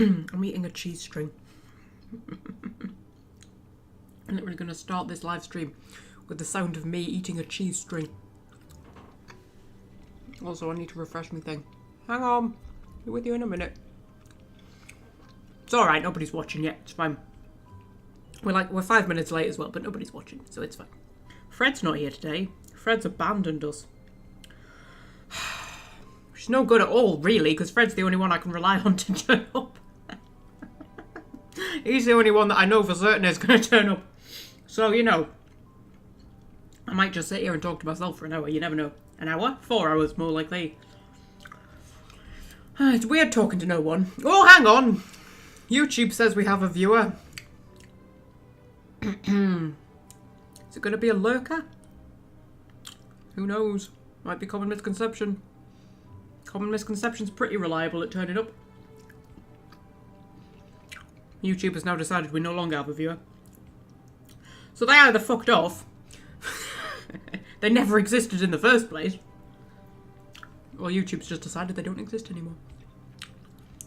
I'm eating a cheese string. I'm literally going to start this live stream with the sound of me eating a cheese string. Also, I need to refresh my thing. Hang on. Be with you in a minute. It's alright, nobody's watching yet. It's fine. We're 5 minutes late as well, but nobody's watching, so it's fine. Fred's not here today. Fred's abandoned us. Which is no good at all, really, because Fred's the only one I can rely on to turn up. He's the only one that I know for certain is going to turn up. So, you know, I might just sit here and talk to myself for an hour. You never know. An hour? 4 hours, more likely. It's weird talking to no one. Oh, hang on. YouTube says we have a viewer. Is it going to be a lurker? Who knows? Might be common misconception. Common misconception's pretty reliable at turning up. YouTube has now decided we no longer have a viewer. So they either fucked off, they never existed in the first place, or YouTube's just decided they don't exist anymore.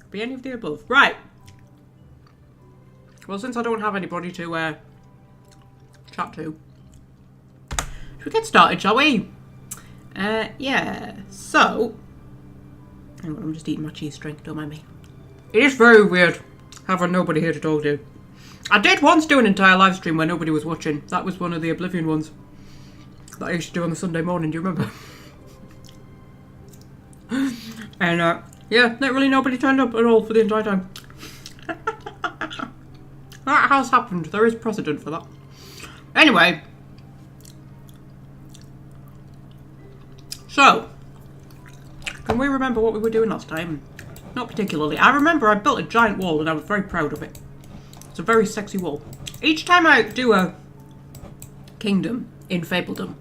Be any of the above. Right. Well, since I don't have anybody to chat to, should we get started, shall we? Yeah. So, hang on, I'm just eating my cheese string, don't mind me. It is very weird having nobody here to talk to. I did once do an entire live stream where nobody was watching. That was one of the Oblivion ones that I used to do on the Sunday morning, do you remember? And yeah, literally nobody turned up at all for the entire time. That has happened. There is precedent for that. Anyway. So, can we remember what we were doing last time? Not particularly. I remember I built a giant wall and I was very proud of it. It's a very sexy wall. Each time I do a kingdom in Fabledom,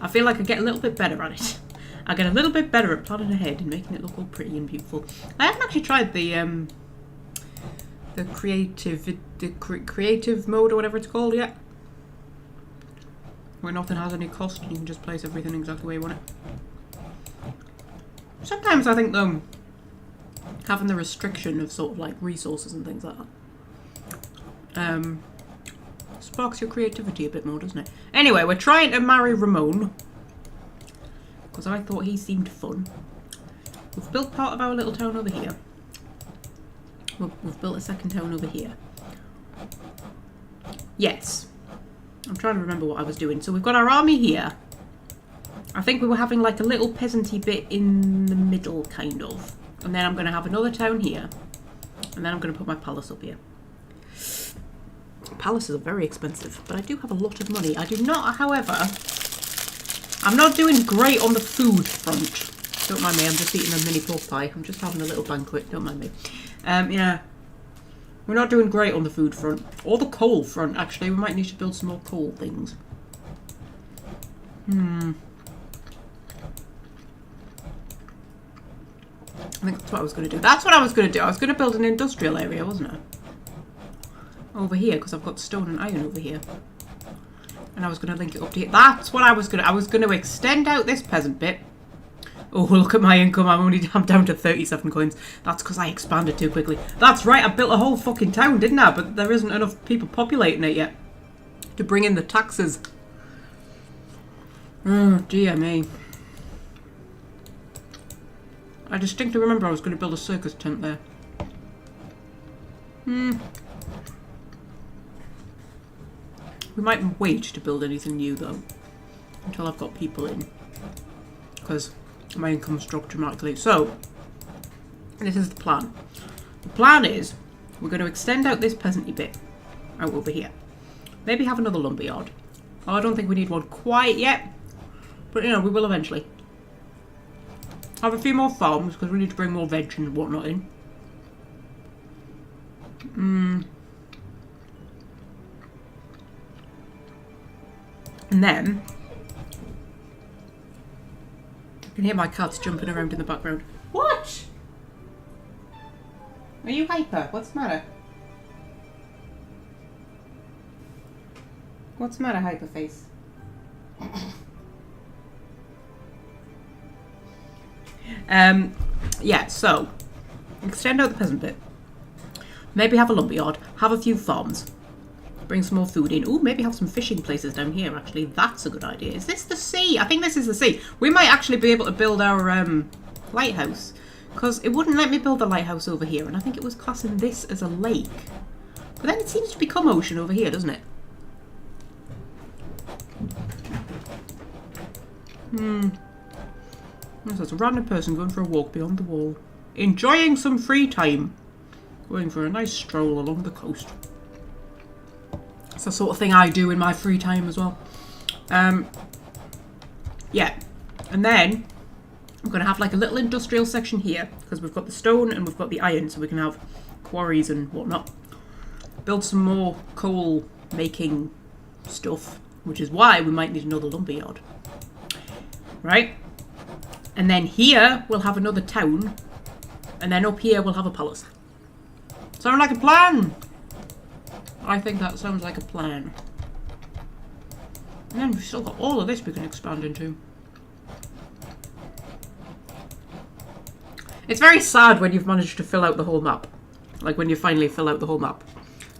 I feel like I get a little bit better at it. I get a little bit better at planning ahead and making it look all pretty and beautiful. I haven't actually tried the creative mode or whatever it's called yet. Where nothing has any cost and you can just place everything exactly where you want it. Sometimes I think though, having the restriction of sort of like resources and things like that sparks your creativity a bit more, doesn't it? Anyway, we're trying to marry Ramon because I thought he seemed fun. We've built part of our little town over here. We've built a second town over here. Yes. I'm trying to remember what I was doing. So we've got our army here. I think we were having like a little peasanty bit in the middle, kind of. And then I'm going to have another town here. And then I'm going to put my palace up here. Palaces are very expensive, but I do have a lot of money. I do not, however, I'm not doing great on the food front. Don't mind me, I'm just eating a mini pork pie. I'm just having a little banquet, don't mind me. Yeah. We're not doing great on the food front. Or the coal front, actually. We might need to build some more coal things. I think that's what I was going to do. That's what I was going to do. I was going to build an industrial area, wasn't I? Over here, because I've got stone and iron over here. And I was going to link it up to here. That's what I was going to... I was going to extend out this peasant bit. Oh, look at my income. I'm down to 37 coins. That's because I expanded too quickly. That's right, I built a whole fucking town, didn't I? But there isn't enough people populating it yet to bring in the taxes. Oh, dear me. I distinctly remember I was going to build a circus tent there. We might wait to build anything new, though. Until I've got people in. Because my income's dropped dramatically. So, this is the plan. The plan is, we're going to extend out this peasanty bit. Out over here. Maybe have another lumberyard. Oh, I don't think we need one quite yet. But, you know, we will eventually. Have a few more farms, because we need to bring more veg and whatnot in. And then... I can hear my cats jumping around in the background. What? Are you hyper? What's the matter? What's the matter, Hyperface? Yeah, so extend out the peasant bit. Maybe have a lumberyard, have a few farms, bring some more food in. Ooh, maybe have some fishing places down here, actually. That's a good idea. Is this the sea? I think this is the sea. We might actually be able to build our lighthouse, because it wouldn't let me build a lighthouse over here, and I think it was classing this as a lake. But then it seems to become ocean over here, doesn't it? There's a random person going for a walk beyond the wall. Enjoying some free time. Going for a nice stroll along the coast. It's the sort of thing I do in my free time as well. Yeah. And then I'm going to have like a little industrial section here, because we've got the stone and we've got the iron, so we can have quarries and whatnot. Build some more coal making stuff, which is why we might need another lumberyard. Right? And then here we'll have another town, and then up here we'll have a palace. Sound like a plan? I think that sounds like a plan. And then we've still got all of this we can expand into. It's very sad when you've managed to fill out the whole map. Like when you finally fill out the whole map.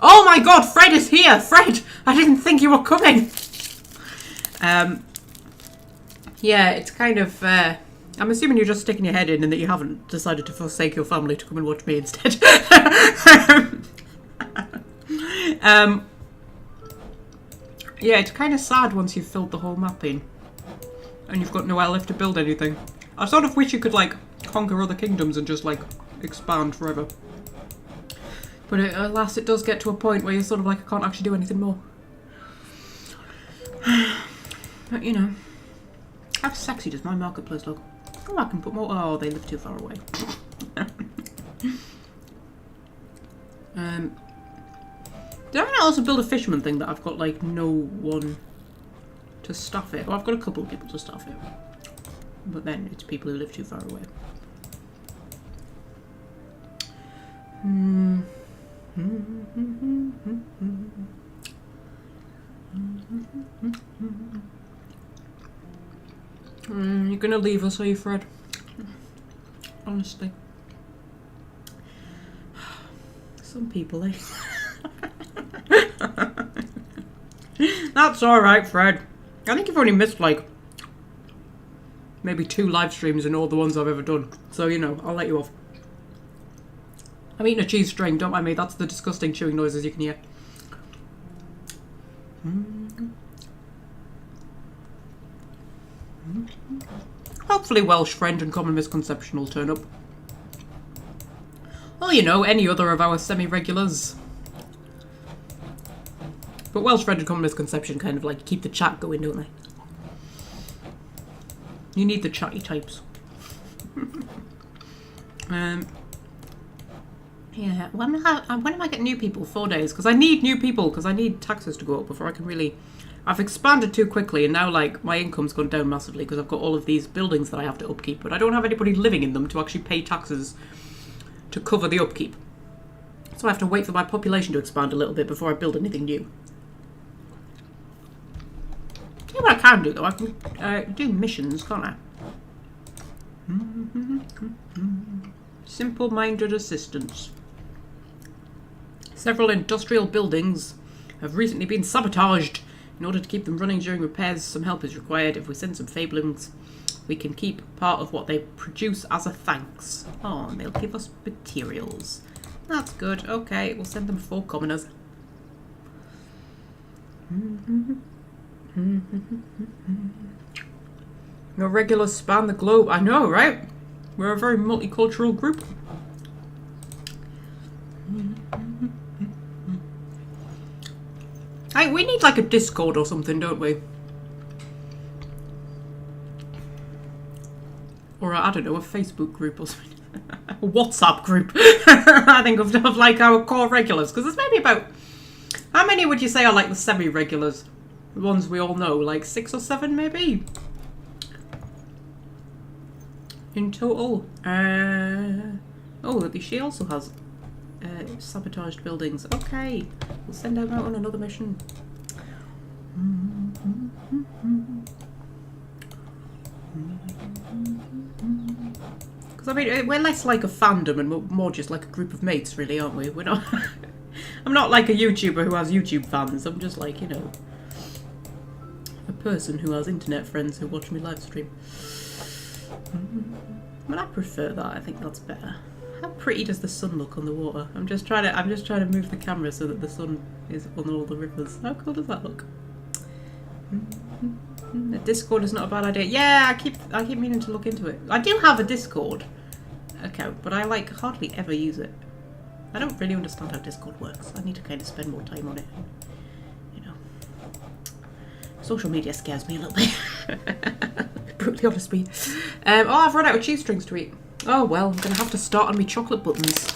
Oh my god, Fred is here! Fred! I didn't think you were coming! Yeah, it's kind of... I'm assuming you're just sticking your head in and that you haven't decided to forsake your family to come and watch me instead. Yeah, it's kind of sad once you've filled the whole map in and you've got nowhere left to build anything. I sort of wish you could, like, conquer other kingdoms and just, like, expand forever. But alas, it does get to a point where you're sort of like, I can't actually do anything more. But, you know. How sexy does my marketplace look? Oh, I can put more... Oh, they live too far away. Did I not also build a fisherman thing that I've got, like, no one to staff it? Well, I've got a couple of people to staff it. But then it's people who live too far away. You're gonna leave us, are you, Fred? Honestly. Some people, eh? That's alright, Fred. I think you've only missed, like, maybe 2 live streams in all the ones I've ever done. So, you know, I'll let you off. I'm eating a cheese string, don't mind me. That's the disgusting chewing noises you can hear. Hopefully Welsh Friend and Common Misconception will turn up. Well, you know, any other of our semi-regulars. But Welsh Friend and Common Misconception kind of, like, keep the chat going, don't they? You need the chatty types. Yeah, when am I getting new people? 4 days. Because I need new people, because I need taxes to go up before I can really... I've expanded too quickly, and now, like, my income's gone down massively because I've got all of these buildings that I have to upkeep, but I don't have anybody living in them to actually pay taxes to cover the upkeep. So I have to wait for my population to expand a little bit before I build anything new. Yeah, what I can do, though, I can do missions, can't I? Simple-minded assistance. Several industrial buildings have recently been sabotaged. In order to keep them running during repairs, some help is required. If we send some Fabledoms, we can keep part of what they produce as a thanks. Oh, and they'll give us materials. That's good. Okay, we'll send them 4 commoners. Your regulars span the globe. I know, right? We're a very multicultural group. Hey, we need like a Discord or something, don't we? Or I don't know, a Facebook group or something. A WhatsApp group. I think of like our core regulars, because there's maybe about... How many would you say are like the semi-regulars? The ones we all know, like 6 or 7 maybe? In total. Oh, she also has sabotaged buildings. Okay, we'll send her out on another mission. Because I mean, we're less like a fandom and more just like a group of mates, really, aren't we? We're not... I'm not like a YouTuber who has YouTube fans. I'm just like, you know, a person who has internet friends who watch me live stream. Well, I prefer that. I think that's better. How pretty does the sun look on the water? I'm just trying to move the camera so that the sun is on all the rivers. How cool does that look? The Discord is not a bad idea. Yeah, I keep meaning to look into it. I do have a Discord account, but I like hardly ever use it. I don't really understand how Discord works. I need to kind of spend more time on it. You know, social media scares me a little bit. Brutally honest with you. Oh, I've run out of cheese strings to eat. Oh well, I'm gonna have to start on my chocolate buttons.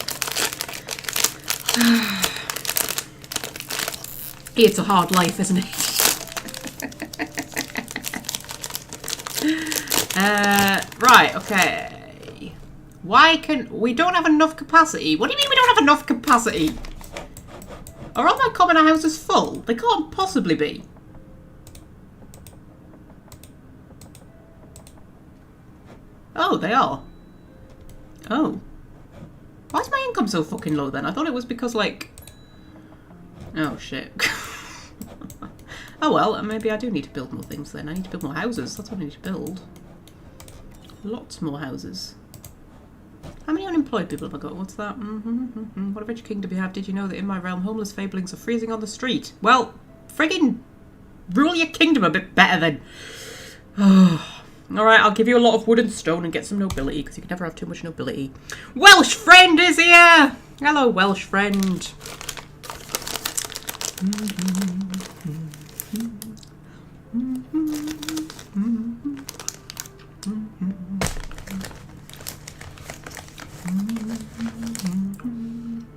It's a hard life, isn't it? Right, okay. Why can... We don't have enough capacity? What do you mean we don't have enough capacity? Are all my commoner houses full? They can't possibly be. Oh, they are. Oh. Why is my income so fucking low then? I thought it was because, like... Oh, shit. Oh well, maybe I do need to build more things then. I need to build more houses. That's what I need to build. Lots more houses. How many unemployed people have I got? What's that? What a rich kingdom you have. Did you know that in my realm homeless fablings are freezing on the street? Well, friggin' rule your kingdom a bit better then. Alright, I'll give you a lot of wood and stone and get some nobility, because you can never have too much nobility. Welsh friend is here! Hello, Welsh friend.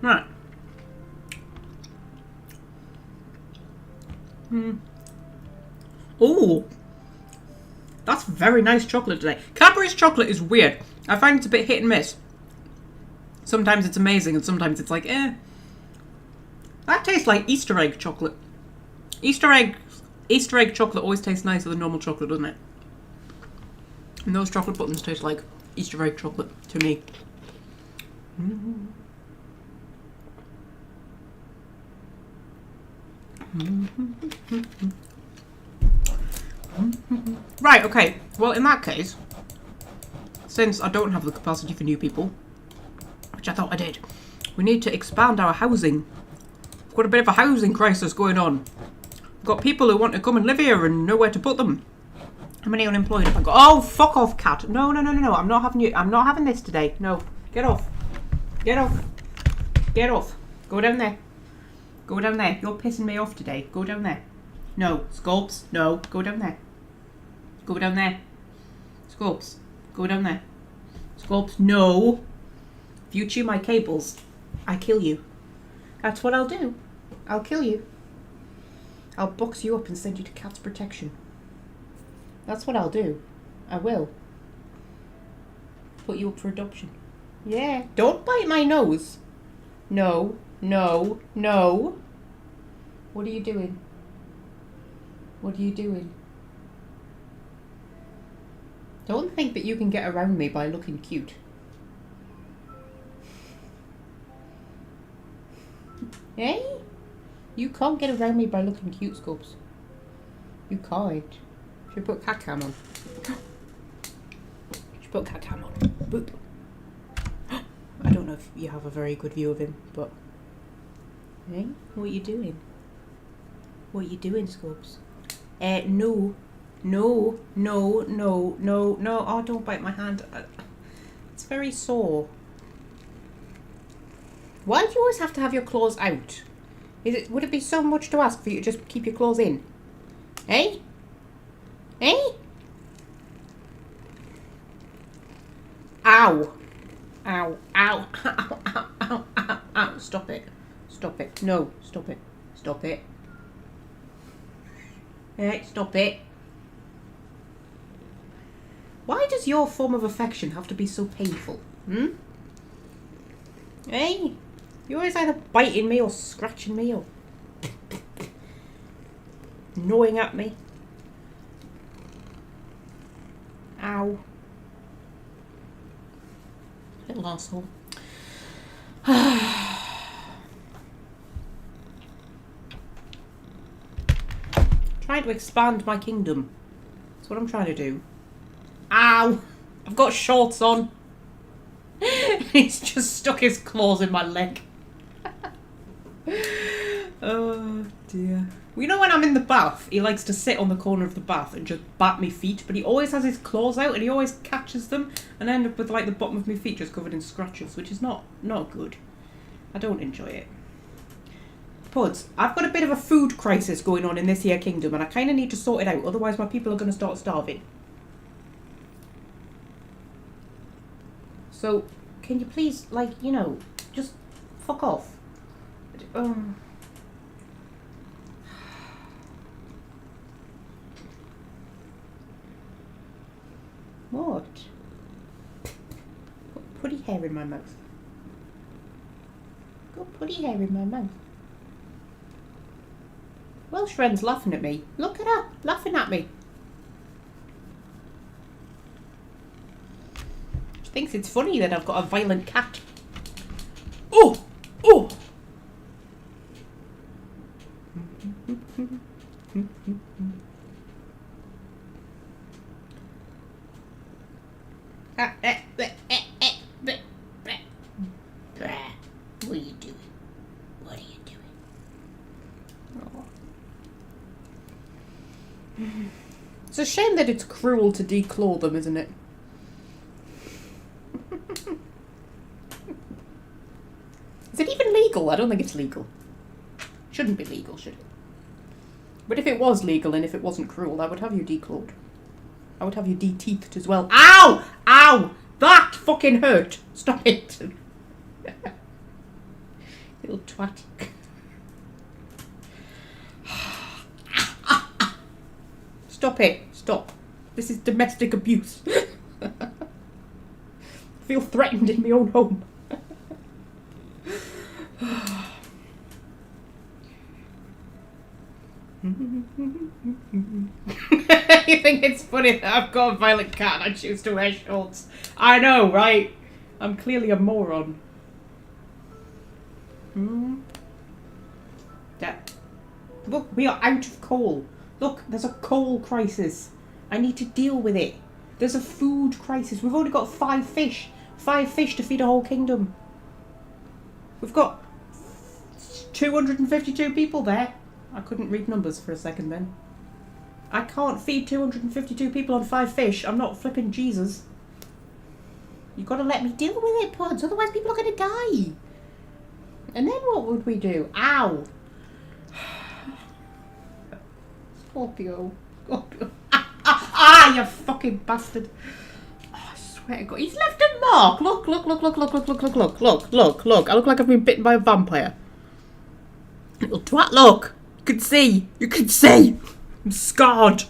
Right. Oh, that's very nice chocolate today. Cadbury's chocolate is weird. I find it's a bit hit and miss. Sometimes it's amazing and sometimes it's like, eh. That tastes like Easter egg chocolate. Easter egg chocolate always tastes nicer than normal chocolate, doesn't it? And those chocolate buttons taste like Easter egg chocolate to me. Right, okay. Well, in that case, since I don't have the capacity for new people, which I thought I did, we need to expand our housing. We've got a bit of a housing crisis going on. We've got people who want to come and live here and nowhere to put them. How many unemployed have I got? Oh, fuck off, cat. No, no, no, no, no. I'm not having you. I'm not having this today. No. Get off. Get off. Get off. Go down there. Go down there. You're pissing me off today. Go down there. No. Sculpts. No. Go down there. Go down there. Sculpts. Go down there. Sculpts. No. If you chew my cables, I kill you. That's what I'll do. I'll kill you. I'll box you up and send you to cat's protection. That's what I'll do. I will. Put you up for adoption. Yeah. Don't bite my nose. No. No. No. What are you doing? What are you doing? Don't think that you can get around me by looking cute. Eh? You can't get around me by looking cute, Scopes. You can't. Should put cat cam on. Should put cat cam on. Boop. I don't know if you have a very good view of him, but... Hey, what are you doing? What are you doing, Scopes? No. No, no, no, no, no. Oh, don't bite my hand. It's very sore. Why do you always have to have your claws out? Would it be so much to ask for you to just keep your claws in? Eh? Eh? Ow. Ow. Ow. Ow. Ow. Ow. Ow. Ow. Stop it. Stop it. No. Stop it. Stop it. Eh? Stop it. Why does your form of affection have to be so painful? Hmm? Eh? You're always either biting me or scratching me or gnawing at me. Ow. Little arsehole. Trying to expand my kingdom. That's what I'm trying to do. Ow! I've got shorts on. He's just stuck his claws in my leg. Oh dear. Well, you know when I'm in the bath, he likes to sit on the corner of the bath and just bat me feet, but he always has his claws out and he always catches them and I end up with like the bottom of my feet just covered in scratches, which is not good. I don't enjoy it. Puds, I've got a bit of a food crisis going on in this here kingdom and I kind of need to sort it out, otherwise my people are going to start starving. So, can you please, like, you know, just fuck off? What? Got putty hair in my mouth. Got putty hair in my mouth. Welsh friend's laughing at me. Look at her, laughing at me. She thinks it's funny that I've got a violent cat. Oh! Oh! What are you doing? What are you doing? Oh. It's a shame that it's cruel to declaw them, isn't it? Is it even legal? I don't think it's legal. Shouldn't be legal, should it? But if it was legal and if it wasn't cruel, I would have you declawed. I would have you de-teethed as well. Ow! Ow! That fucking hurt! Stop it! Little twat. Stop it. Stop. This is domestic abuse. I feel threatened in my own home. You think it's funny that I've got a violent cat and I choose to wear shorts? I know, right? I'm clearly a moron. Look, we are out of coal. Look, there's a coal crisis. I need to deal with it. There's a food crisis. We've only got 5 fish. 5 fish to feed a whole kingdom. We've got 252 people there. I couldn't read numbers for a second then. I can't feed 252 people on 5 fish. I'm not flipping Jesus. You've got to let me deal with it, Pods. Otherwise people are going to die. And then what would we do? Ow. Scorpio. Scorpio. You fucking bastard. Oh, I swear to God. He's left a mark. Look. I look like I've been bitten by a vampire. Little twat, look. You can see. I'm scarred.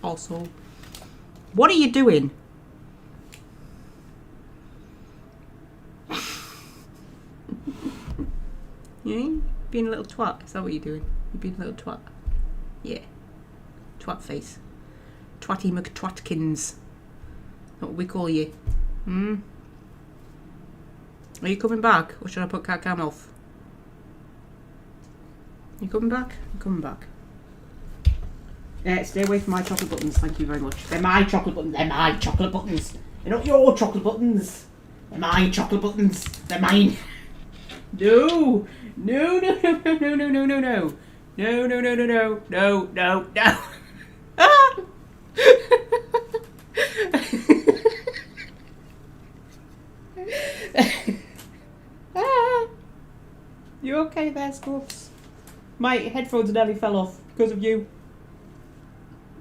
Also, what are you doing? You being a little twat? Is that what you're doing? You being a little twat? Yeah. Twat face. Twatty McTwatkins. What we call you? Are you coming back? Or should I put cat cam off? You coming back? I'm coming back. Stay away from my chocolate buttons, thank you very much. They're my chocolate buttons. They're my chocolate buttons. They're not your chocolate buttons. They're my chocolate buttons. They're mine. No. No. Ah! You okay there, Scorps? My headphones nearly fell off because of you.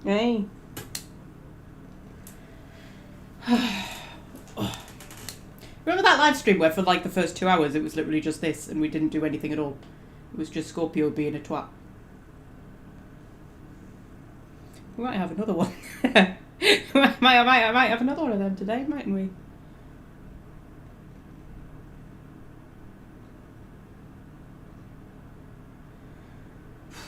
Hey. Remember that live stream where for like the first 2 hours it was literally just this and we didn't do anything at all? It was just Scorpio being a twat. We might have another one. I might have another one of them today, mightn't we?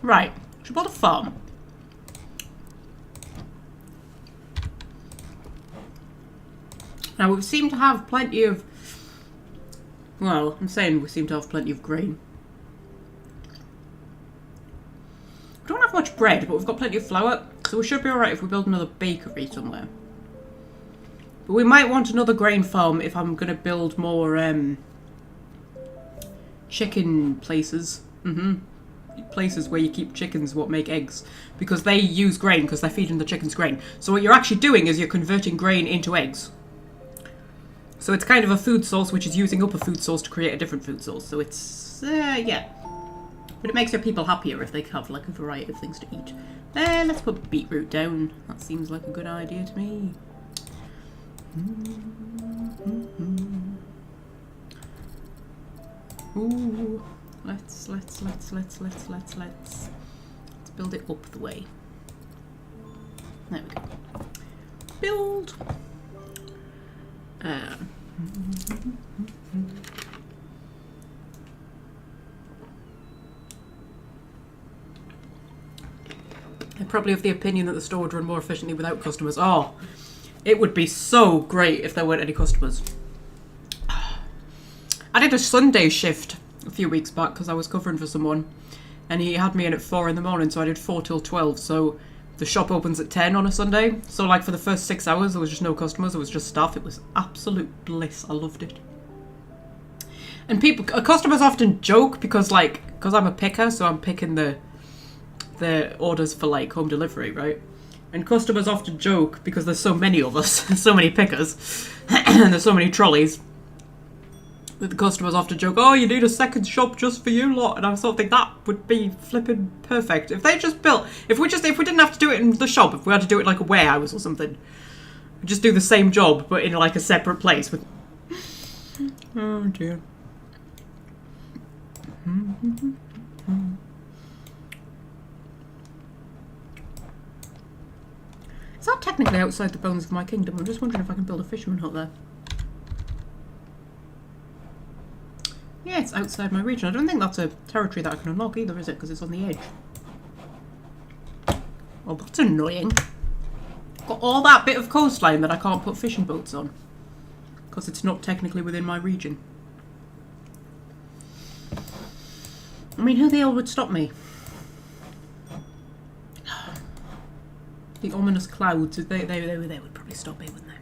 Right, should build a farm. Now we seem to have plenty of, well, I'm saying we seem to have plenty of grain. We don't have much bread, but we've got plenty of flour, so we should be alright if we build another bakery somewhere. But we might want another grain farm if I'm going to build more chicken places. Places where you keep chickens what make eggs, because they use grain because they're feeding the chickens grain. So what you're actually doing is you're converting grain into eggs. So it's kind of a food source which is using up a food source to create a different food source. So it's, yeah. But it makes your people happier if they have like a variety of things to eat. Let's put beetroot down. That seems like a good idea to me. Ooh. Let's build it up the way. There we go. Build. I'm probably of the opinion that the store would run more efficiently without customers. Oh, it would be so great if there weren't any customers. I did a Sunday shift a few weeks back because I was covering for someone, and he had me in at 4 in the morning, so I did 4 till 12. So the shop opens at 10 on a Sunday. So like for the first 6 hours, there was just no customers. There was just staff. It was absolute bliss. I loved it. And customers often joke because I'm a picker, so I'm picking the orders for like home delivery, right? And customers often joke because there's so many of us, so many pickers, and there's so many trolleys. The customers often joke, oh, you need a second shop just for you lot, and I sort of think that would be flipping perfect. If they just built, if we didn't have to do it in the shop, if we had to do it like a warehouse or something, we'd just do the same job, but in like a separate place. With oh dear. Is that technically outside the bounds of my kingdom? I'm just wondering if I can build a fisherman hut there. Yeah, it's outside my region. I don't think that's a territory that I can unlock either, is it? Because it's on the edge. Oh, that's annoying. Got all that bit of coastline that I can't put fishing boats on. Because it's not technically within my region. I mean, who the hell would stop me? The ominous clouds, they would probably stop me, wouldn't they?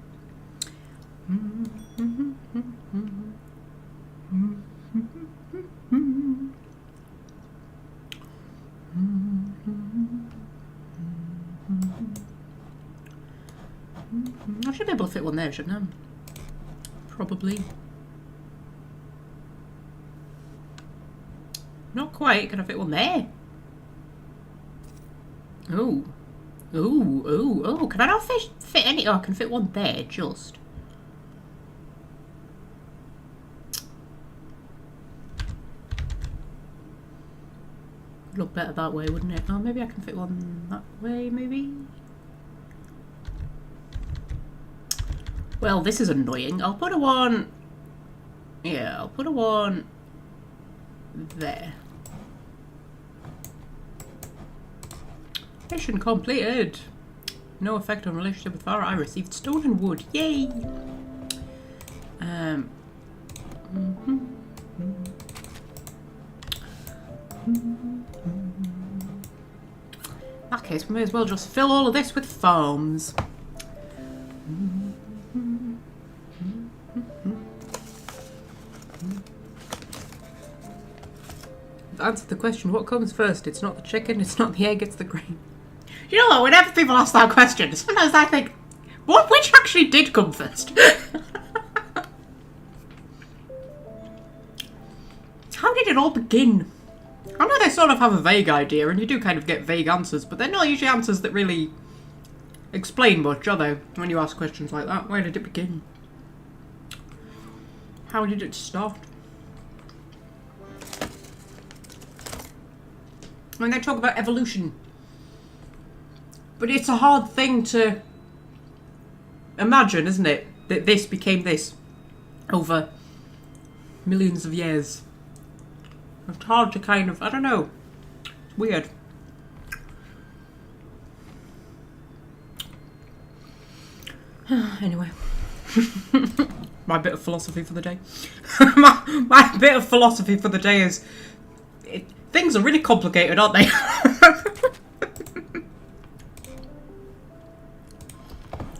I should be able to fit one there, shouldn't I? Probably. Not quite. Can I fit one there? Oh. Oh. Can I not fit any? Oh, I can fit one there, just. Look better that way, wouldn't it? Oh, maybe I can fit one that way, maybe? Well, this is annoying. I'll put a one... Yeah, I'll put a one... there. Mission completed. No effect on relationship with Farah. I received stone and wood. Yay! In that case, we may as well just fill all of this with farms. I've answered the question, what comes first? It's not the chicken, it's not the egg, it's the grain. You know what, whenever people ask that question, sometimes I think, which actually did come first? How did it all begin? I know they sort of have a vague idea, and you do kind of get vague answers, but they're not usually answers that really explain much, are they? When you ask questions like that, where did it begin? How did it start? When they talk about evolution, but it's a hard thing to imagine, isn't it? That this became this over millions of years. It's hard to kind of, I don't know. Weird. Anyway. My bit of philosophy for the day. my bit of philosophy for the day is... things are really complicated, aren't they?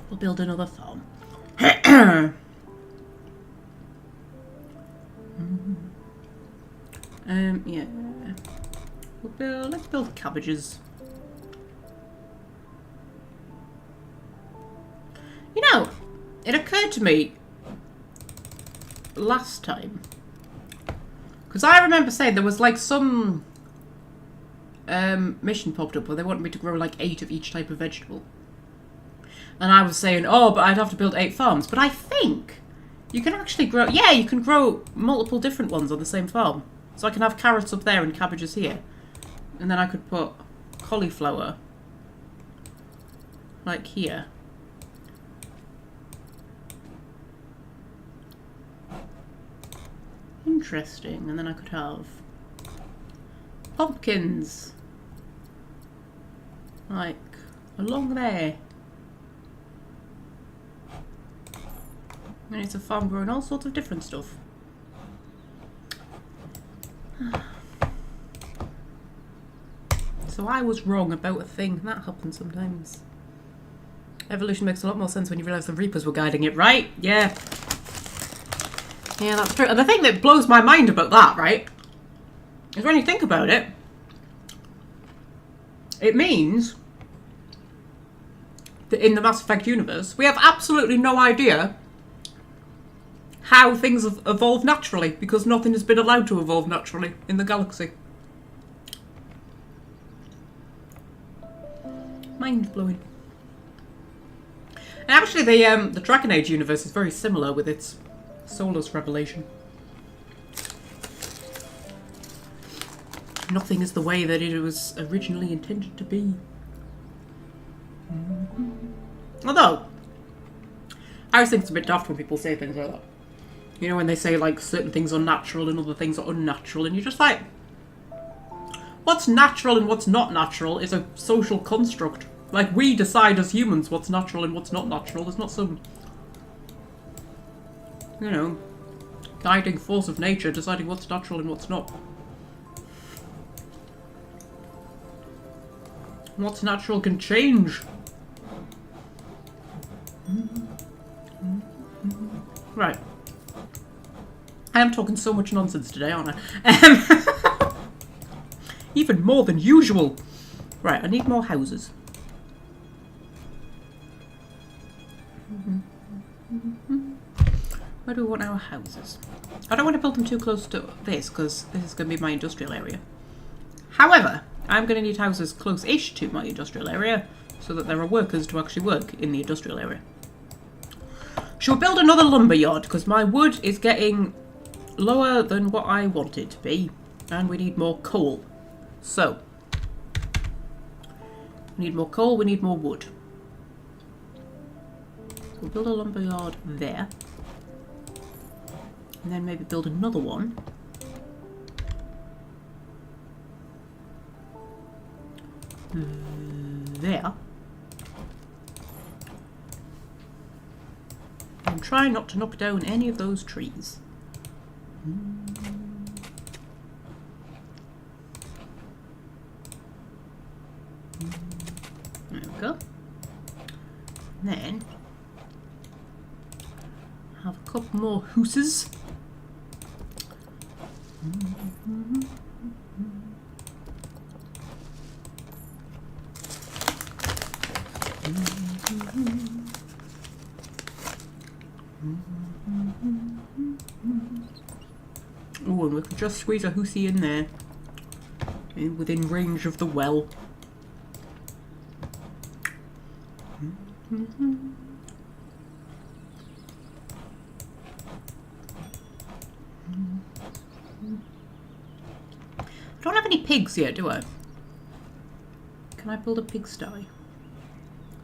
We'll build another farm. Yeah. Let's build cabbages. You know, it occurred to me last time, because I remember saying there was like some mission popped up where they wanted me to grow like 8 of each type of vegetable. And I was saying, oh, but I'd have to build 8 farms. But I think you can actually grow... Yeah, you can grow multiple different ones on the same farm. So I can have carrots up there and cabbages here. And then I could put cauliflower like here. Interesting. And then I could have pumpkins like along there. And it's a farm growing all sorts of different stuff. So I was wrong about a thing. That happens sometimes. Evolution makes a lot more sense when you realise the Reapers were guiding it, right? Yeah. Yeah, that's true. And the thing that blows my mind about that, right, is when you think about it, it means that in the Mass Effect universe, we have absolutely no idea how things have evolved naturally, because nothing has been allowed to evolve naturally in the galaxy. Mind-blowing. And actually the Dragon Age universe is very similar with its Solus revelation. Nothing is the way that it was originally intended to be. Although, I always think it's a bit daft when people say things like that. You know, when they say, like, certain things are natural and other things are unnatural, and you're just like, what's natural and what's not natural is a social construct. Like, we decide as humans what's natural and what's not natural. There's not some, you know, guiding force of nature deciding what's natural and what's not. What's natural can change. Right. I am talking so much nonsense today, aren't I? Even more than usual. Right, I need more houses. Where do we want our houses? I don't want to build them too close to this, because this is going to be my industrial area. However, I'm going to need houses close-ish to my industrial area, so that there are workers to actually work in the industrial area. Shall we build another lumber yard? Because my wood is getting lower than what I want it to be, and we need more coal. So, we need more coal, we need more wood. We'll build a lumber yard there, and then maybe build another one there. And try not to knock down any of those trees. There we go. And then have a couple more houses. Oh, and we can just squeeze a hoosey in there, within range of the well. I don't have any pigs yet, do I? Can I build a pigsty?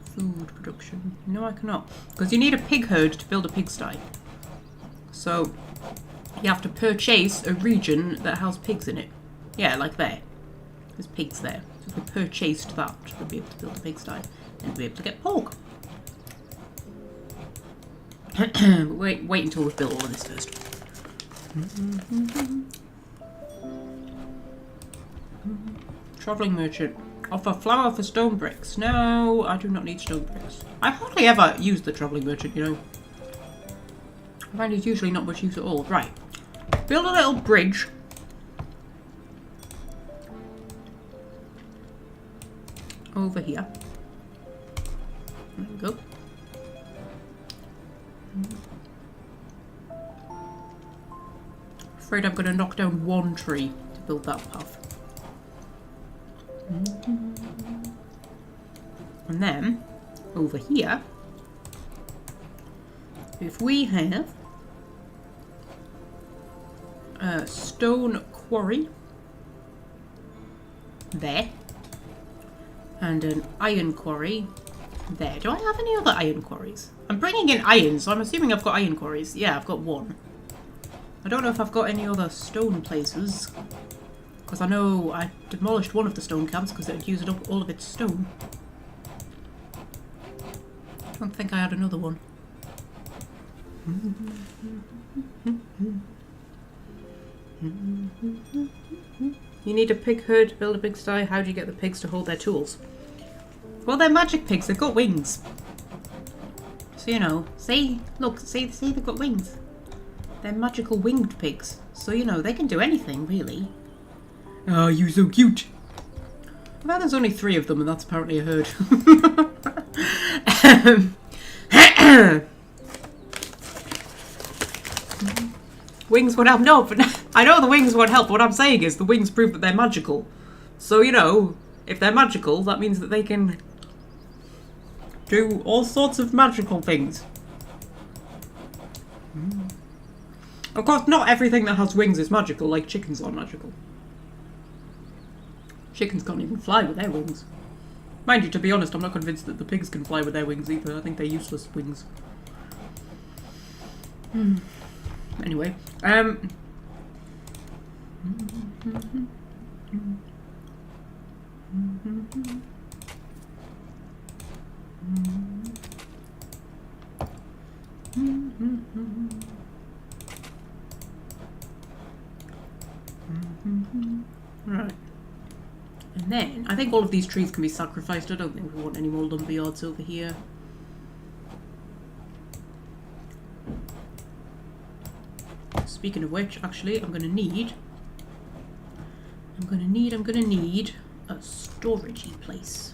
Food production. No, I cannot. Because you need a pig herd to build a pigsty. So, you have to purchase a region that has pigs in it. Yeah, like there. There's pigs there. So if we purchased that, we'll be able to build a pigsty. And we'll be able to get pork. wait until we've built all of this first. Travelling merchant. Offer flour for stone bricks. No, I do not need stone bricks. I hardly ever use the travelling merchant, you know. I find it's usually not much use at all. Right. Build a little bridge. Over here. There we go. Afraid I'm going to knock down one tree to build that path. And then, over here, if we have a stone quarry there, and an iron quarry there. Do I have any other iron quarries? I'm bringing in iron, so I'm assuming I've got iron quarries. Yeah, I've got one. I don't know if I've got any other stone places. Because I know I demolished one of the stone camps because it had used up all of its stone. I don't think I had another one. You need a pig herd to build a pigsty. How do you get the pigs to hold their tools? Well, they're magic pigs. They've got wings. So, you know, see? Look, see they've got wings. They're magical winged pigs. So, you know, they can do anything, really. Oh, you're so cute. Well, there's only 3 of them, and that's apparently a herd. Wings would help. No, but I know the wings won't help. What I'm saying is the wings prove that they're magical. So, you know, if they're magical, that means that they can do all sorts of magical things. Of course, not everything that has wings is magical, like chickens are magical. Chickens can't even fly with their wings. Mind you, to be honest, I'm not convinced that the pigs can fly with their wings either. I think they're useless wings. Anyway, right. And then, I think all of these trees can be sacrificed. I don't think we want any more lumberyards over here. Speaking of which, actually, I'm gonna need a storagey place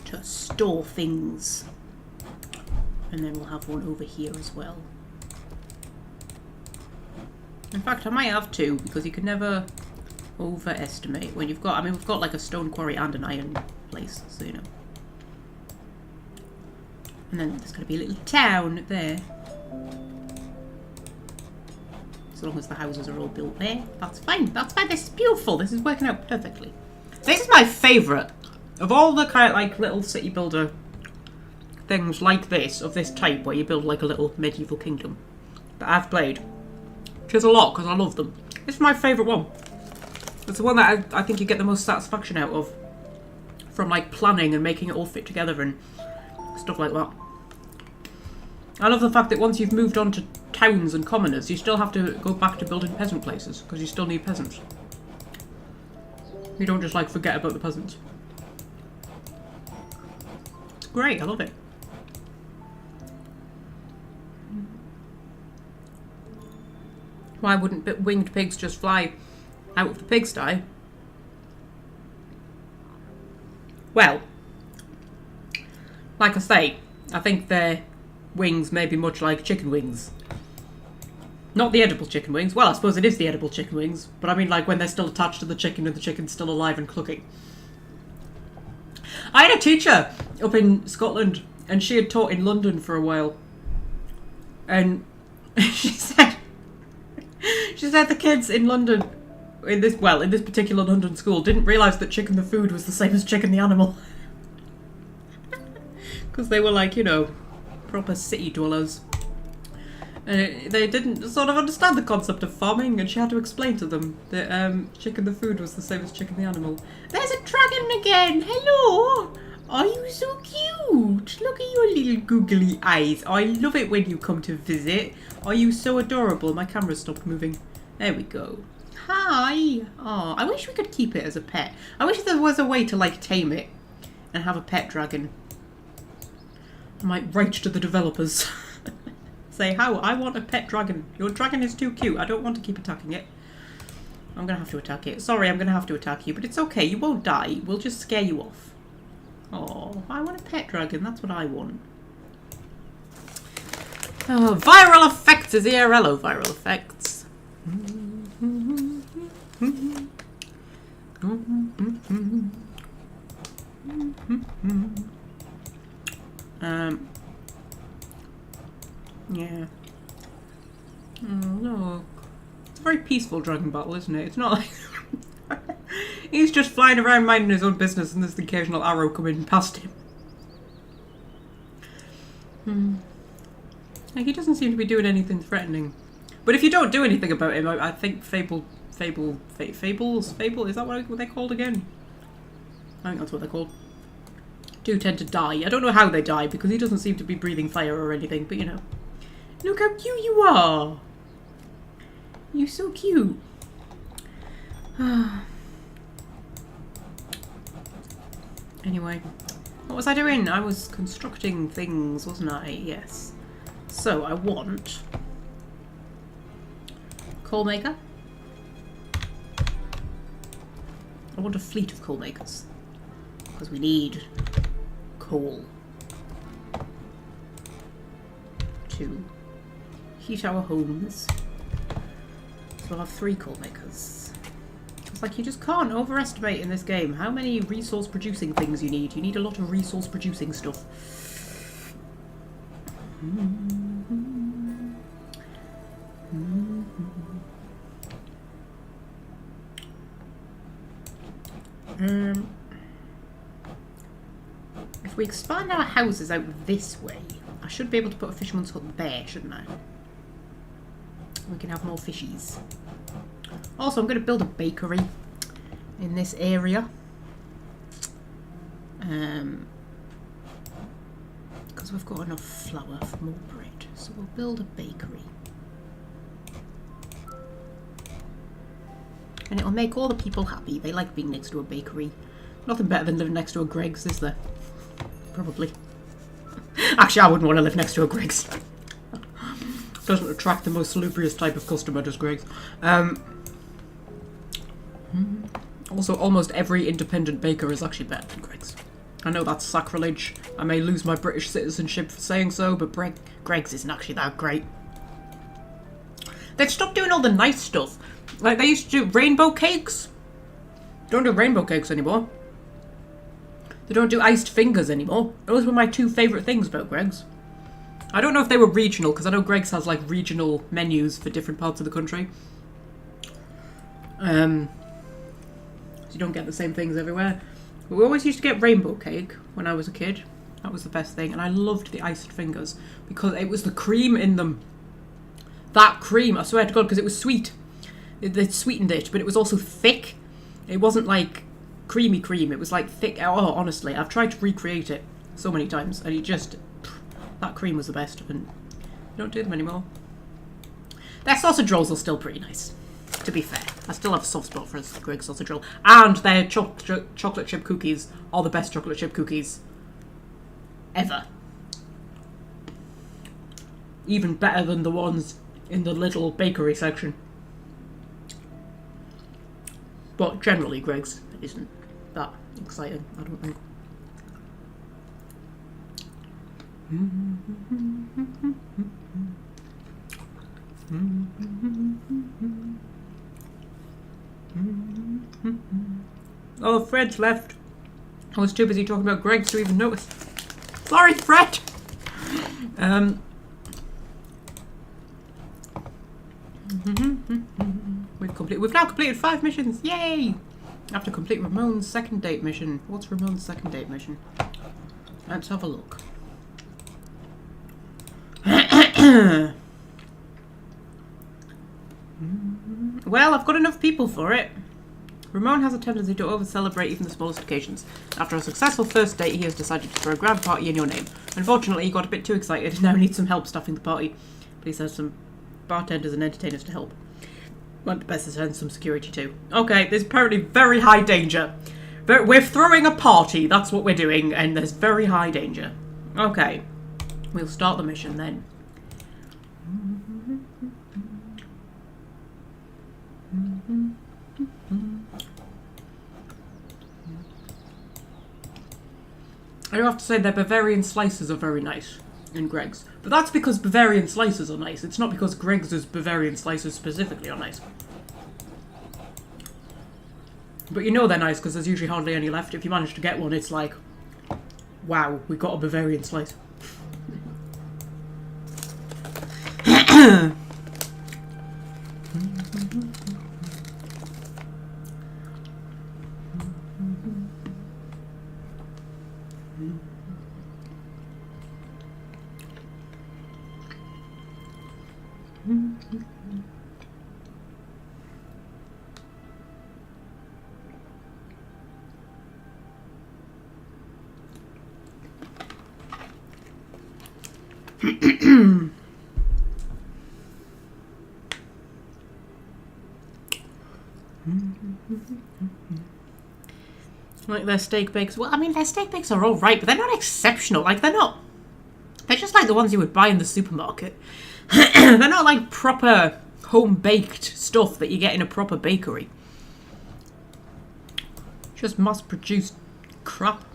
to store things. And then we'll have one over here as well. In fact, I might have 2, because you can never overestimate when you've got, I mean, we've got like a stone quarry and an iron place, so you know. And then there's going to be a little town there. As long as the houses are all built there, that's fine. That's fine. This is beautiful. This is working out perfectly. This is my favourite of all the kind of like little city builder things like this, of this type, where you build like a little medieval kingdom that I've played. Which is a lot, because I love them. This is my favourite one. It's the one that I think you get the most satisfaction out of. From like planning and making it all fit together and stuff like that. I love the fact that once you've moved on to towns and commoners, you still have to go back to building peasant places, because you still need peasants. You don't just like forget about the peasants. It's great, I love it. Why wouldn't winged pigs just fly out of the pigsty? Well, like I say, I think their wings may be much like chicken wings. Not the edible chicken wings. Well, I suppose it is the edible chicken wings, but I mean like when they're still attached to the chicken and the chicken's still alive and clucking. I had a teacher up in Scotland, and she had taught in London for a while. And she said the kids in London, in this particular London school, didn't realise that chicken the food was the same as chicken the animal. Because they were like, you know, proper city dwellers. And they didn't sort of understand the concept of farming, and she had to explain to them that chicken the food was the same as chicken the animal. There's a dragon again! Hello! Are you so cute? Look at your little googly eyes. I love it when you come to visit. Are you so adorable? My camera stopped moving. There we go. Hi! Oh, I wish we could keep it as a pet. I wish there was a way to, like, tame it and have a pet dragon. I might write to the developers. Say, how? I want a pet dragon. Your dragon is too cute. I don't want to keep attacking it. I'm going to have to attack it. Sorry, I'm going to have to attack you, but it's okay. You won't die. We'll just scare you off. Oh, I want a pet dragon. That's what I want. Oh, viral effects is here. Hello, viral effects. Yeah. Oh, look. It's a very peaceful dragon battle, isn't it? It's not like... He's just flying around minding his own business and there's the occasional arrow coming past him. Like, he doesn't seem to be doing anything threatening. But if you don't do anything about him, I think Fables? Is that what they're called again? I think that's what they're called. Do tend to die. I don't know how they die because he doesn't seem to be breathing fire or anything, but you know. Look how cute you are! You're so cute. Anyway, what was I doing? I was constructing things, wasn't I? Yes. So I want coal maker. I want a fleet of coal makers because we need coal to heat our homes. So we'll have 3 coal makers. It's like you just can't overestimate in this game how many resource producing things you need. You need a lot of resource producing stuff. If we expand our houses out this way, I should be able to put a fisherman's hut there, shouldn't I? We can have more fishies. Also, I'm going to build a bakery in this area. Because we've got enough flour for more bread. So we'll build a bakery. And it'll make all the people happy. They like being next to a bakery. Nothing better than living next to a Greggs, is there? Probably. Actually, I wouldn't want to live next to a Greggs. Doesn't attract the most salubrious type of customer, does Greggs. Also, almost every independent baker is actually better than Greggs. I know that's sacrilege. I may lose my British citizenship for saying so, but Greggs isn't actually that great. They've stopped doing all the nice stuff. Like, they used to do rainbow cakes. Don't do rainbow cakes anymore. They don't do iced fingers anymore. Those were my 2 favourite things about Greggs. I don't know if they were regional, because I know Greggs has, like, regional menus for different parts of the country. So you don't get the same things everywhere. But we always used to get rainbow cake when I was a kid. That was the best thing. And I loved the iced fingers, because it was the cream in them. That cream, I swear to God, because it was sweet. They sweetened it, but it was also thick. It wasn't like creamy cream. It was like thick. Oh, honestly, I've tried to recreate it so many times, and it just... That cream was the best, and you don't do them anymore. Their sausage rolls are still pretty nice, to be fair. I still have a soft spot for a Greggs sausage roll. And their chocolate chip cookies are the best chocolate chip cookies ever. Even better than the ones in the little bakery section. But generally, Greggs isn't that exciting, I don't think. Oh, Fred's left. I was too busy talking about Greggs to even notice. Sorry, Fred! We've now completed 5 missions. Yay! I have to complete Ramon's second date mission. What's Ramon's second date mission? Let's have a look. Well, I've got enough people for it. Ramon has a tendency to over-celebrate even the smallest occasions. After a successful first date, he has decided to throw a grand party in your name. Unfortunately, he got a bit too excited and now needs some help staffing the party. Please have some bartenders and entertainers to help. Might be best to send some security too. Okay, there's apparently very high danger. We're throwing a party, that's what we're doing, and there's very high danger. Okay, we'll start the mission then. I do have to say their Bavarian slices are very nice in Greg's. But that's because Bavarian slices are nice. It's not because Greg's Bavarian slices specifically are nice. But you know they're nice because there's usually hardly any left. If you manage to get one, it's like, wow, we got a Bavarian slice. Like their steak bakes. Well, I mean, their steak bakes are all right, but they're not exceptional. Like, they're not. They're just like the ones you would buy in the supermarket. They're not like proper home-baked stuff that you get in a proper bakery. Just mass-produced crap.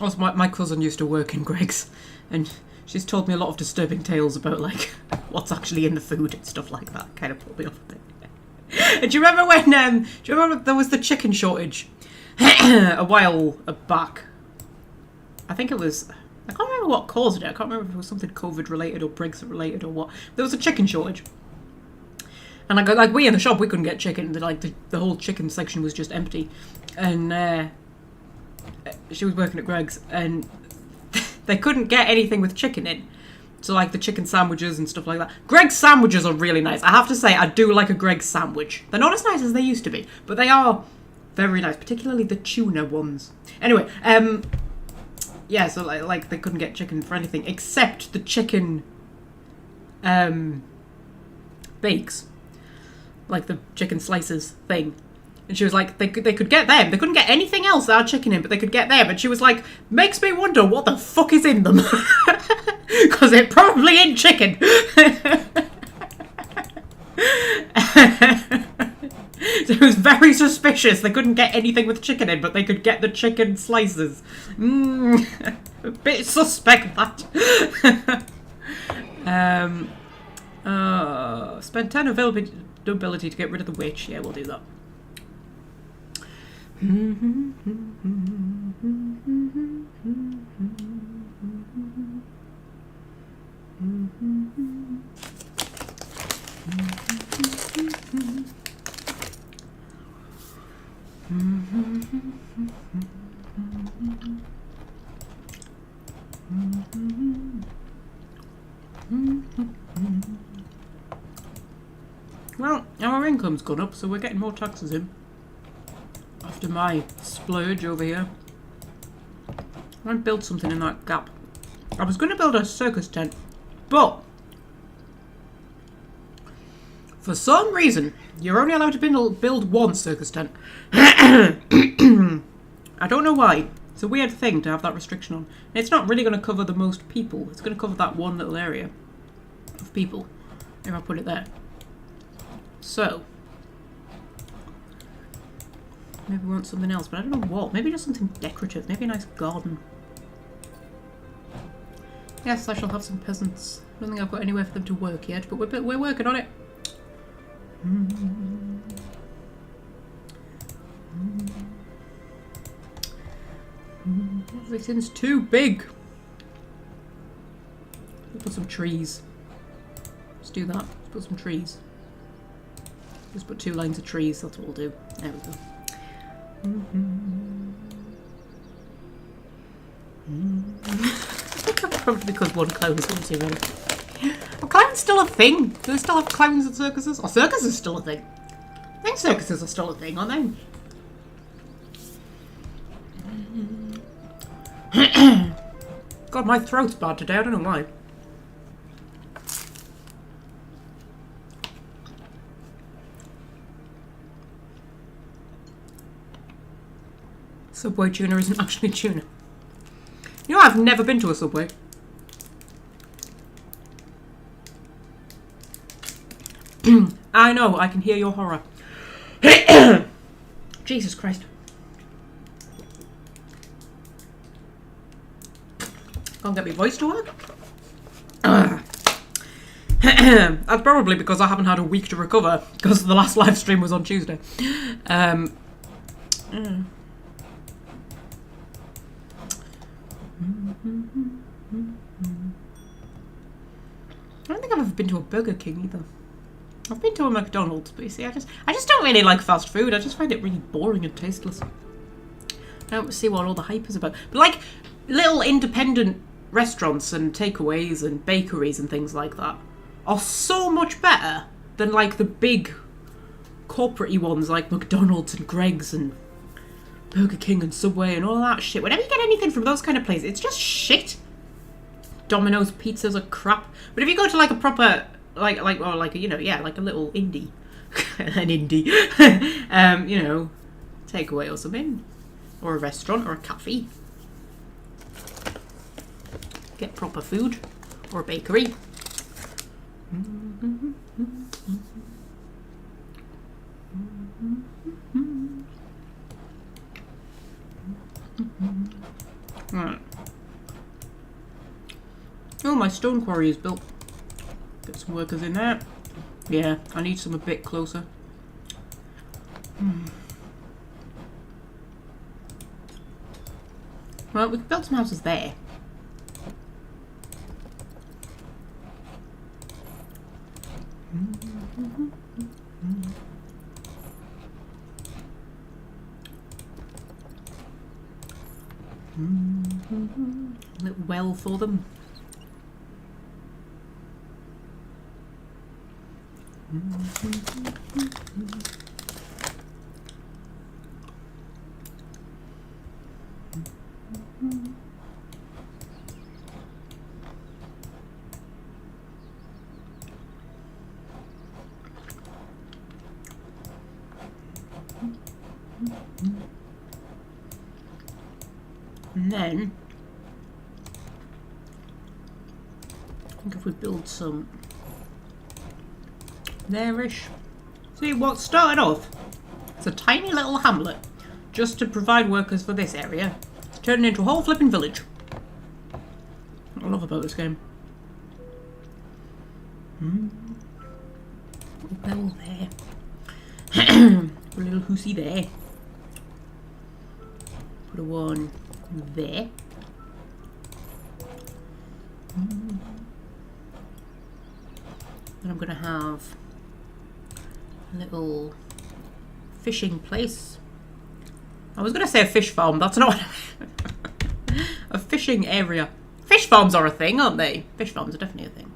Also, my cousin used to work in Greg's, and she's told me a lot of disturbing tales about, like, what's actually in the food and stuff like that. Kind of put me off a bit. And do you remember when, do you remember there was the chicken shortage a while back? I think it was, I can't remember what caused it. I can't remember if it was something COVID related or Brexit related or what. There was a chicken shortage. And like we in the shop, we couldn't get chicken. Like the whole chicken section was just empty. And she was working at Greg's, and they couldn't get anything with chicken in. So like the chicken sandwiches and stuff like that. Greg's sandwiches are really nice. I have to say, I do like a Greg's sandwich. They're not as nice as they used to be, but they are very nice, particularly the tuna ones. Anyway, yeah, so like they couldn't get chicken for anything except the chicken bakes. Like the chicken slices thing. And she was like, they could get them. They couldn't get anything else that had chicken in, but they could get them. And she was like, makes me wonder what the fuck is in them. Because it probably ain't chicken. So it was very suspicious. They couldn't get anything with chicken in, but they could get the chicken slices. A bit suspect, that. Spend 10 ability to get rid of the witch. Yeah, we'll do that. Well, our income's gone up, so we're getting more taxes in. After my splurge over here. I want to build something in that gap. I was going to build a circus tent, but for some reason, you're only allowed to build one circus tent. I don't know why. It's a weird thing to have that restriction on. And it's not really going to cover the most people. It's going to cover that one little area of people, if I put it there. So, maybe we want something else, but I don't know what. Maybe just something decorative. Maybe a nice garden. Yes, I shall have some peasants. I don't think I've got anywhere for them to work yet, but we're working on it. Everything's too big. We'll put some trees. Let's do that. Let's put some trees. Just put 2 lines of trees, that's what we'll do. There we go. Probably because one clown is going too many. Are clowns still a thing? Do they still have clowns at circuses? Or circuses is still a thing? I think circuses are still a thing, aren't they? God, my throat's bad today, I don't know why. Subway tuna isn't actually tuna. You know, I've never been to a Subway. I know, I can hear your horror. Jesus Christ. Can't get my voice to work. That's probably because I haven't had a week to recover, because the last live stream was on Tuesday. I don't think I've ever been to a Burger King either. I've been to a McDonald's, but you see, I just don't really like fast food. I just find it really boring and tasteless. I don't see what all the hype is about. But like little independent restaurants and takeaways and bakeries and things like that are so much better than like the big corporate-y ones like McDonald's and Greg's and Burger King and Subway and all that shit. Whenever you get anything from those kind of places, it's just shit. Domino's pizzas are crap. But if you go to like a proper like a little indie an indie you know, takeaway or something, or a restaurant or a cafe, get proper food, or a bakery. Right. Oh, my stone quarry is built. Get some workers in there. Yeah, I need some a bit closer. Well, we can build some houses there. A little well for them. And then I think if we build some there-ish. See, what started off as a tiny little hamlet just to provide workers for this area, it's turning into a whole flipping village. What I love about this game. Well there. Put a little hoosey there. Put a one there. And I'm going to have a little fishing place. I was going to say a fish farm, that's not a fishing area. Fish farms are a thing, aren't they? Fish farms are definitely a thing.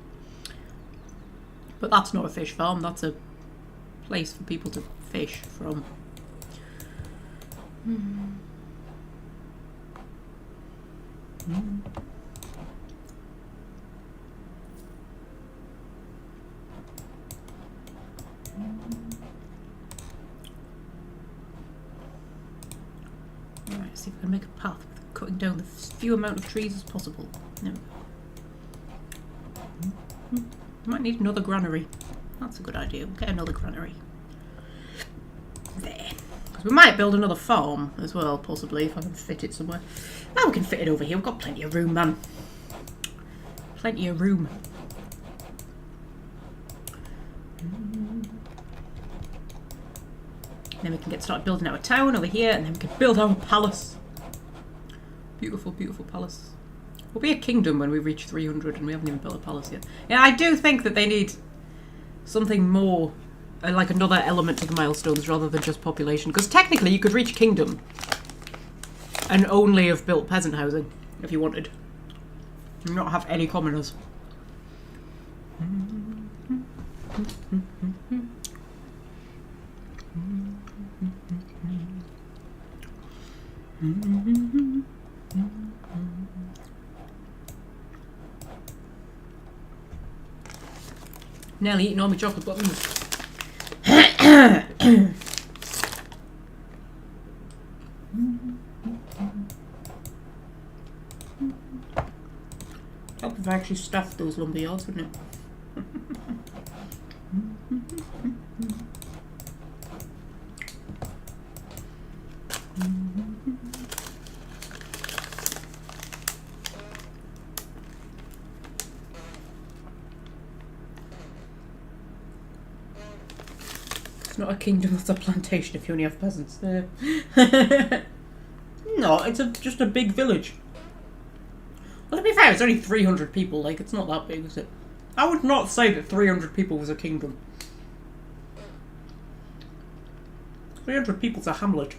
But that's not a fish farm, that's a place for people to fish from. Alright, see if we can make a path with cutting down the few amount of trees as possible. No. Might need another granary. That's a good idea. We'll get another granary. There. Because we might build another farm as well, possibly, if I can fit it somewhere. Now we can fit it over here. We've got plenty of room, man. Plenty of room. Then we can get started building our town over here, and then we can build our palace. Beautiful, beautiful palace. We'll be a kingdom when we reach 300, and we haven't even built a palace yet. Yeah, I do think that they need something more like another element to the milestones rather than just population. Because technically you could reach kingdom and only have built peasant housing if you wanted. And not have any commoners. Nearly eating all my chocolate buttons. Help if I actually stuffed those lumber yards, wouldn't it? It's not a kingdom, it's a plantation if you only have peasants there. No, it's just a big village. Well, to be fair, it's only 300 people, like, it's not that big, is it? I would not say that 300 people was a kingdom. 300 people's a hamlet.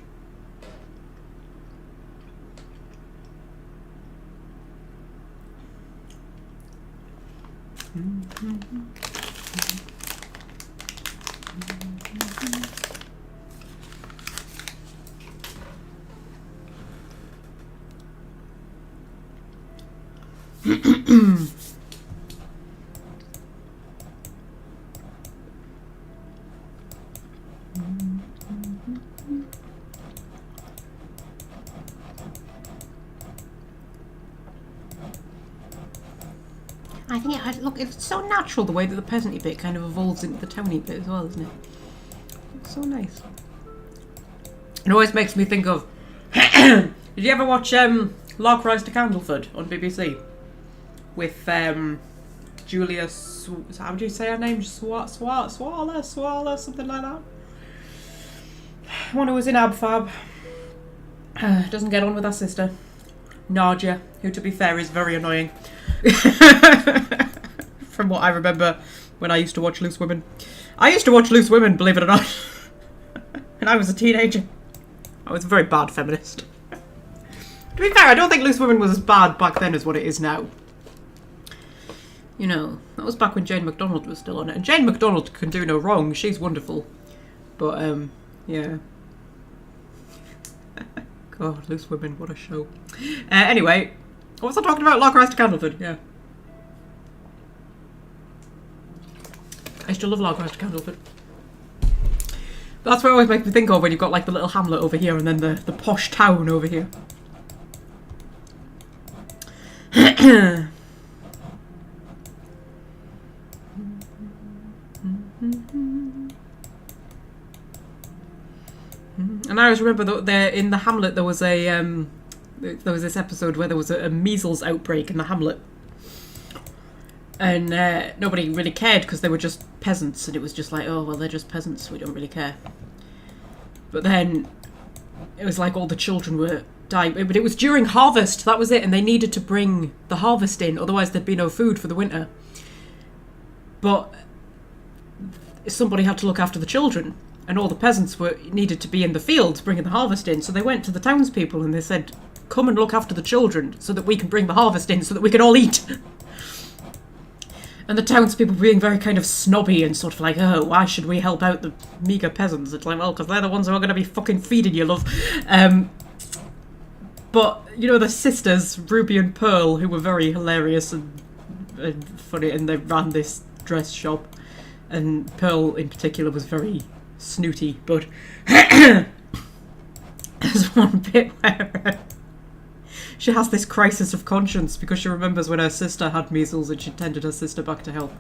I think look, it's so natural the way that the peasanty bit kind of evolves into the towny bit as well, isn't it? It's so nice. It always makes me think of. Did you ever watch Lark Rise to Candleford on BBC with Julia? How would you say her name? Swala, something like that. One who was in Abfab. Doesn't get on with her sister, Nadia, who, to be fair, is very annoying. From what I remember when I used to watch Loose Women. I used to watch Loose Women, believe it or not. And I was a teenager. I was a very bad feminist. To be fair, I don't think Loose Women was as bad back then as what it is now. You know, that was back when Jane McDonald was still on it. And Jane McDonald can do no wrong. She's wonderful. But, yeah. God, Loose Women, what a show. Anyway, what was I talking about? Lark Rise to Candleford, yeah. I used to love Lark Rise to Candleford. That's what it always makes me think of when you've got like the little hamlet over here and then the posh town over here. And I always remember that in the hamlet there was this episode where there was a measles outbreak in the hamlet. And nobody really cared because they were just peasants, and it was just like, oh, well, they're just peasants, we don't really care. But then it was like all the children were dying. But it was during harvest, that was it, and they needed to bring the harvest in, otherwise there'd be no food for the winter. But somebody had to look after the children, and all the peasants needed to be in the fields bringing the harvest in, so they went to the townspeople and they said, come and look after the children so that we can bring the harvest in so that we can all eat. And the townspeople being very kind of snobby and sort of like, oh, why should we help out the meagre peasants? It's like, well, because they're the ones who are going to be fucking feeding you, love. But, you know, the sisters, Ruby and Pearl, who were very hilarious and funny, and they ran this dress shop. And Pearl, in particular, was very snooty, but there's one bit where she has this crisis of conscience because she remembers when her sister had measles and she tended her sister back to health.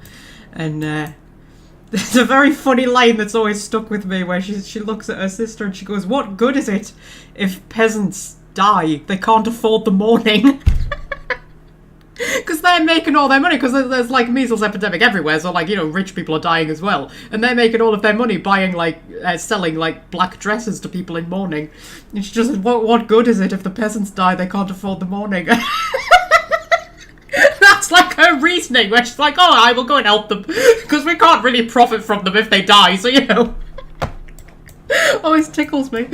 And there's a very funny line that's always stuck with me where she looks at her sister and she goes, what good is it if peasants die? They can't afford the mourning. Because they're making all their money, because there's like measles epidemic everywhere, so like, you know, rich people are dying as well. And they're making all of their money buying like, selling like black dresses to people in mourning. And she just says, what good is it if the peasants die, they can't afford the mourning? That's like her reasoning where she's like, oh, I will go and help them because we can't really profit from them if they die, so you know. Always tickles me.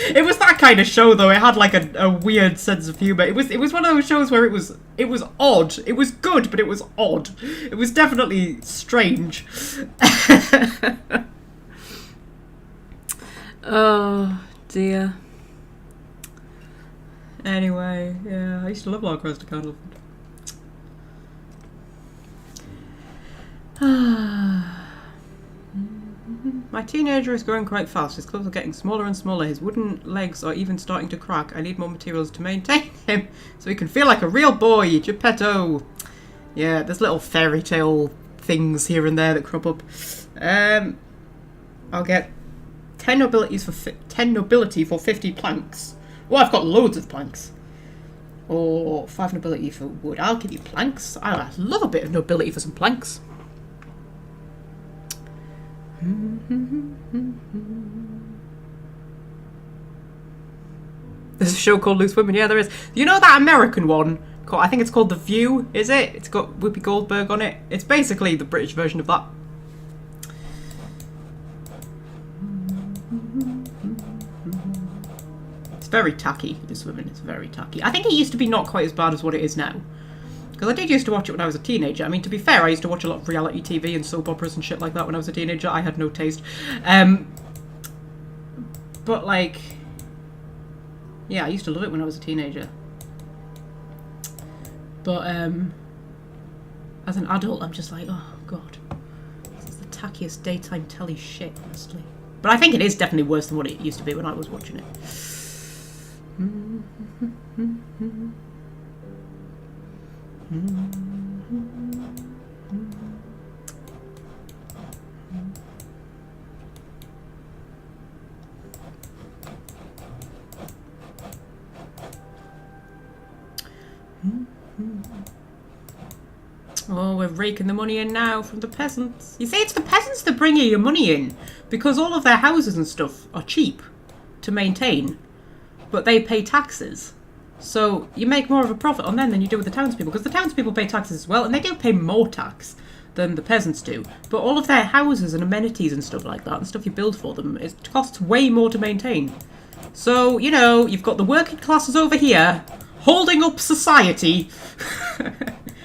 It was that kind of show though. It had like a weird sense of humour. It was one of those shows where it was odd. It was good, but it was odd. It was definitely strange. Oh dear. Anyway, yeah, I used to love Long Cross to Candlefoot. My teenager is growing quite fast. His clothes are getting smaller and smaller. His wooden legs are even starting to crack. I need more materials to maintain him so he can feel like a real boy. Geppetto. Yeah, there's little fairy tale things here and there that crop up. I'll get 10 nobility for 50 planks. Oh, I've got loads of planks. Or 5 nobility for wood. I'll give you planks. I love a bit of nobility for some planks. There's a show called Loose Women. Yeah, there is. You know that American one? I think it's called The View, is it? It's got Whoopi Goldberg on it. It's basically the British version of that. It's very tacky, Loose Women. It's very tacky. I think it used to be not quite as bad as what it is now. Because I did used to watch it when I was a teenager. I mean, to be fair, I used to watch a lot of reality TV and soap operas and shit like that when I was a teenager. I had no taste. But, like... yeah, I used to love it when I was a teenager. But, as an adult, I'm just like, oh, God. This is the tackiest daytime telly shit, honestly. But I think it is definitely worse than what it used to be when I was watching it. Oh, we're raking the money in now from the peasants. You see, it's the peasants that bring you your money in because all of their houses and stuff are cheap to maintain, but they pay taxes. So you make more of a profit on them than you do with the townspeople, because the townspeople pay taxes as well, and they do pay more tax than the peasants do. But all of their houses and amenities and stuff like that, and stuff you build for them, it costs way more to maintain. So, you know, you've got the working classes over here, holding up society.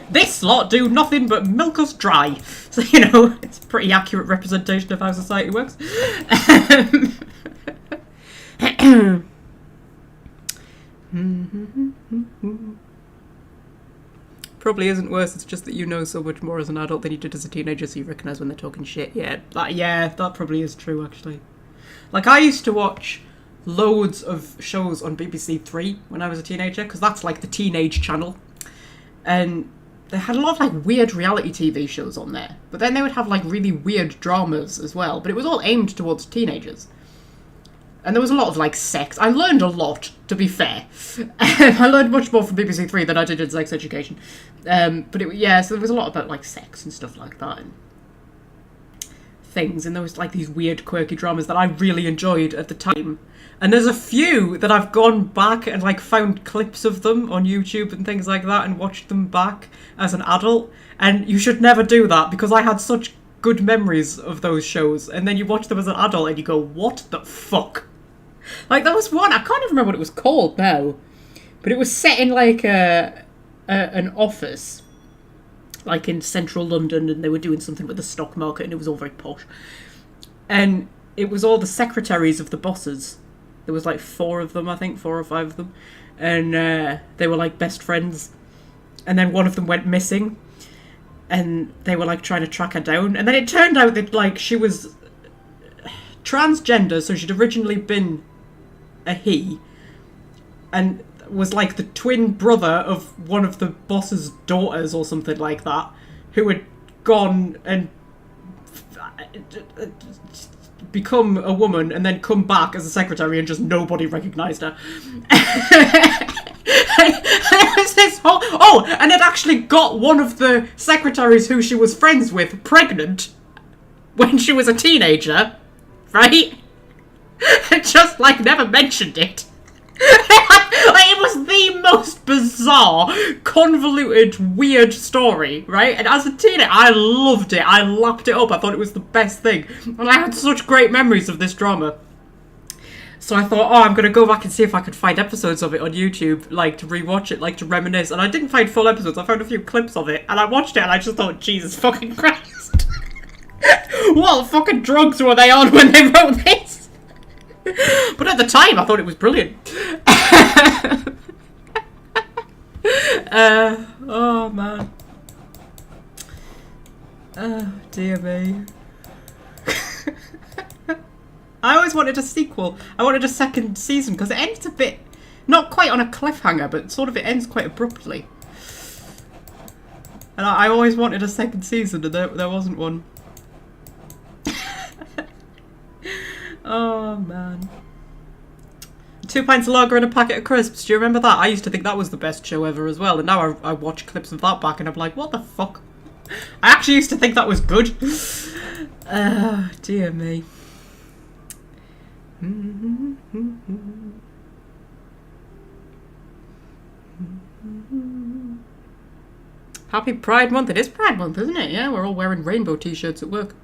This lot do nothing but milk us dry. So, you know, it's a pretty accurate representation of how society works. Probably isn't worse, it's just that you know so much more as an adult than you did as a teenager, so you recognise when they're talking shit. Yeah, that probably is true, actually. Like, I used to watch loads of shows on BBC Three when I was a teenager, because that's like the teenage channel. And they had a lot of like weird reality TV shows on there. But then they would have like really weird dramas as well. But it was all aimed towards teenagers. And there was a lot of like sex. I learned a lot, to be fair. I learned much more from BBC Three than I did in sex education. But yeah, so there was a lot about like sex and stuff like that. And things. And there was like these weird quirky dramas that I really enjoyed at the time. And there's a few that I've gone back and like found clips of them on YouTube and things like that and watched them back as an adult. And you should never do that, because I had such good memories of those shows. And then you watch them as an adult and you go, what the fuck? Like, there was one, I can't even remember what it was called now. But it was set in like an office, like in central London, and they were doing something with the stock market, and it was all very posh. And it was all the secretaries of the bosses. There was like 4 of them, I think, 4 or 5 of them. And they were like best friends. And then one of them went missing. And they were like trying to track her down. And then it turned out that like she was transgender, so she'd originally been a he. And was like the twin brother of one of the boss's daughters or something like that. Who had gone and become a woman and then come back as a secretary, and just nobody recognised her. And it actually got one of the secretaries who she was friends with pregnant when she was a teenager, right? And just like never mentioned it. Like, it was the most bizarre, convoluted, weird story, right? And as a teenager, I loved it. I lapped it up. I thought it was the best thing. And I had such great memories of this drama. So I thought, oh, I'm going to go back and see if I could find episodes of it on YouTube, like, to rewatch it, like, to reminisce. And I didn't find full episodes. I found a few clips of it. And I watched it, and I just thought, Jesus fucking Christ. What fucking drugs were they on when they wrote this? But at the time, I thought it was brilliant. Oh, man. Oh, dear me. I always wanted a sequel. I wanted a second season because it ends a bit, not quite on a cliffhanger, but sort of it ends quite abruptly. And I always wanted a second season, and there wasn't one. Oh man. 2 pints of lager and a packet of crisps. Do you remember that? I used to think that was the best show ever as well, and now I watch clips of that back and I'm like, what the fuck? I actually used to think that was good. Dear me. Happy Pride Month. It is Pride Month, isn't it? Yeah, we're all wearing rainbow t-shirts at work.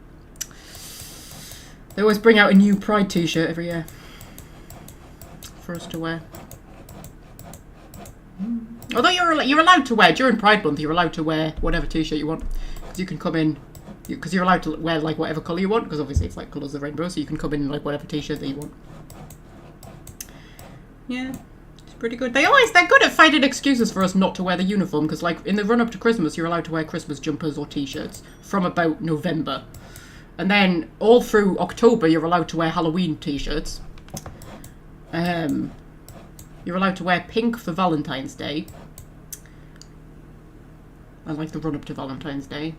They always bring out a new Pride t-shirt every year for us to wear. Although you're allowed to wear, during Pride Month, you're allowed to wear whatever t-shirt you want. Because you can come in, because you're allowed to wear like whatever colour you want, because obviously it's like colours of the rainbow, so you can come in like whatever t-shirt that you want. Yeah, it's pretty good. They're good at finding excuses for us not to wear the uniform, because like in the run-up to Christmas, you're allowed to wear Christmas jumpers or t-shirts from about November. And then all through October, you're allowed to wear Halloween t-shirts. You're allowed to wear pink for Valentine's Day. I like the run-up to Valentine's Day.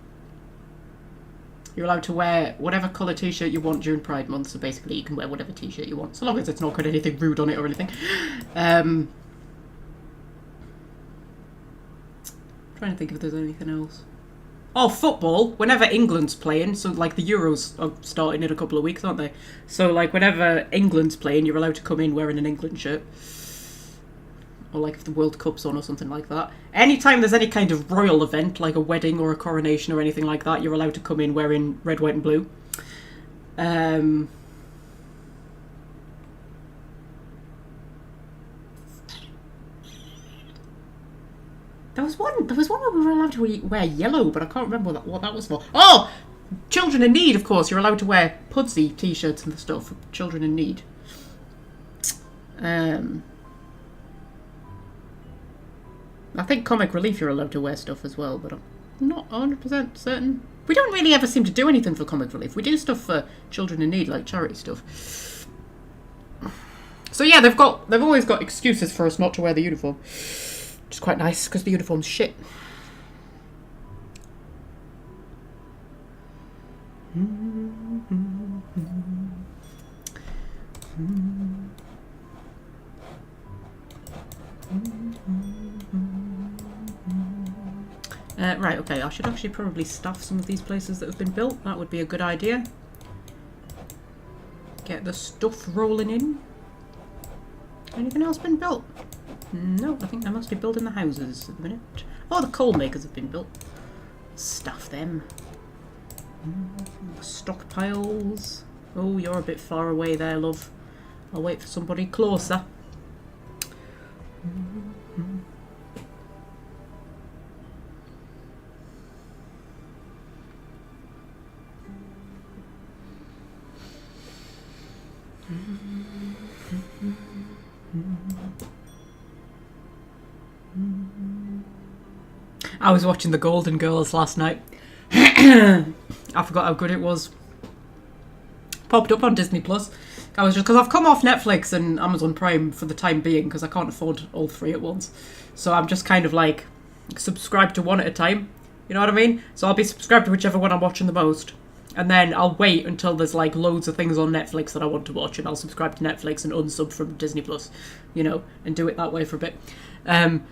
You're allowed to wear whatever colour t-shirt you want during Pride Month, so basically you can wear whatever t-shirt you want, so long as it's not got anything rude on it or anything. Trying to think if there's anything else. Oh, football. Whenever England's playing, so like the Euros are starting in a couple of weeks, aren't they? So like whenever England's playing, you're allowed to come in wearing an England shirt. Or like if the World Cup's on or something like that. Anytime there's any kind of royal event, like a wedding or a coronation or anything like that, you're allowed to come in wearing red, white and blue. There was one where we were allowed to wear yellow, but I can't remember what that was for. Oh! Children in Need, of course. You're allowed to wear Pudsey t-shirts and stuff for children in need. I think Comic Relief you're allowed to wear stuff as well, but I'm not 100% certain. We don't really ever seem to do anything for Comic Relief. We do stuff for children in need, like charity stuff. So yeah, they've always got excuses for us not to wear the uniform. Which is quite nice, because the uniform's shit. Right, okay, I should actually probably staff some of these places that have been built. That would be a good idea. Get the stuff rolling in. Anything else been built? No, I think they're mostly building the houses at the minute. Oh, the coal makers have been built. Staff them. Stockpiles. Oh, you're a bit far away there, love. I'll wait for somebody closer. I was watching The Golden Girls last night. I forgot how good it was. Popped up on Disney Plus. I was just because I've come off Netflix and Amazon Prime for the time being because I can't afford all three at once. So I'm just kind of like subscribed to one at a time. You know what I mean? So I'll be subscribed to whichever one I'm watching the most. And then I'll wait until there's like loads of things on Netflix that I want to watch, and I'll subscribe to Netflix and unsub from Disney Plus, you know, and do it that way for a bit.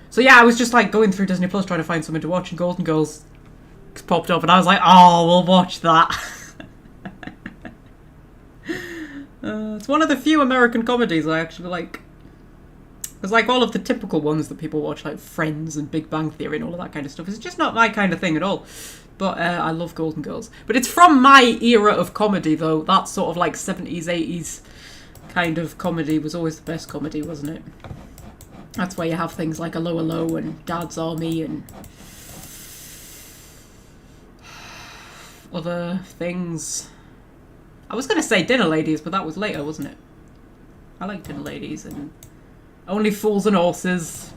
So yeah, I was just like going through Disney Plus trying to find something to watch, and Golden Girls popped up, and I was like, oh, we'll watch that. It's one of the few American comedies I actually like. Because like all of the typical ones that people watch, like Friends and Big Bang Theory and all of that kind of stuff, is just not my kind of thing at all. But I love Golden Girls. But it's from my era of comedy, though. That sort of like 70s, 80s kind of comedy was always the best comedy, wasn't it? That's where you have things like Hello Hello and Dad's Army and other things. I was going to say Dinner Ladies, but that was later, wasn't it? I like Dinner Ladies and Only Fools and Horses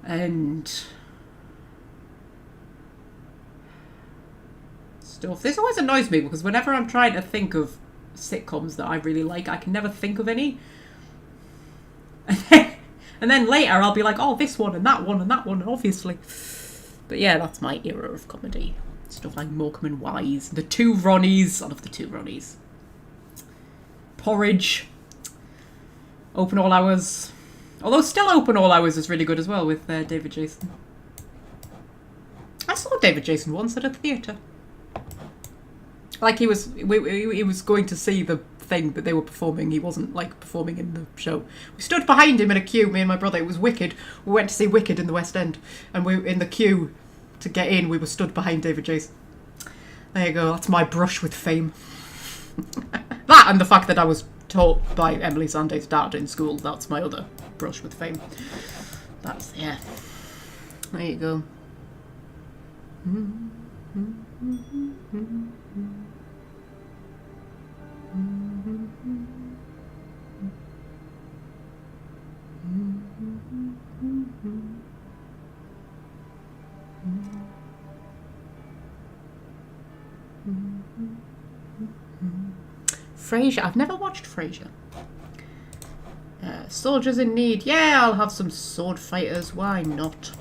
and stuff. This always annoys me because whenever I'm trying to think of sitcoms that I really like, I can never think of any. And then later I'll be like, oh, this one and that one and that one, obviously. But yeah, that's my era of comedy. Stuff like Morecambe and Wise, The Two Ronnies. I love The Two Ronnies. Porridge. Open All Hours. Although still Open All Hours is really good as well with David Jason. I saw David Jason once at a theatre. Like he was going to see the thing that they were performing. He wasn't like performing in the show. We stood behind him in a queue, me and my brother. It was Wicked. We went to see Wicked in the West End, and we in the queue to get in. We were stood behind David Jason. There you go. That's my brush with fame. That and the fact that I was taught by Emily Sandé's dad in school. That's my other brush with fame. That's yeah. There you go. Frasier. I've never watched Frasier. Soldiers in Need. Yeah, I'll have some sword fighters. Why not?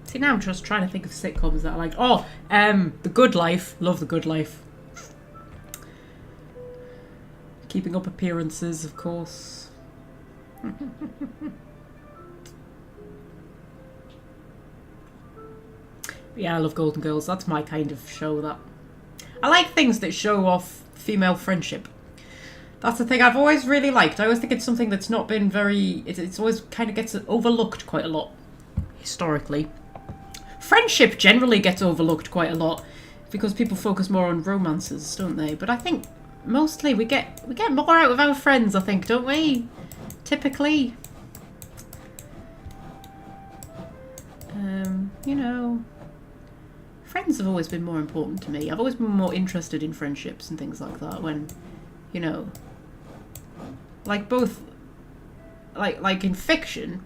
See, now I'm just trying to think of sitcoms that I like. Oh, The Good Life. Love The Good Life. Keeping Up Appearances, of course. Yeah, I love Golden Girls. That's my kind of show. That I like things that show off female friendship. That's the thing I've always really liked. I always think it's something that's not been very... It's always kind of gets overlooked quite a lot, historically. Friendship generally gets overlooked quite a lot because people focus more on romances, don't they? But I think mostly we get more out of our friends, I think, don't we? Typically. You know... Friends have always been more important to me. I've always been more interested in friendships and things like that when, you know, like both, like in fiction.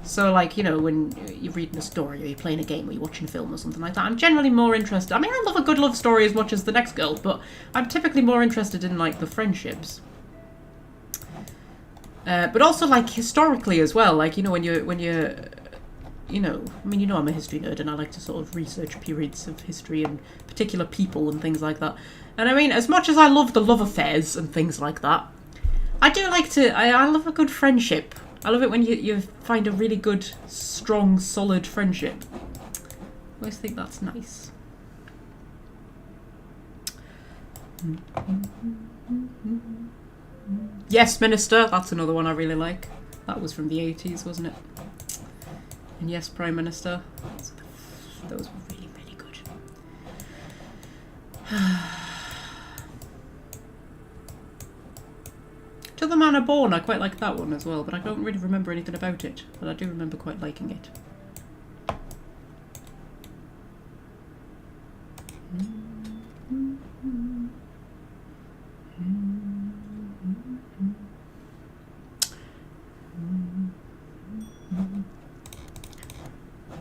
So like, you know, when you're reading a story or you're playing a game or you're watching a film or something like that, I'm generally more interested. I mean, I love a good love story as much as the next girl, but I'm typically more interested in like the friendships. But also like historically as well, like, you know, when you're you know, I mean, you know I'm a history nerd and I like to sort of research periods of history and particular people and things like that. And I mean, as much as I love the love affairs and things like that, I do like to, I love a good friendship. I love it when you find a really good, strong, solid friendship. I always think that's nice. Yes, Minister, that's another one I really like. That was from the 80s, wasn't it? And yes, Prime Minister. Those were really, really good. To the Manor Born, I quite like that one as well, but I don't really remember anything about it. But I do remember quite liking it.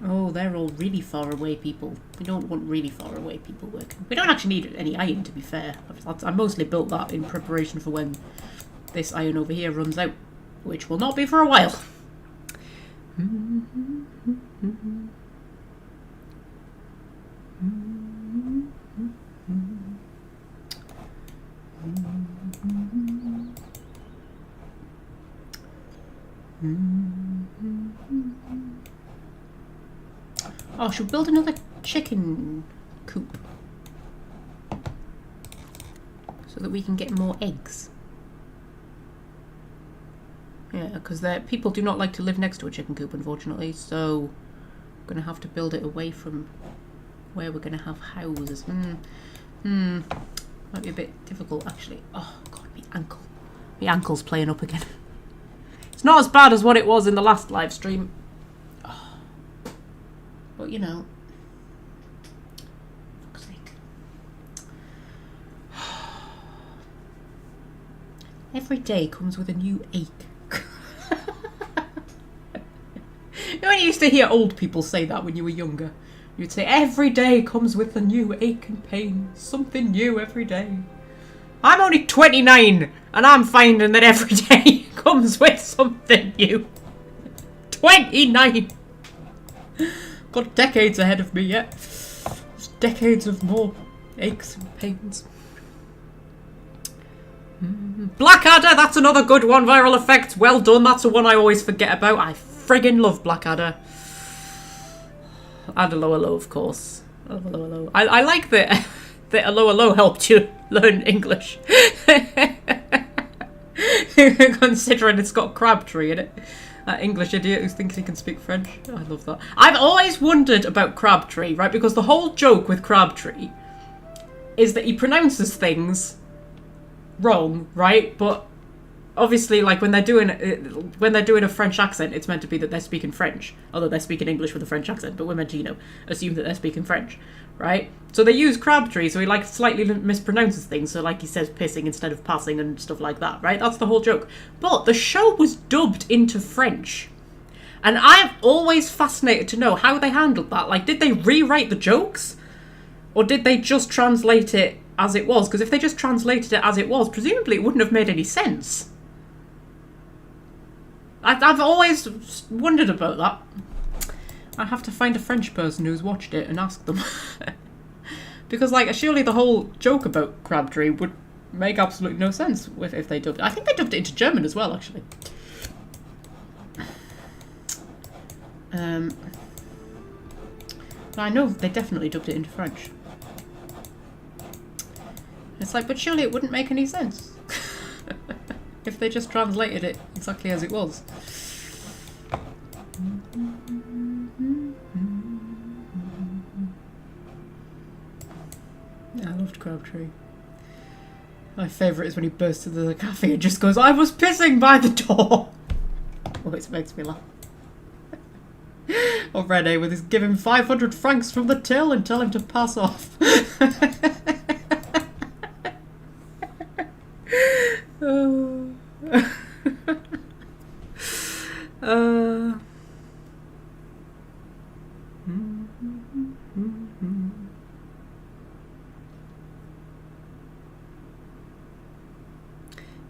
Oh, they're all really far away people. We don't want really far away people working. We don't actually need any iron, to be fair. I mostly built that in preparation for when this iron over here runs out, which will not be for a while. Oh, should we build another chicken coop? So that we can get more eggs. Yeah, because people do not like to live next to a chicken coop, unfortunately, so I'm going to have to build it away from where we're going to have houses. Might be a bit difficult, actually. Oh, God, my ankle. My ankle's playing up again. It's not as bad as what it was in the last live stream. Oh. But, you know. Fuck's sake. Every day comes with a new ache. You know when you used to hear old people say that when you were younger? You'd say, every day comes with a new ache and pain. Something new every day. I'm only 29 and I'm finding that every day comes with something new. 29! Got decades ahead of me yet. There's decades of more aches and pains. Blackadder, that's another good one. Viral effect, well done. That's the one I always forget about. I friggin' love Blackadder. And a lower low, of course. Lower. I like that a lower low helped you learn English. Considering it's got Crabtree in it. That English idiot who thinks he can speak French. I love that. I've always wondered about Crabtree, right? Because the whole joke with Crabtree is that he pronounces things wrong, right? But obviously, like when they're doing a French accent, it's meant to be that they're speaking French, although they're speaking English with a French accent. But we're meant to, you know, assume that they're speaking French, right? So they use Crabtree, so he like slightly mispronounces things. So like he says pissing instead of passing and stuff like that, right? That's the whole joke. But the show was dubbed into French, and I'm always fascinated to know how they handled that. Like, did they rewrite the jokes, or did they just translate it as it was? Because if they just translated it as it was, presumably it wouldn't have made any sense. I've always wondered about that. I have to find a French person who's watched it and ask them. Because, like, surely the whole joke about Crabtree would make absolutely no sense if they dubbed it. I think they dubbed it into German as well, actually. But I know they definitely dubbed it into French. It's like, but surely it wouldn't make any sense. If they just translated it exactly as it was. I loved Crabtree. My favourite is when he bursts into the cafe and just goes, I was pissing by the door! Always makes me laugh. Or Rene with his give him 500 francs from the till and tell him to pass off.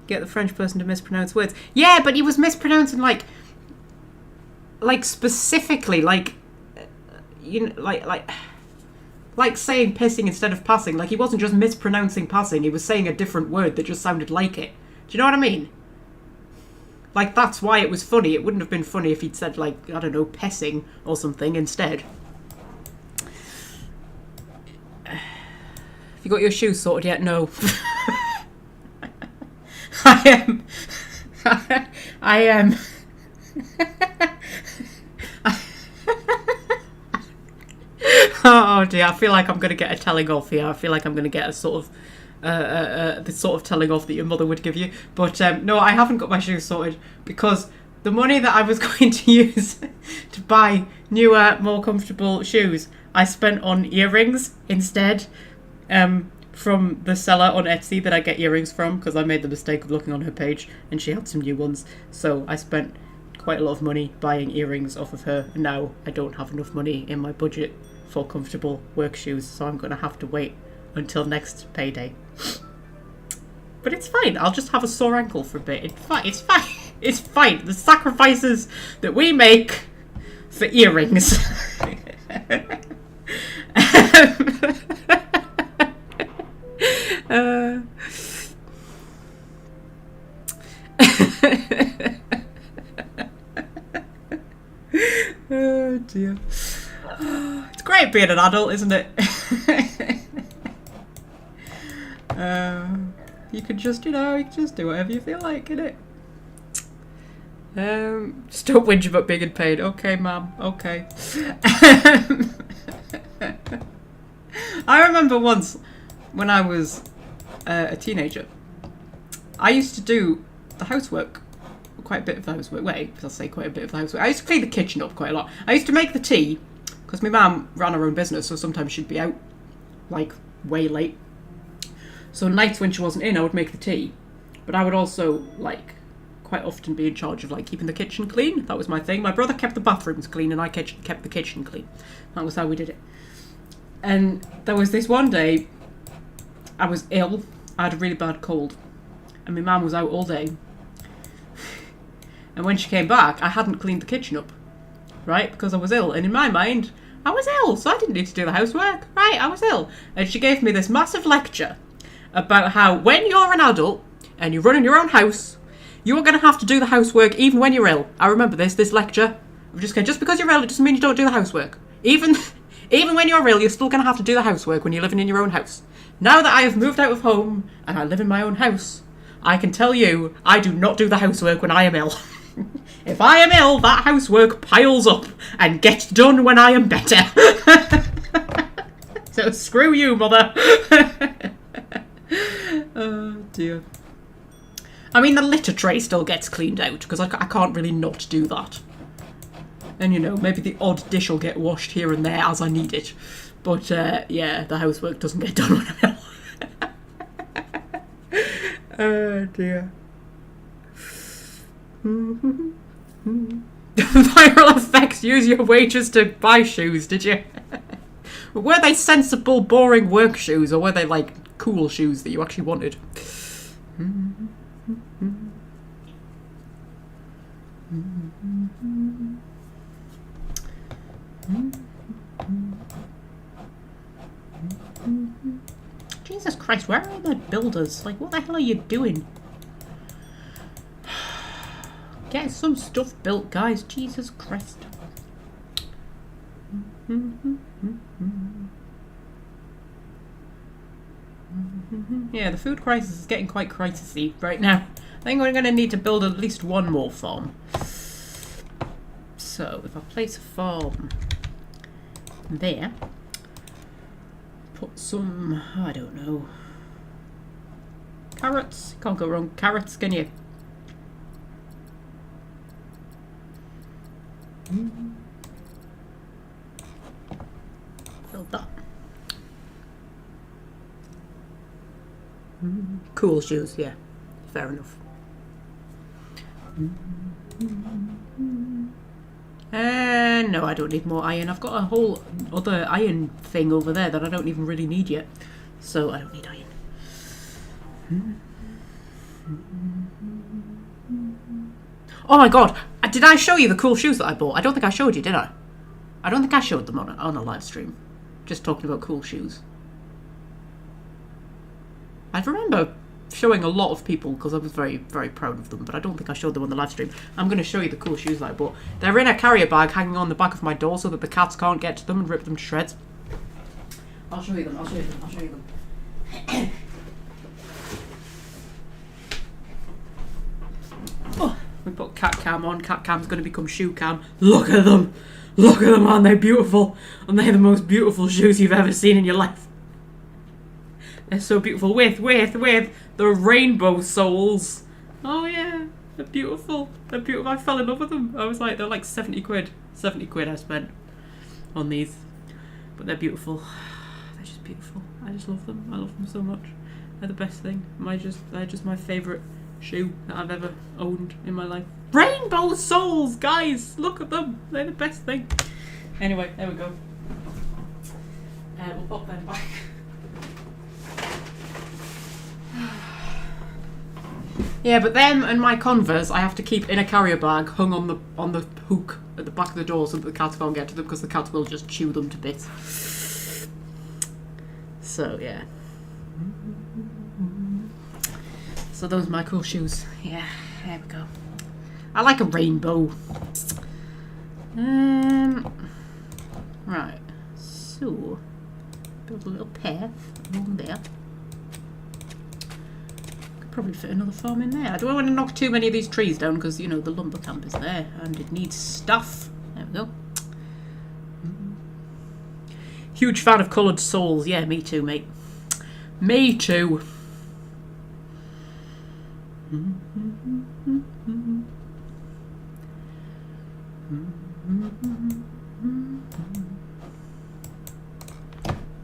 Get the French person to mispronounce words. Yeah, but he was mispronouncing like specifically, like, you know, like saying pissing instead of passing. Like, he wasn't just mispronouncing passing, he was saying a different word that just sounded like it. Do you know what I mean? Like, that's why it was funny. It wouldn't have been funny if he'd said, like, I don't know, pissing or something instead. Have you got your shoes sorted yet? No. I am. Oh dear, I feel like I'm going to get a telling off here. I feel like I'm going to get a sort of the sort of telling off that your mother would give you. But no, I haven't got my shoes sorted because the money that I was going to use to buy newer, more comfortable shoes, I spent on earrings instead. From the seller on Etsy that I get earrings from, because I made the mistake of looking on her page and she had some new ones. So I spent quite a lot of money buying earrings off of her, and now I don't have enough money in my budget for comfortable work shoes, so I'm going to have to wait until next payday. But it's fine, I'll just have a sore ankle for a bit. It's fine, it's fine, it's fine. The sacrifices that we make for earrings. Oh dear. It's great being an adult, isn't it? You can just, you know, you can just do whatever you feel like, innit? Just don't whinge about being in pain. Okay, ma'am. Okay. I remember once when I was a teenager, I used to do the housework. Quite a bit of the housework. Wait, I'll say quite a bit of the housework. I used to clean the kitchen up quite a lot. I used to make the tea, because my mum ran her own business, so sometimes she'd be out, like, way late. So nights when she wasn't in, I would make the tea. But I would also, like, quite often be in charge of, like, keeping the kitchen clean. That was my thing. My brother kept the bathrooms clean, and I kept the kitchen clean. That was how we did it. And there was this one day, I was ill. I had a really bad cold. And my mum was out all day. And when she came back, I hadn't cleaned the kitchen up. Right? Because I was ill. And in my mind, I was ill, so I didn't need to do the housework. Right? I was ill. And she gave me this massive lecture about how when you're an adult and you're running your own house, you're going to have to do the housework even when you're ill. I remember this lecture. I'm just going, just because you're ill, it doesn't mean you don't do the housework. Even when you're ill, you're still going to have to do the housework when you're living in your own house. Now that I have moved out of home and I live in my own house, I can tell you I do not do the housework when I am ill. If I am ill, that housework piles up and gets done when I am better. So screw you, mother. Oh dear. I mean, the litter tray still gets cleaned out because I can't really not do that. And you know, maybe the odd dish will get washed here and there as I need it. But yeah, the housework doesn't get done when I'm ill. Oh dear. Viral effects. Use your wages to buy shoes, did you? Were they sensible, boring work shoes, or were they like cool shoes that you actually wanted? Jesus Christ, where are all the builders? Like, what the hell are you doing? Get some stuff built, guys. Jesus Christ. Yeah, the food crisis is getting quite crisisy right now. I think we're going to need to build at least one more farm. So, if I place a farm there, put some, I don't know, carrots. Can't go wrong with carrots, can you? Build that. Cool shoes, yeah. Fair enough. No, I don't need more iron. I've got a whole other iron thing over there that I don't even really need yet. So I don't need iron. Oh my god, did I show you the cool shoes that I bought? I don't think I showed you, did I? I don't think I showed them on a live stream. Just talking about cool shoes. I remember showing a lot of people because I was very, very proud of them, but I don't think I showed them on the live stream. I'm going to show you the cool shoes that I bought. They're in a carrier bag hanging on the back of my door so that the cats can't get to them and rip them to shreds. I'll show you them, I'll show you them, I'll show you them. Oh, we put cat cam on. Cat cam's going to become shoe cam. Look at them! Look at them, aren't they beautiful? And they're the most beautiful shoes you've ever seen in your life. They're so beautiful with the rainbow soles. Oh yeah, they're beautiful. They're beautiful. I fell in love with them. I was like, they're like 70 quid. 70 quid I spent on these. But they're beautiful. They're just beautiful. I just love them. I love them so much. They're the best thing. They're just my favourite shoe that I've ever owned in my life. Rainbow soles, guys! Look at them. They're the best thing. Anyway, there we go. We'll pop them back. Yeah, but them and my Converse I have to keep in a carrier bag hung on the hook at the back of the door so that the cats can't get to them because the cats will just chew them to bits. So yeah. So those are my cool shoes. Yeah, there we go. I like a rainbow. Right. Build a little path along there. Could probably fit another farm in there. I don't want to knock too many of these trees down because, you know, the lumber camp is there and it needs stuff. There we go. Huge fan of coloured souls. Yeah, me too, mate. Me too.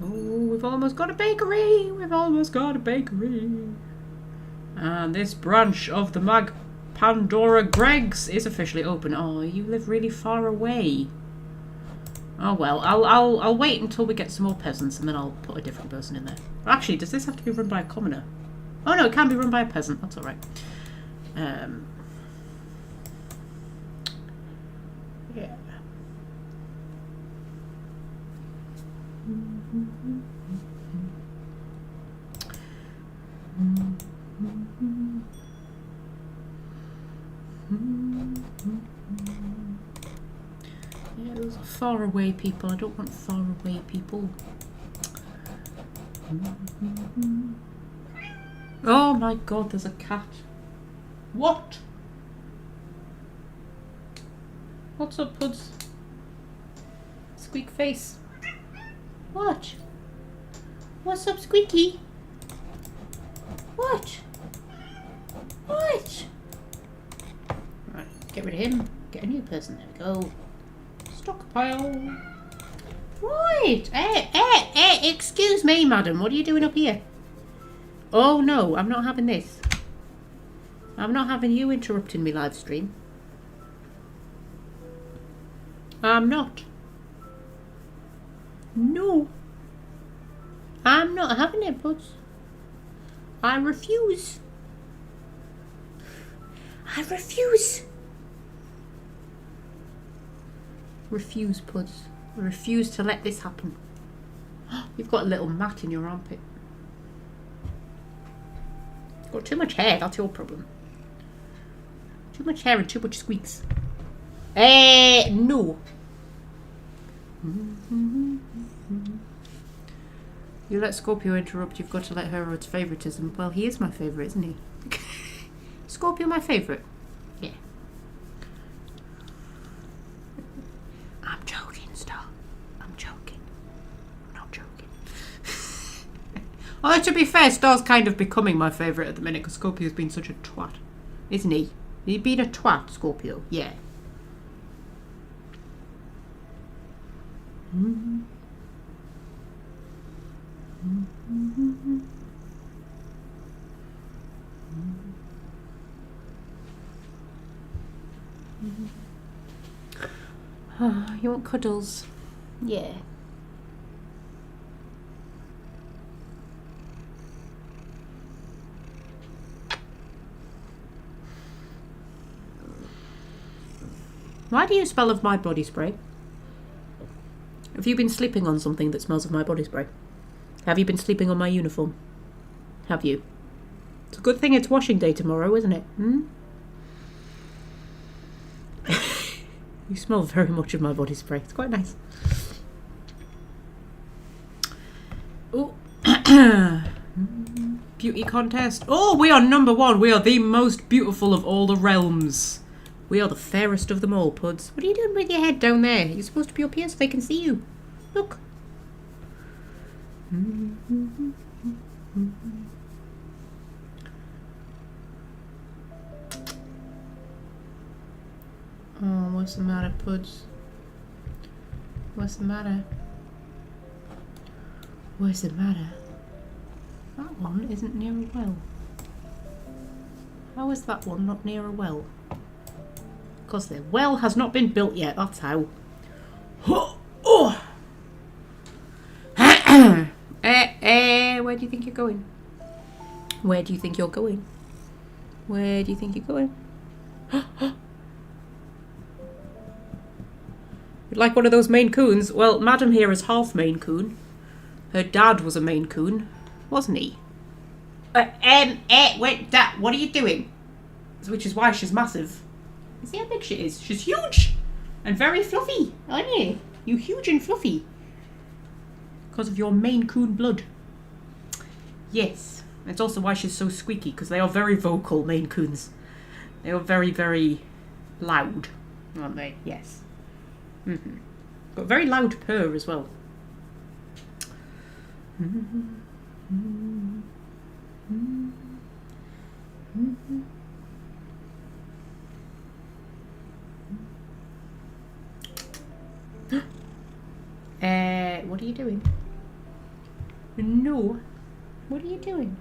Oh, we've almost got a bakery. We've almost got a bakery. And this branch of the Mag Pandora Greg's is officially open. Oh, you live really far away. Oh well, I'll wait until we get some more peasants and then I'll put a different person in there. Actually, does this have to be run by a commoner? Oh no, it can be run by a peasant. That's all right. Yeah. Yeah, those are far away people. I don't want far away people. Oh my god, there's a cat. What? What's up, Puds? Squeak face. What? What's up, Squeaky? What? What? Right, get rid of him. Get a new person. There we go. Stockpile. Right. Excuse me, madam. What are you doing up here? Oh no, I'm not having this. I'm not having you interrupting me live stream. I'm not. No. I'm not having it, Puds. I refuse. I refuse. Refuse, Puds. I refuse to let this happen. You've got a little mat in your armpit. You've got too much hair, that's your problem. Too much hair and too much squeaks. No. You let Scorpio interrupt, you've got to let her have its favouritism. Well, he is my favourite, isn't he? Scorpio my favourite? Yeah. I'm joking, Star. I'm joking. I'm not joking. Although, to be fair, Star's kind of becoming my favourite at the minute because Scorpio's been such a twat. Isn't he? He's been a twat, Scorpio. Yeah. Oh, you want cuddles? Yeah. Why do you smell of my body spray? Have you been sleeping on something that smells of my body spray? Have you been sleeping on my uniform? Have you? It's a good thing it's washing day tomorrow, isn't it? You smell very much of my body spray. It's quite nice. Oh, beauty contest. Oh, we are number one. We are the most beautiful of all the realms. We are the fairest of them all, Puds. What are you doing with your head down there? You're supposed to be up here so they can see you. Look. Oh, what's the matter, Puds? What's the matter? What's the matter? That one isn't near a well. How is that one not near a well? Because the well has not been built yet, that's how. Oh. Where do you think you're going? Where do you think you're going? Where do you think you're going? You'd like one of those Maine Coons? Well, Madam here is half Maine Coon. Her dad was a Maine Coon, wasn't he? Wait, Dad, what are you doing? Which is why she's massive. You see how big she is? She's huge! And very fluffy, aren't you? You huge and fluffy. Because of your Maine Coon blood. Yes. It's also why she's so squeaky, because they are very vocal, Maine Coons. They are very, very loud, aren't they? Yes. Mm-hmm. Got a very loud purr as well. What are you doing? No. What are you doing?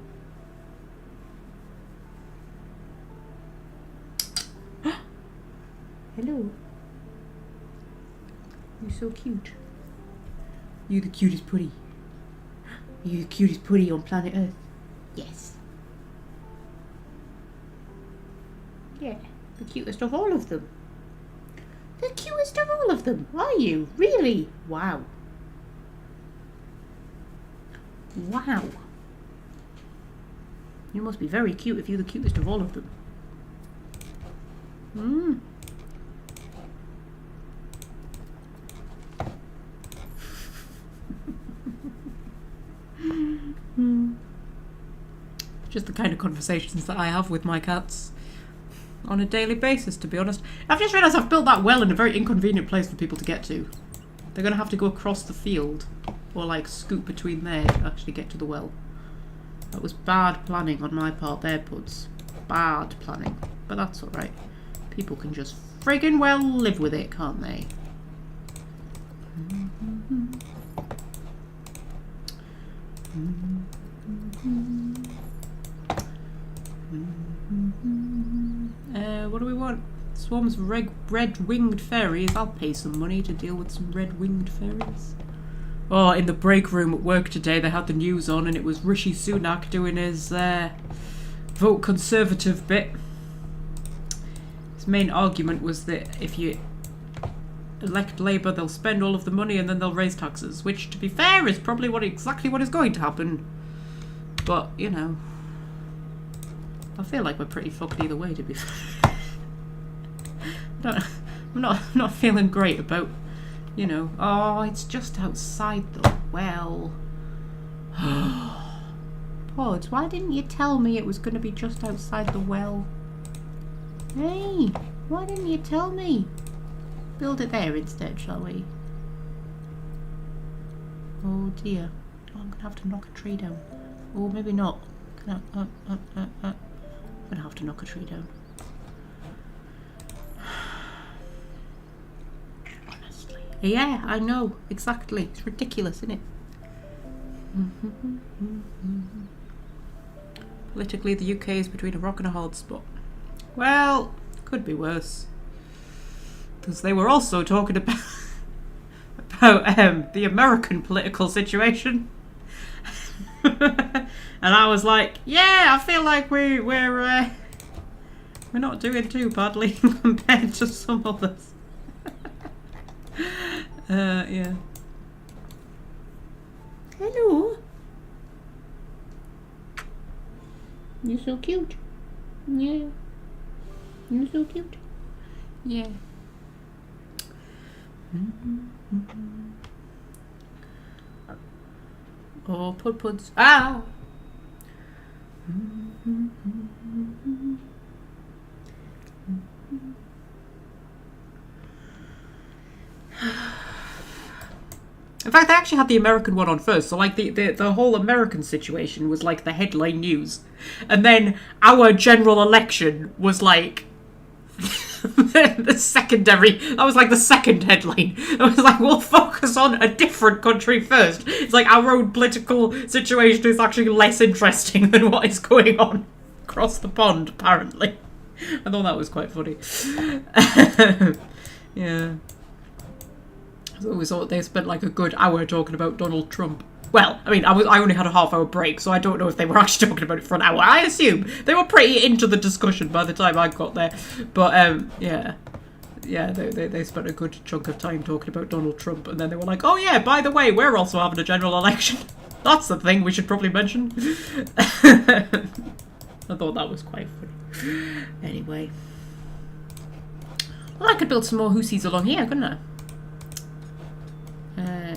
Hello. You're so cute. You're the cutest putty. You're the cutest putty on planet Earth. Yes. Yeah, the cutest of all of them. The cutest of all of them, are you? Really? Wow. Wow. You must be very cute if you're the cutest of all of them. Hmm. Just the kind of conversations that I have with my cats on a daily basis, to be honest. I've just realised I've built that well in a very inconvenient place for people to get to. They're going to have to go across the field or like scoot between there to actually get to the well. That was bad planning on my part there, Puds. Bad planning. But that's alright. People can just friggin' well live with it, can't they? What do we want? Swarms of red-winged fairies. I'll pay some money to deal with some red-winged fairies. Oh, in the break room at work today, they had the news on, and it was Rishi Sunak doing his vote Conservative bit. His main argument was that if you elect Labour, they'll spend all of the money and then they'll raise taxes, which, to be fair, is probably exactly what is going to happen. But, you know, I feel like we're pretty fucked either way, to be fair. I'm not feeling great about, you know, oh, it's just outside the well. Pods, why didn't you tell me it was going to be just outside the well? Hey, why didn't you tell me? Build it there instead, shall we? Oh dear. Oh, I'm going to have to knock a tree down. Oh, maybe not. I'm going to have to knock a tree down. Honestly. Yeah, I know. Exactly. It's ridiculous, isn't it? Politically, the UK is between a rock and a hard spot. Well, could be worse. Because they were also talking about the American political situation. And I was like, yeah, I feel like we're not doing too badly compared to some others. Yeah. Hello. You're so cute. Yeah. You're so cute. Yeah. Oh, puds. Ah! In fact, I actually had the American one on first, so like the whole American situation was like the headline news. And then our general election was like the secondary. That was like the second headline. I was like, we'll focus on a different country first. It's like our own political situation is actually less interesting than what is going on across the pond, apparently. I thought that was quite funny. Yeah. So we thought they spent like a good hour talking about Donald Trump. Well, I mean, I only had a half-hour break, so I don't know if they were actually talking about it for an hour. I assume they were pretty into the discussion by the time I got there. But, yeah. Yeah, they spent a good chunk of time talking about Donald Trump, and then they were like, oh yeah, by the way, we're also having a general election. That's the thing we should probably mention. I thought that was quite funny. Anyway. Well, I could build some more hoosies along here, couldn't I?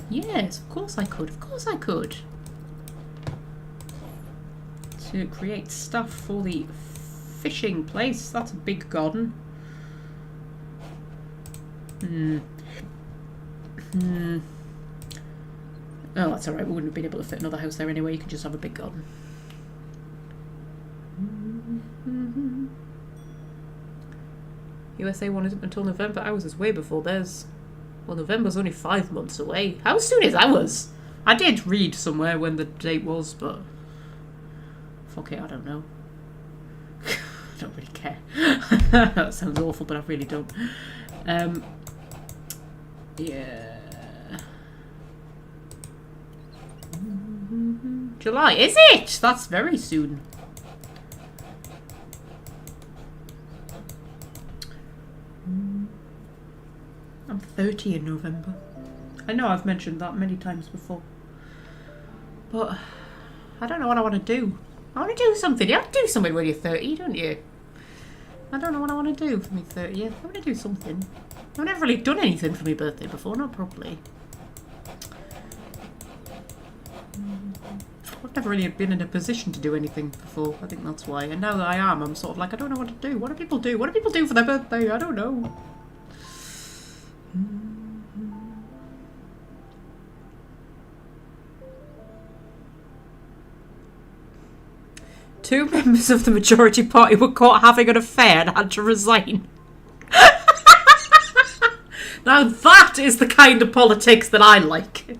Yes, of course I could. Of course I could. To create stuff for the fishing place. That's a big garden. Oh, that's alright. We wouldn't have been able to fit another house there anyway. You could just have a big garden. USA one isn't until November. Ours is way before theirs. Well, November's only 5 months away. How soon is ours? I did read somewhere when the date was, but... fuck it, I don't know. I don't really care. That sounds awful, but I really don't. Yeah. July, is it? That's very soon. I'm 30 in November. I know I've mentioned that many times before. But I don't know what I want to do. I want to do something. You have to do something when you're 30, don't you? I don't know what I want to do for my 30th. I want to do something. I've never really done anything for my birthday before, not properly. I've never really been in a position to do anything before. I think that's why. And now that I am, I'm sort of like, I don't know what to do. What do people do? What do people do for their birthday? I don't know. Two members of the majority party were caught having an affair and had to resign. Now that is the kind of politics that I like.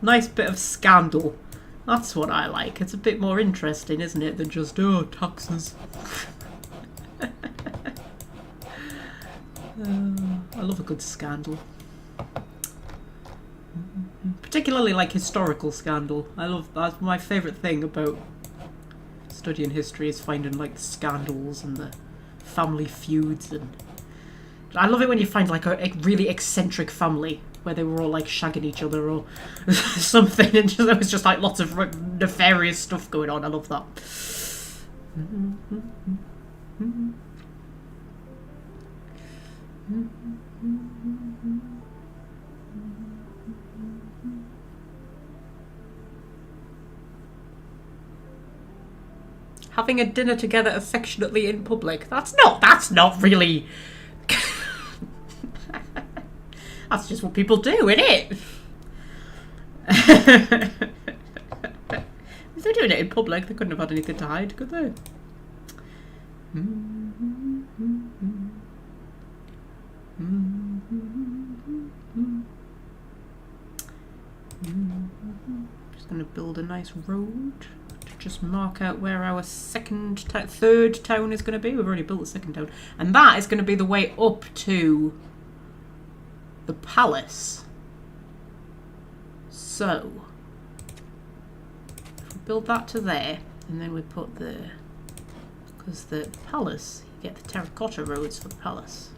Nice bit of scandal. That's what I like. It's a bit more interesting, isn't it, than just, oh, taxes. I love a good scandal. Particularly like historical scandal. I love, that's my favourite thing about studying history is finding like the scandals and the family feuds, and I love it when you find like a really eccentric family where they were all like shagging each other or something, and there was just like lots of nefarious stuff going on. I love that. Having a dinner together affectionately in public. That's not really... That's just what people do, isn't it? If they're doing it in public, they couldn't have had anything to hide, could they? Just going to build a nice road to just mark out where our third town is going to be. We've already built the second town. And that is going to be the way up to the palace. So, if we build that to there, and then we put the... because the palace, you get the terracotta roads for the palace.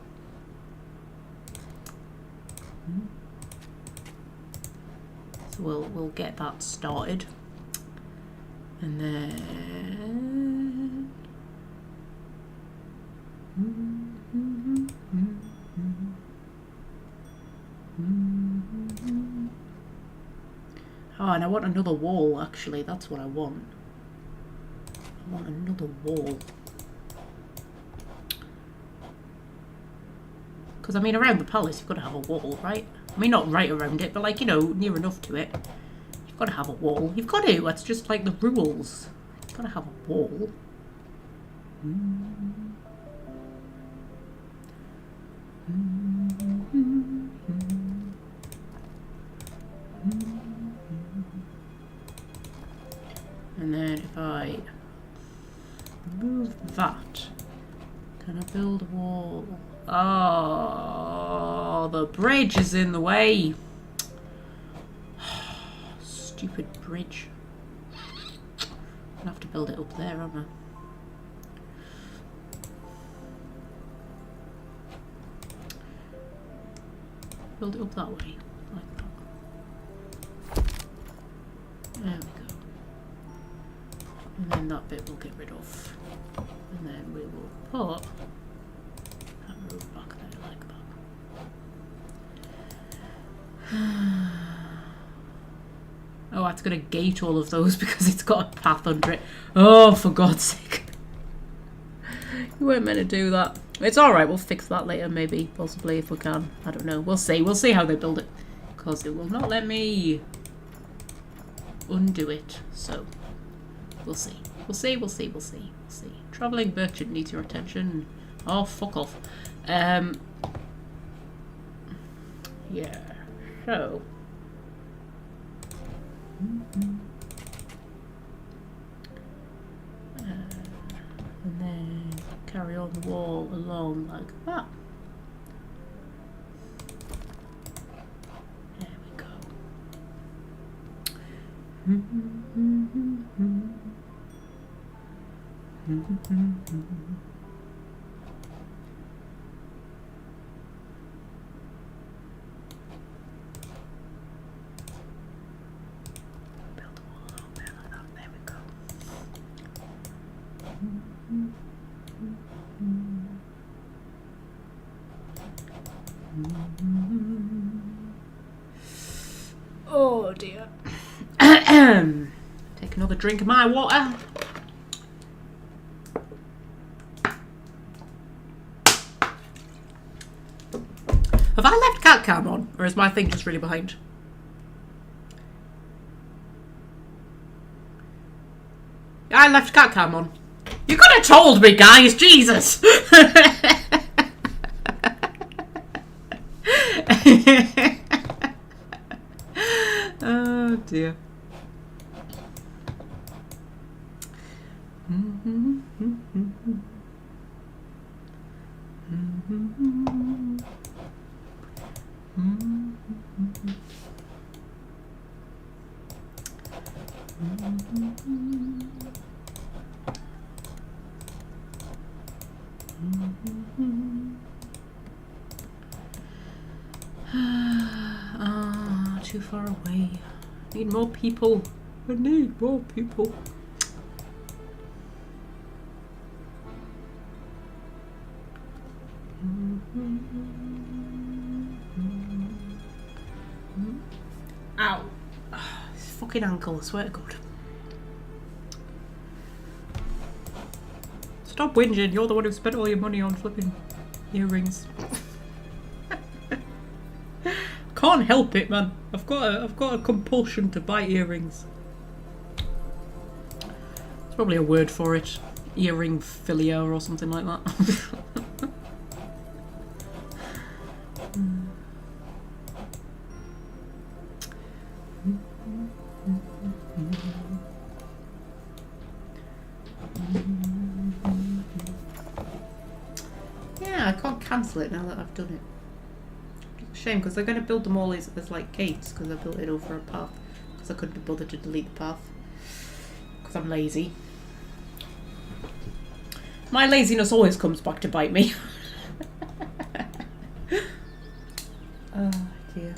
So we'll get that started. And then... Oh, and I want another wall, actually. That's what I want. I want another wall. Because, I mean, around the palace, you've got to have a wall, right? I mean, not right around it, but, like, you know, near enough to it. You've got to have a wall. You've got to. That's just, like, the rules. You've got to have a wall. And then if I move that, can I build a wall? Oh, the bridge is in the way. Stupid bridge. I'll have to build it up there, aren't I? Build it up that way, like that. There we go. And then that bit we'll get rid of. And then we will put that road back there like that. Oh, it's going to gate all of those because it's got a path under it. Oh, for God's sake. You weren't meant to do that. It's alright, we'll fix that later, maybe, possibly, if we can. I don't know. We'll see. We'll see how they build it. Because it will not let me undo it. So, we'll see. We'll see, we'll see, we'll see. We'll see. Travelling merchant needs your attention. Oh, fuck off. Yeah. So. And then carry on the wall along like that. There we go. Build a wall along there like that. There we go. Oh dear. Take another drink of my water. Have I left cat cam on, or is my thing just really behind? I left cat cam on. You could have told me, guys. Jesus. Oh dear. Too far away. Need more people. I need more people. Ow. This fucking ankle, I swear to God. Stop whinging, you're the one who spent all your money on flipping earrings. Can't help it, man. I've got a compulsion to buy earrings. There's probably a word for it. Earring philia or something like that. Yeah, I can't cancel it now that I've done it. Shame, because they're going to build them all as like gates, because I built it over a path, because I couldn't be bothered to delete the path because I'm lazy. My laziness always comes back to bite me. Oh dear.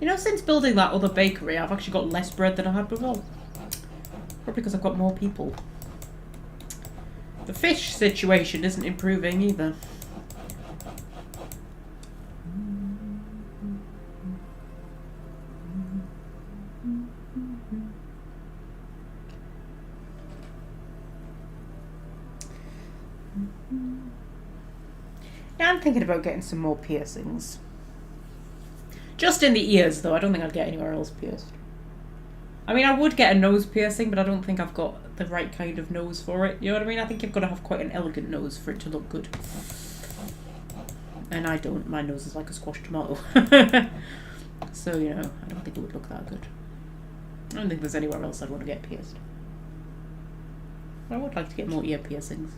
You know, since building that other bakery, I've actually got less bread than I had before. Probably because I've got more people. The fish situation isn't improving either. Yeah, I'm thinking about getting some more piercings. Just in the ears, though. I don't think I'd get anywhere else pierced. I mean, I would get a nose piercing, but I don't think I've got the right kind of nose for it. You know what I mean? I think you've got to have quite an elegant nose for it to look good. And I don't. My nose is like a squashed tomato. So, you know, I don't think it would look that good. I don't think there's anywhere else I'd want to get pierced. But I would like to get more ear piercings.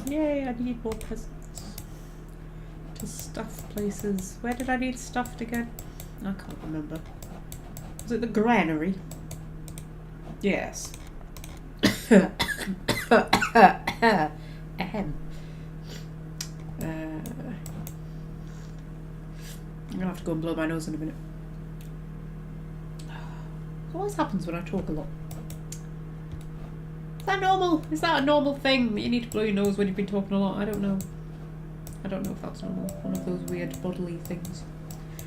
Yay, I need more presents to stuff places. Where did I need stuffed again? I can't remember. Was it the granary? Yes. I'm gonna have to go and blow my nose in a minute. What always happens when I talk a lot? Is that normal? Is that a normal thing that you need to blow your nose when you've been talking a lot? I don't know. I don't know if that's normal. One of those weird bodily things.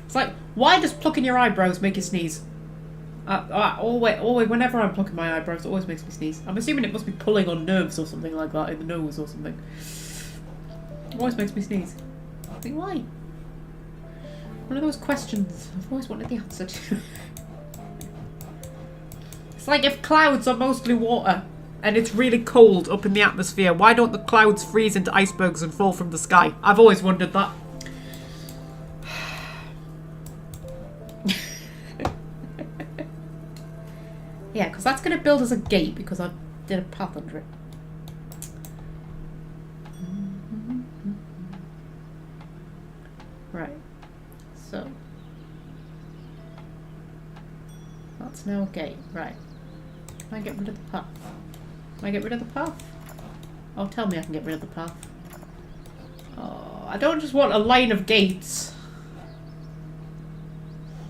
It's like, why does plucking your eyebrows make you sneeze? Always, whenever I'm plucking my eyebrows, it always makes me sneeze. I'm assuming it must be pulling on nerves or something like that in the nose or something. It always makes me sneeze. I think, why? One of those questions I've always wanted the answer to. It's like if clouds are mostly water and it's really cold up in the atmosphere, why don't the clouds freeze into icebergs and fall from the sky? I've always wondered that. Yeah, because that's going to build as a gate because I did a path under it. Right. So. That's now a gate. Right. Can I get rid of the path? Can I get rid of the path? Oh, tell me I can get rid of the path. Oh, I don't just want a line of gates.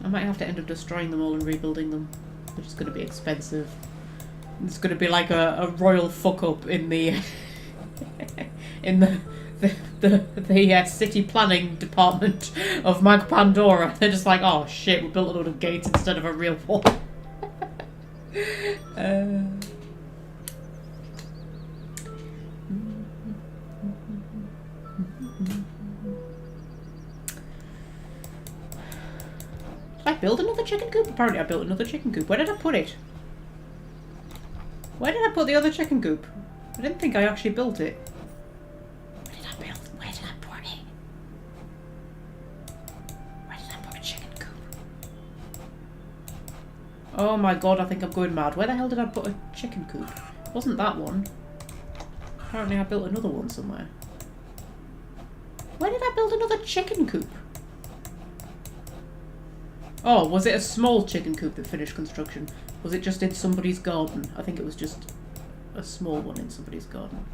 I might have to end up destroying them all and rebuilding them, which is going to be expensive. It's going to be like a royal fuck up in the in the city planning department of Mag Pandora. They're just like, oh shit, we built a load of gates instead of a real wall. Did I build another chicken coop? Apparently I built another chicken coop. Where did I put it? Where did I put the other chicken coop? I didn't think I actually built it. Where did I put it? Where did I put a chicken coop? Oh my god, I think I'm going mad. Where the hell did I put a chicken coop? It wasn't that one. Apparently I built another one somewhere. Where did I build another chicken coop? Oh, was it a small chicken coop that finished construction? Was it just in somebody's garden? I think it was just a small one in somebody's garden.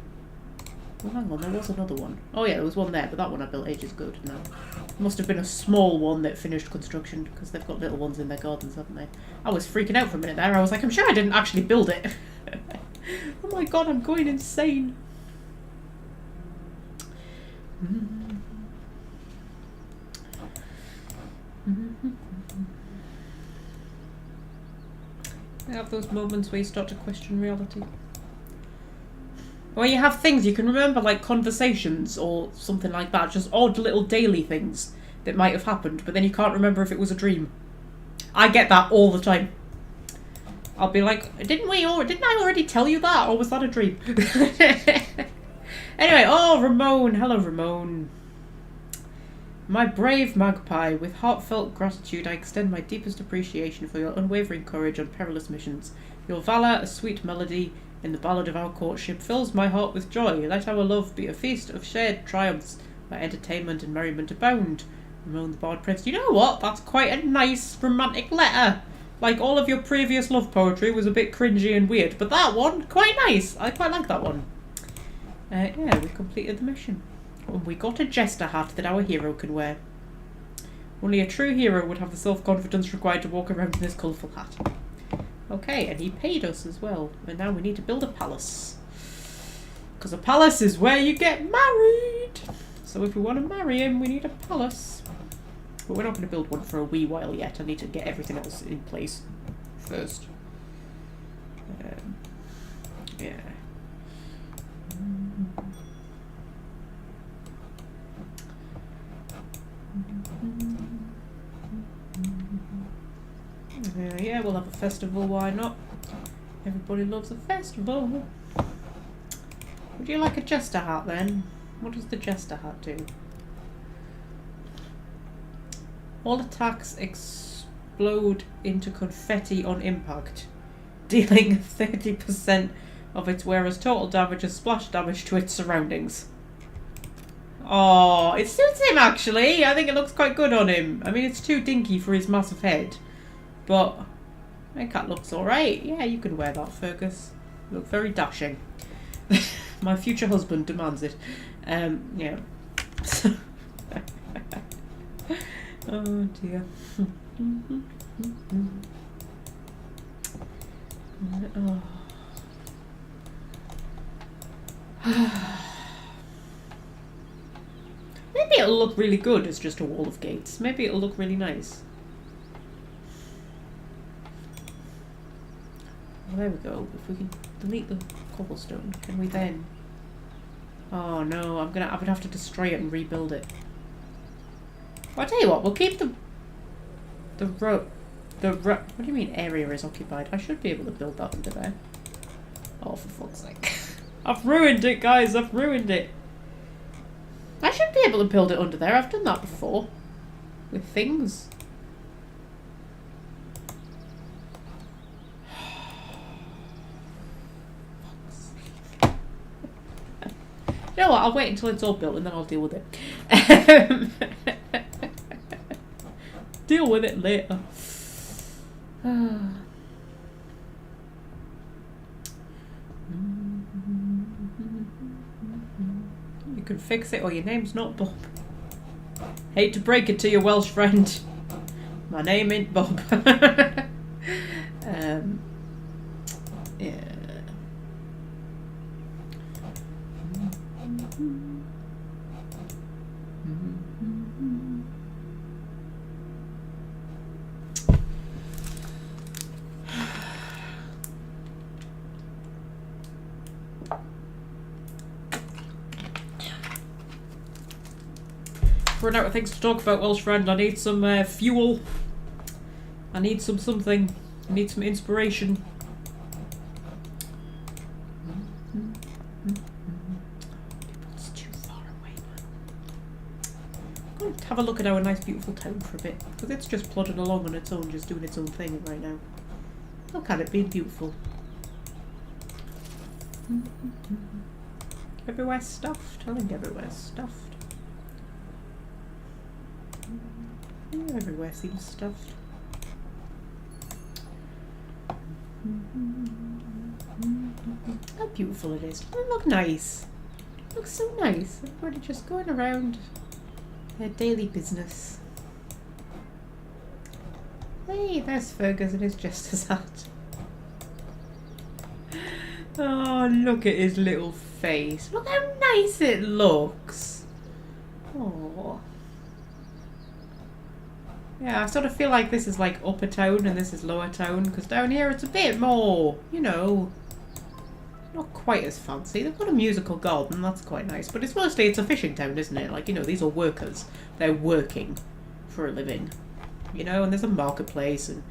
Well, hang on, there was another one. Oh yeah, there was one there, but that one I built ages ago, didn't I? It must have been a small one that finished construction, because they've got little ones in their gardens, haven't they? I was freaking out for a minute there. I was like, I'm sure I didn't actually build it. Oh my god, I'm going insane. I have those moments where you start to question reality. Or you have things you can remember, like conversations or something like that, just odd little daily things that might have happened, but then you can't remember if it was a dream. I get that all the time. I'll be like, didn't I already tell you that, or was that a dream? Anyway, oh, Ramon. Hello, Ramon. My brave magpie, with heartfelt gratitude I extend my deepest appreciation for your unwavering courage on perilous missions. Your valour, a sweet melody in the ballad of our courtship, fills my heart with joy. Let our love be a feast of shared triumphs, where entertainment and merriment abound. Ramon the Bard Prince. You know what? That's quite a nice romantic letter. Like, all of your previous love poetry was a bit cringy and weird, but that one, quite nice. I quite like that one. Yeah, we completed the mission. We got a jester hat that our hero can wear. Only a true hero would have the self-confidence required to walk around in this colourful hat. Okay, and he paid us as well. And now we need to build a palace. Because a palace is where you get married. So if we want to marry him, we need a palace. But we're not going to build one for a wee while yet. I need to get everything else in place first. Yeah. Yeah, we'll have a festival, why not? Everybody loves a festival. Would you like a jester hat then? What does the jester hat do? All attacks explode into confetti on impact, dealing 30% of its wearer's total damage as splash damage to its surroundings. Oh, it suits him actually. I think it looks quite good on him. I mean, it's too dinky for his massive head, but that cat looks alright. Yeah, you can wear that, Fergus. You look very dashing. My future husband demands it. Yeah. Oh dear. Oh. Maybe it'll look really good as just a wall of gates. Maybe it'll look really nice. Well, there we go. If we can delete the cobblestone, can we then... Oh no, I would have to destroy it and rebuild it. Well, I'll tell you what, we'll keep what do you mean area is occupied? I should be able to build that under there. Oh, for fuck's sake. I've ruined it, guys, I've ruined it. I should be able to build it under there. I've done that before. With things. You know what, I'll wait until it's all built and then I'll deal with it. Deal with it later. You can fix it or your name's not Bob. Hate to break it to your Welsh friend. My name ain't Bob. Yeah. Run out of things to talk about, Welsh friend. I need some fuel. I need something. I need some inspiration. It's too far away, man. I'm going to have a look at our nice, beautiful town for a bit, because it's just plodding along on its own, just doing its own thing right now. Look at it being beautiful. Everywhere's stuffed. I think everywhere's stuffed. Yeah, everywhere seems stuffed. How beautiful it is. Doesn't it look nice? It looks so nice. Everybody just going around their daily business. Hey, there's Fergus and his Jester's hat. Oh, look at his little face. Look how nice it looks. Oh. Yeah, I sort of feel like this is like upper town and this is lower town, because down here it's a bit more, you know, not quite as fancy. They've got a musical garden, that's quite nice, but it's a fishing town, isn't it? Like, you know, these are workers. They're working for a living, you know, and there's a marketplace and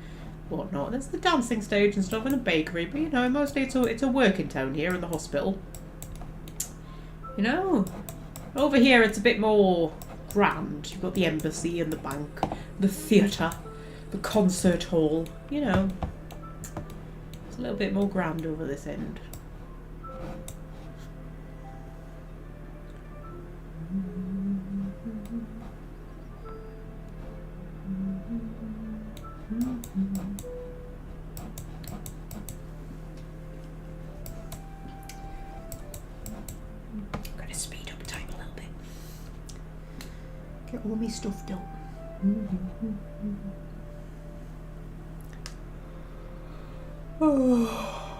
whatnot. There's the dancing stage and stuff and a bakery, but, you know, mostly it's a working town here and the hospital. You know, over here it's a bit more grand. You've got the embassy and the bank, the theatre, the concert hall, you know. It's a little bit more grand over this end. Gotta speed up time a little bit. Get all my stuff done. Oh.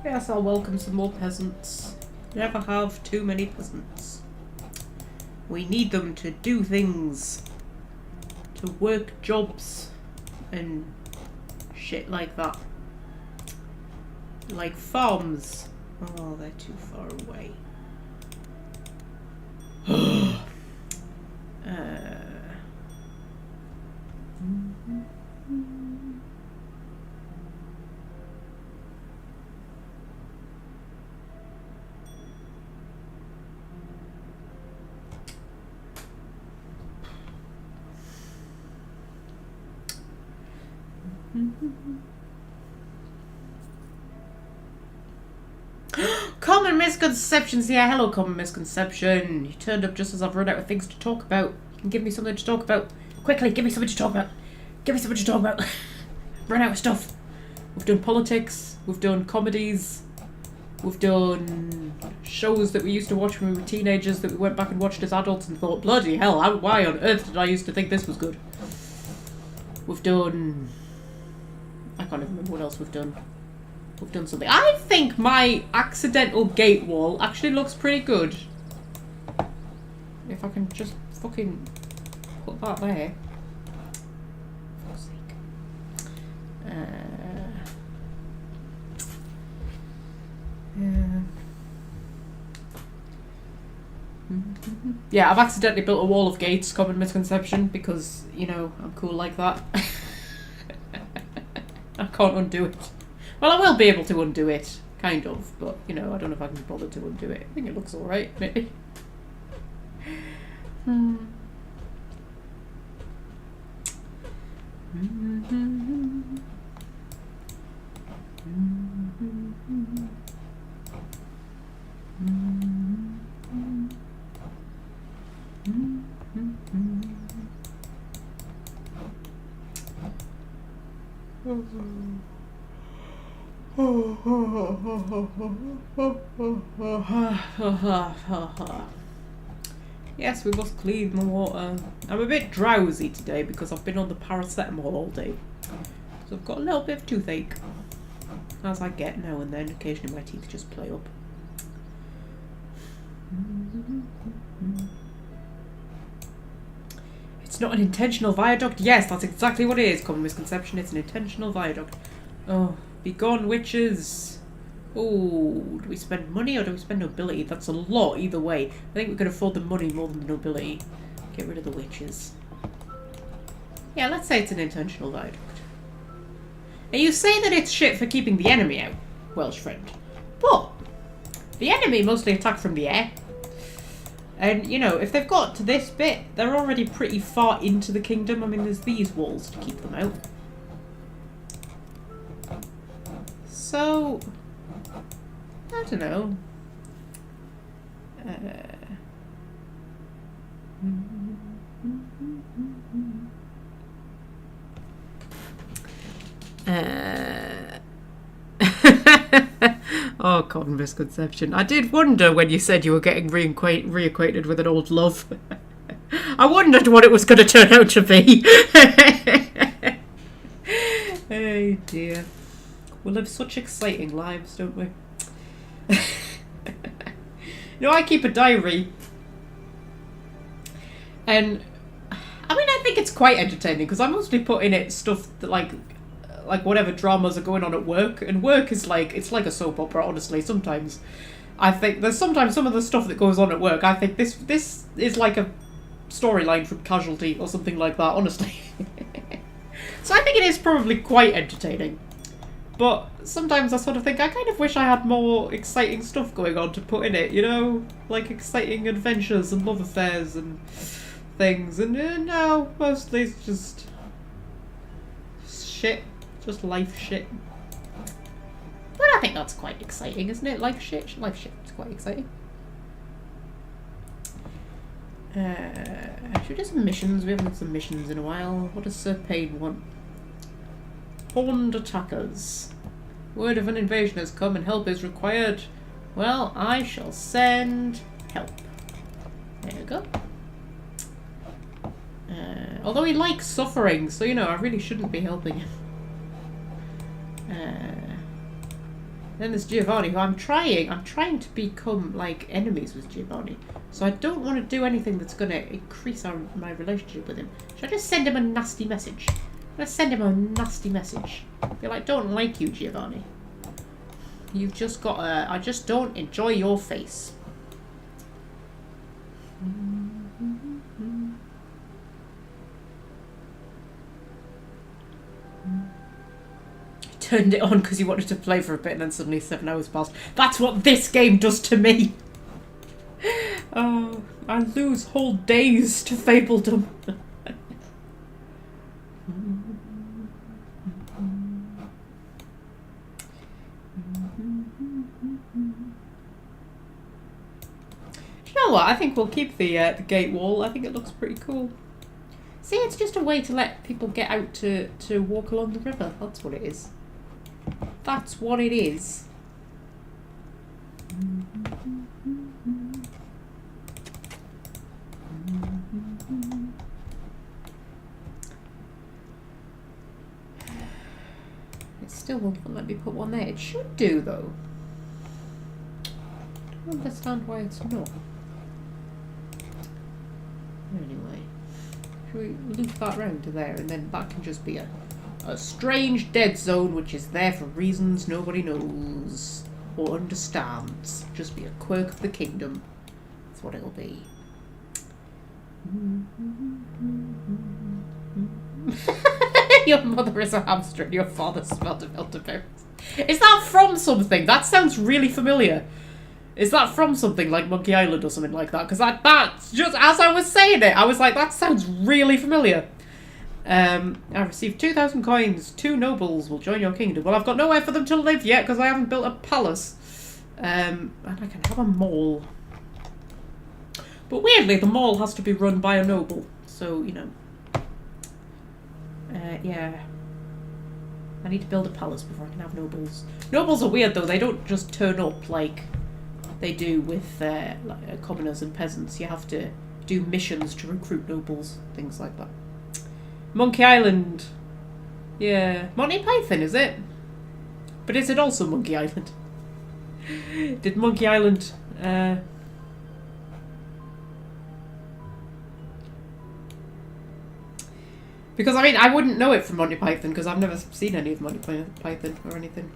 Yes, I'll welcome some more peasants. Never have too many peasants. We need them to do things, to work jobs and shit like that. Like farms. Oh, they're too far away. Common misconceptions here. Hello, common misconception. You turned up just as I've run out of things to talk about. You can give me something to talk about. Quickly, give me something to talk about. Give me something to talk about. Run out of stuff. We've done politics. We've done comedies. We've done shows that we used to watch when we were teenagers that we went back and watched as adults and thought, bloody hell, why on earth did I used to think this was good? We've done... I can't even remember what else we've done. We've done something. I think my accidental gate wall actually looks pretty good. If I can just fucking put that there. For fuck's sake. Yeah, I've accidentally built a wall of gates, common misconception, because, you know, I'm cool like that. I can't undo it. Well, I will be able to undo it, kind of, but, you know, I don't know if I can bother to undo it. I think it looks alright, maybe. Yes, we must clean the water. I'm a bit drowsy today because I've been on the paracetamol all day. So I've got a little bit of toothache. As I get now and then, occasionally my teeth just play up. It's not an intentional viaduct. Yes, that's exactly what it is. Common misconception, it's an intentional viaduct. Oh, be gone, witches. Oh, do we spend money or do we spend nobility? That's a lot either way. I think we could afford the money more than the nobility. Get rid of the witches. Yeah, let's say it's an intentional viaduct. And you say that it's shit for keeping the enemy out, Welsh friend. But the enemy mostly attack from the air. And, you know, if they've got to this bit, they're already pretty far into the kingdom. I mean, there's these walls to keep them out. So, I don't know. Oh, common misconception. I did wonder when you said you were getting reacquainted with an old love. I wondered what it was going to turn out to be. Oh dear. We live such exciting lives, don't we? You know, I keep a diary. And, I mean, I think it's quite entertaining, because I mostly put in it stuff that, like whatever dramas are going on at work. And work is like, it's like a soap opera, honestly, sometimes. I think there's sometimes some of the stuff that goes on at work, I think this is like a storyline from Casualty or something like that, honestly. So I think it is probably quite entertaining. But sometimes I sort of think I kind of wish I had more exciting stuff going on to put in it, you know? Like exciting adventures and love affairs and things. And no, mostly it's just shit. Just life shit. But I think that's quite exciting, isn't it? Life shit. Life shit is quite exciting. Should we do some missions? We haven't done some missions in a while. What does Sir Payne want? Horned attackers. Word of an invasion has come and help is required. Well, I shall send help. There you go. Although he likes suffering, so you know, I really shouldn't be helping him. Then there's Giovanni, who I'm trying to become like enemies with Giovanni. So I don't want to do anything that's going to increase my relationship with him. Should I just send him a nasty message? Let's send him a nasty message. Be like, don't like you, Giovanni. You've just got I just don't enjoy your face. Turned it on because you wanted to play for a bit and then suddenly 7 hours passed. That's what this game does to me! Oh, I lose whole days to Fabledom. You know what? I think we'll keep the gate wall. I think it looks pretty cool. See, it's just a way to let people get out to walk along the river. That's what it is. That's what it is. It still won't let me put one there. It should do, though. I don't understand why it's not. Anyway, should we loop that round to there, and then that can just be a strange dead zone which is there for reasons nobody knows or understands. Just be a quirk of the kingdom. That's what it'll be. Your mother is a hamster and your father smelled of elderberries. Is that from something? That sounds really familiar. Is that from something like Monkey Island or something like that? Because that's just, as I was saying it, I was like, that sounds really familiar. I received 2,000 coins. 2 nobles will join your kingdom. Well, I've got nowhere for them to live yet because I haven't built a palace. And I can have a mall. But weirdly, the mall has to be run by a noble. So, you know. Yeah. I need to build a palace before I can have nobles. Nobles are weird, though. They don't just turn up like they do with like, commoners and peasants. You have to do missions to recruit nobles. Things like that. Monkey Island. Yeah. Monty Python, is it? But is it also Monkey Island? Did Monkey Island... Because, I mean, I wouldn't know it from Monty Python because I've never seen any of Monty Python or anything.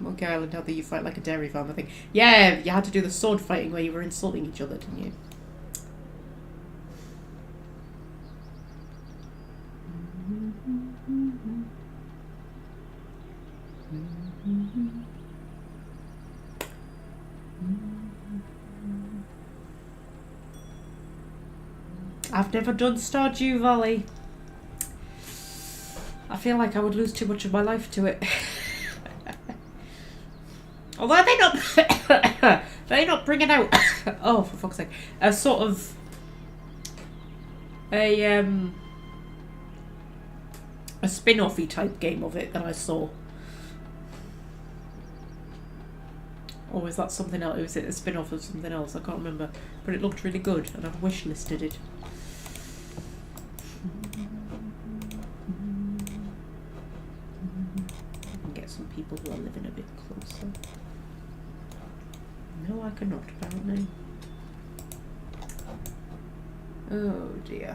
Monkey Island, how do you fight like a dairy farm, I think. Yeah, you had to do the sword fighting where you were insulting each other, didn't you? I've never done Stardew Valley. I feel like I would lose too much of my life to it. Although they're not bringing out. Oh, for fuck's sake! A sort of a spin-offy type game of it that I saw. Or is that something else? Was it a spin-off of something else? I can't remember. But it looked really good, and I've wish-listed it. I can get some people who are living a bit closer. No, I cannot, apparently. Oh, dear.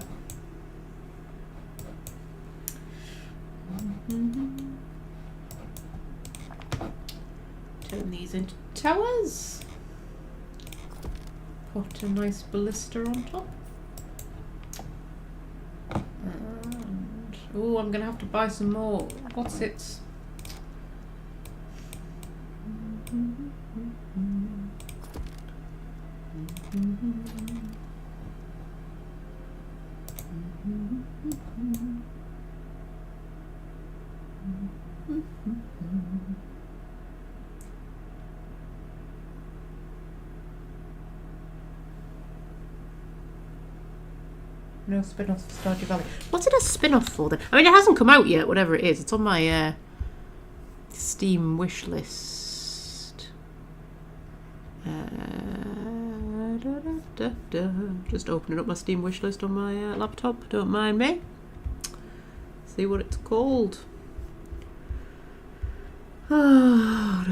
Turn these into towers. Put a nice ballista on top. And oh, I'm gonna have to buy some more. What's it? No spin-off for Stardew Valley. What's it a spin-off for then? I mean, it hasn't come out yet, whatever it is. It's on my Steam wish list. Just opening up my Steam wish list on my laptop. Don't mind me. See what it's called. Ah,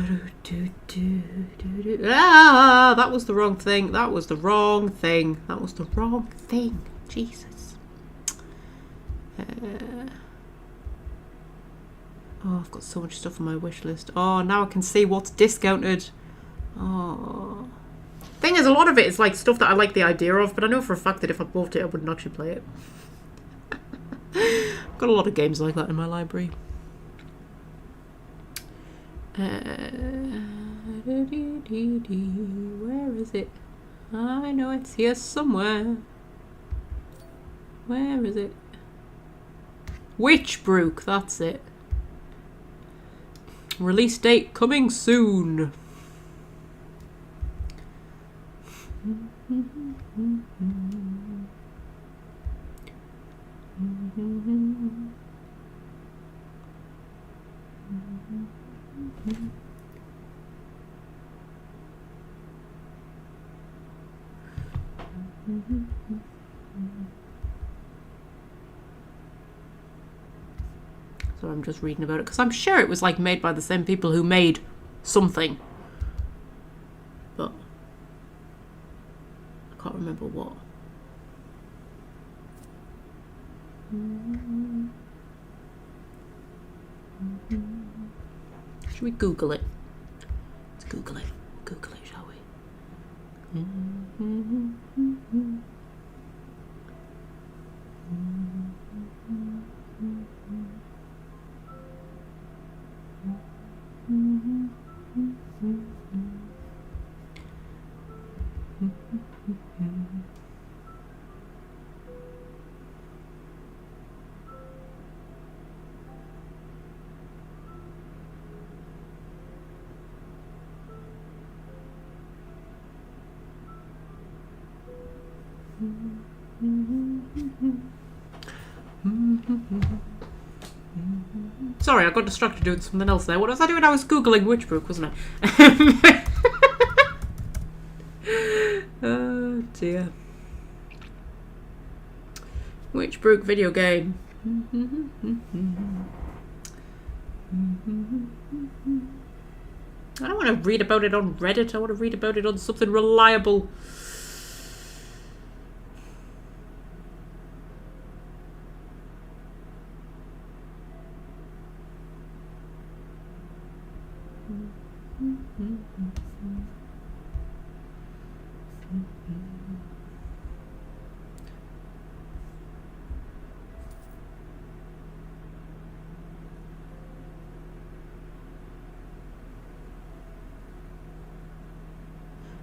that was the wrong thing. That was the wrong thing. That was the wrong thing. Jesus. Oh, I've got so much stuff on my wish list. Oh, now I can see what's discounted. Oh. Thing is, a lot of it is like stuff that I like the idea of, but I know for a fact that if I bought it, I wouldn't actually play it. I've got a lot of games like that in my library. Where is it? I know it's here somewhere. Where is it? Witchbrook, that's it. Release date coming soon. So I'm just reading about it because I'm sure it was like made by the same people who made something, but I can't remember what. Should we Google it? Let's Google it. Google it, shall we? Sorry, I got distracted doing something else there. What was I doing? I was Googling Witchbrook, wasn't I? Oh dear. Witchbrook video game. I don't want to read about it on Reddit. I want to read about it on something reliable.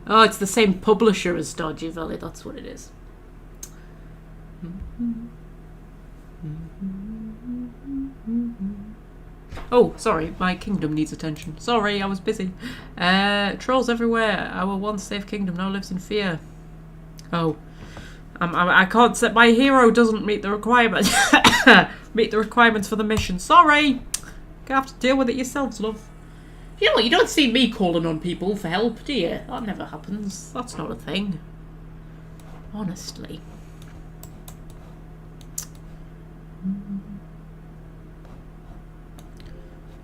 Oh, it's the same publisher as Stardew Valley, that's what it is. Oh, sorry, my kingdom needs attention. Sorry, I was busy. Trolls everywhere. Our once safe kingdom now lives in fear. Oh. I can't set my hero doesn't meet the requirements. Meet the requirements for the mission. Sorry! You have to deal with it yourselves, love. You know what, you don't see me calling on people for help, do you? That never happens. That's not a thing. Honestly.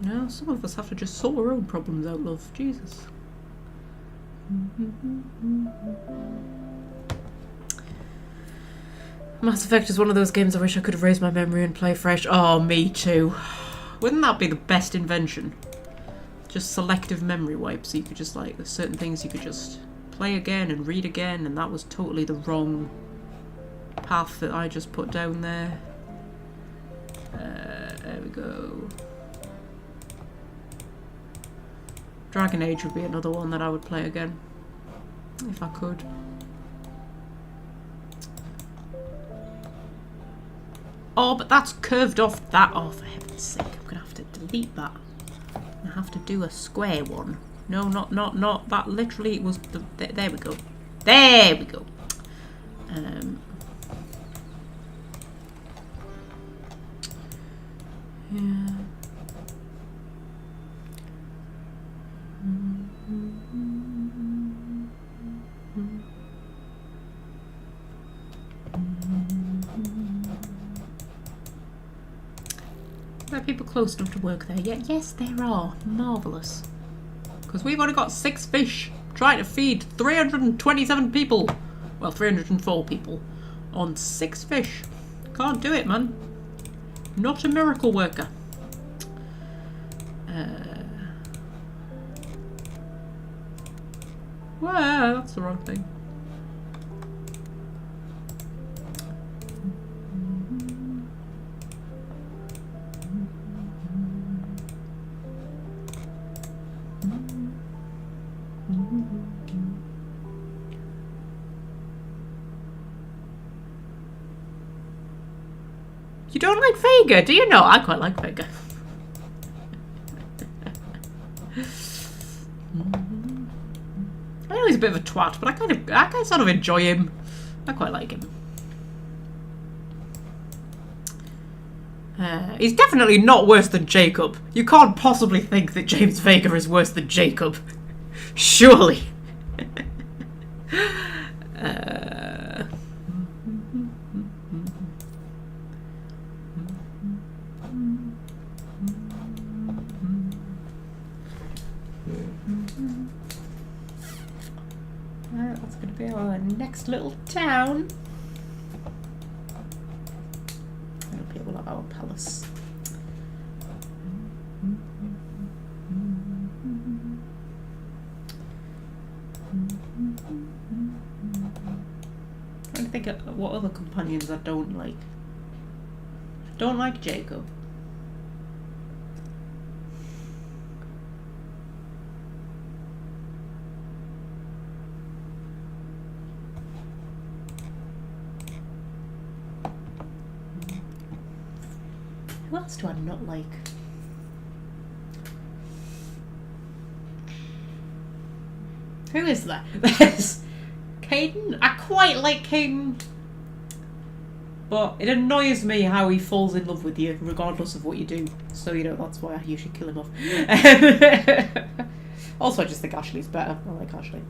No, some of us have to just sort our own problems out, love. Jesus. Mass Effect is one of those games I wish I could have raised my memory and play fresh. Oh, me too. Wouldn't that be the best invention? Just selective memory wipe, so you could just like, there's certain things you could just play again and read again, and that was totally the wrong path that I just put down there. There we go. Dragon Age would be another one that I would play again, if I could. Oh, but that's curved off that. Oh, for heaven's sake, I'm gonna have to delete that. I have to do a square one. No, not that. Literally, it was the. There we go. There we go. Yeah. Are there people close enough to work there yet? Yes, there are. Marvellous. Because we've only got 6 fish trying to feed 327 people. Well, 304 people on 6 fish. Can't do it, man. Not a miracle worker. Well, that's the wrong thing. You don't like Vega, do you know? I quite like Vega. I know he's a bit of a twat, but I kind of sort of enjoy him. I quite like him. He's definitely not worse than Jacob. You can't possibly think that James Vega is worse than Jacob. Surely. That's going to be our next little town. And up here we'll have our palace. I'm trying to think of what other companions I don't like. I don't like Jacob. Who else do I not like? Who is there? There's Caden. I quite like Caden, but it annoys me how he falls in love with you regardless of what you do. So, you know, that's why I usually kill him off. Also, I just think Ashley's better. I like Ashley.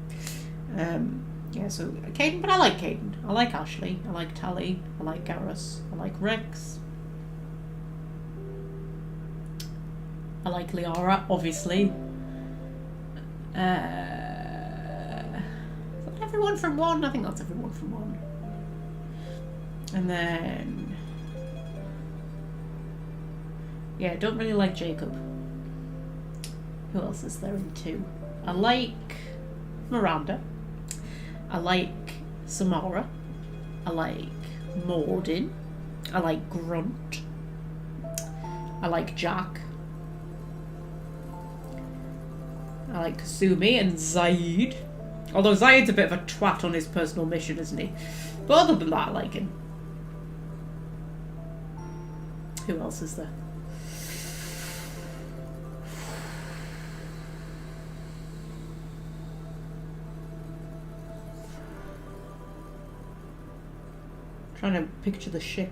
Yeah, so Caden, but I like Caden. I like Ashley. I like Tally. I like Garrus. I like Rex. I like Liara, obviously. Is that everyone from 1? I think that's everyone from 1. And then... yeah, I don't really like Jacob. Who else is there in 2? I like Miranda. I like Samara. I like Mordin. I like Grunt. I like Jack. I like Kasumi and Zaid. Although Zaid's a bit of a twat on his personal mission, isn't he? But other than that, I like him. Who else is there? Trying to picture the ship.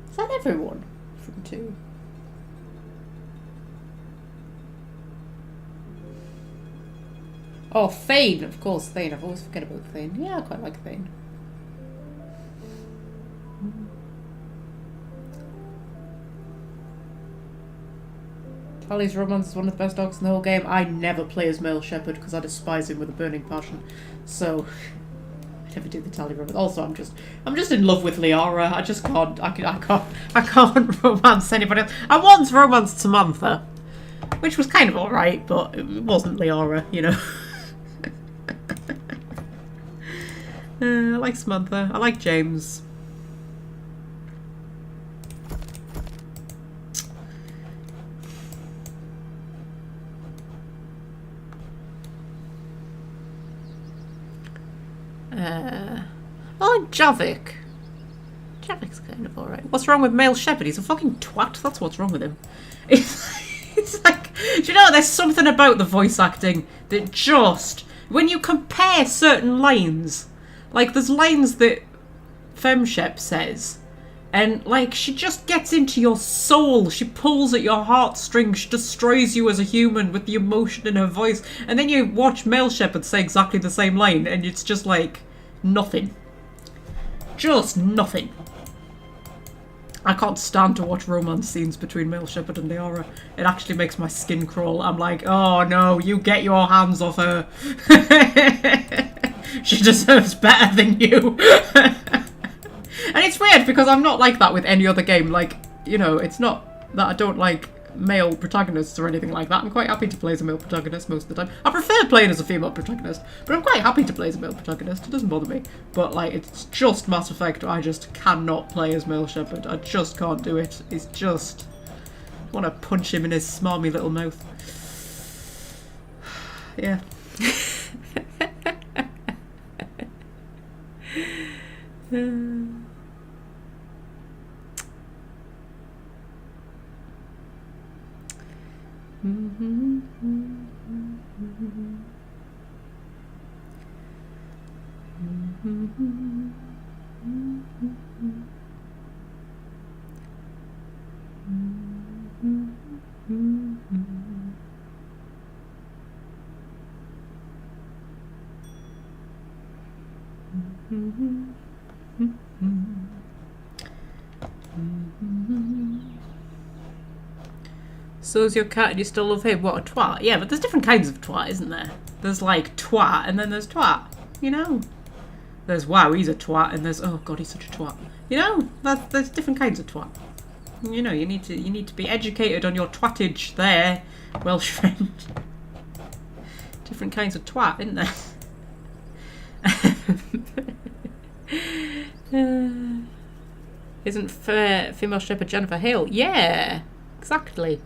Is that everyone from 2? Oh, Thane, of course, Thane. I've always forget about Thane. Yeah, I quite like Thane. Tally's Romance is one of the best dogs in the whole game. I never play as male shepherd because I despise him with a burning passion. So I never do the Tally Romance. Also, I'm just in love with Liara. I just can't. I can't romance anybody else. I once romanced Samantha, which was kind of alright, but it wasn't Liara, you know. I like Samantha. I like James. Oh, Javik. Javik's kind of alright. What's wrong with male shepherd? He's a fucking twat. That's what's wrong with him. It's like, do you know, there's something about the voice acting that just, when you compare certain lines, like there's lines that Femshep says, and like she just gets into your soul. She pulls at your heartstrings. She destroys you as a human with the emotion in her voice. And then you watch male shepherd say exactly the same line, and it's just like nothing. Just nothing. I can't stand to watch romance scenes between male shepherd and Liara. It actually makes my skin crawl. I'm like, oh no, you get your hands off her. She deserves better than you. And it's weird because I'm not like that with any other game. Like, you know, it's not that I don't like male protagonists or anything like that. I'm quite happy to play as a male protagonist most of the time. I prefer playing as a female protagonist, but I'm quite happy to play as a male protagonist. It doesn't bother me. But, like, it's just Mass Effect. I just cannot play as male shepherd. I just can't do it. It's just... want to punch him in his smarmy little mouth. Yeah. So's your cat and you still love him. What a twat. Yeah, but there's different kinds of twat, isn't there? There's like twat and then there's twat. You know? There's wow, he's a twat, and there's oh god, he's such a twat. You know? There's different kinds of twat. You know, you need to be educated on your twattage there, Welsh friend. Different kinds of twat, isn't there? Isn't female stripper Jennifer Hale? Yeah, exactly.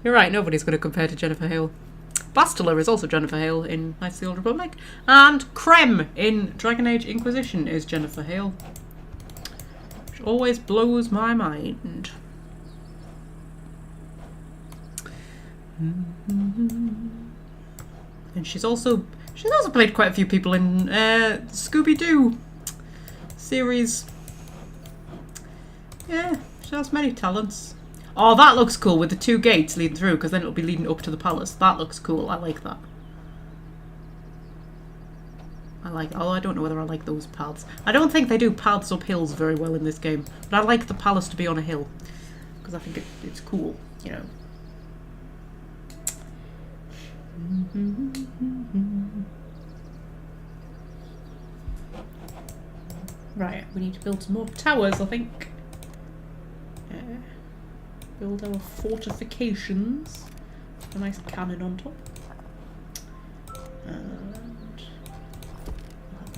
You're right, nobody's going to compare to Jennifer Hale. Bastila is also Jennifer Hale in Knights of the Old Republic. And Krem in Dragon Age Inquisition is Jennifer Hale. Which always blows my mind. And she's also played quite a few people in Scooby-Doo series. Yeah, she has many talents. Oh, that looks cool with the 2 gates leading through, because then it'll be leading up to the palace. That looks cool. I like that. Although I don't know whether I like those paths. I don't think they do paths up hills very well in this game, but I like the palace to be on a hill, because I think it's cool, you know. Right, we need to build some more towers, I think. Build our fortifications. A nice cannon on top. And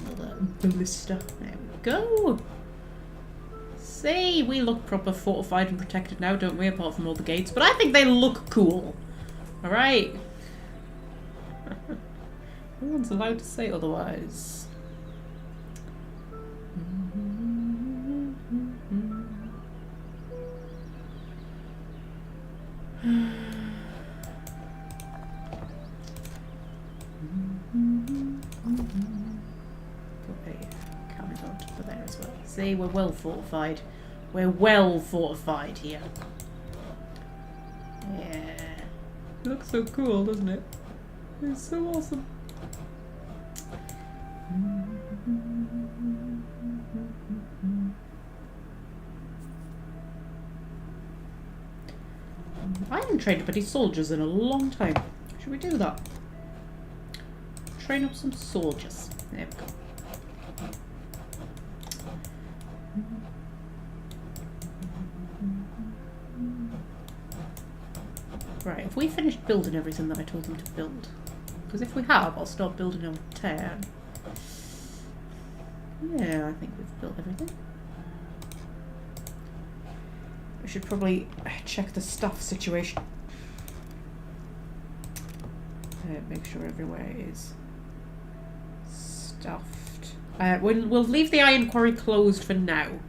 another ballista. There we go. See, we look proper fortified and protected now, don't we? Apart from all the gates. But I think they look cool. Alright. No one's allowed to say otherwise. See, we're well fortified. We're well fortified here. Yeah. It looks so cool, doesn't it? It's so awesome. I haven't trained up any soldiers in a long time. Should we do that? Train up some soldiers. There we go. Right, have we finished building everything that I told them to build? Because if we have, I'll start building our town. Yeah, I think we've built everything. We should probably check the stuff situation. Make sure everywhere is stuffed. We'll leave the iron quarry closed for now,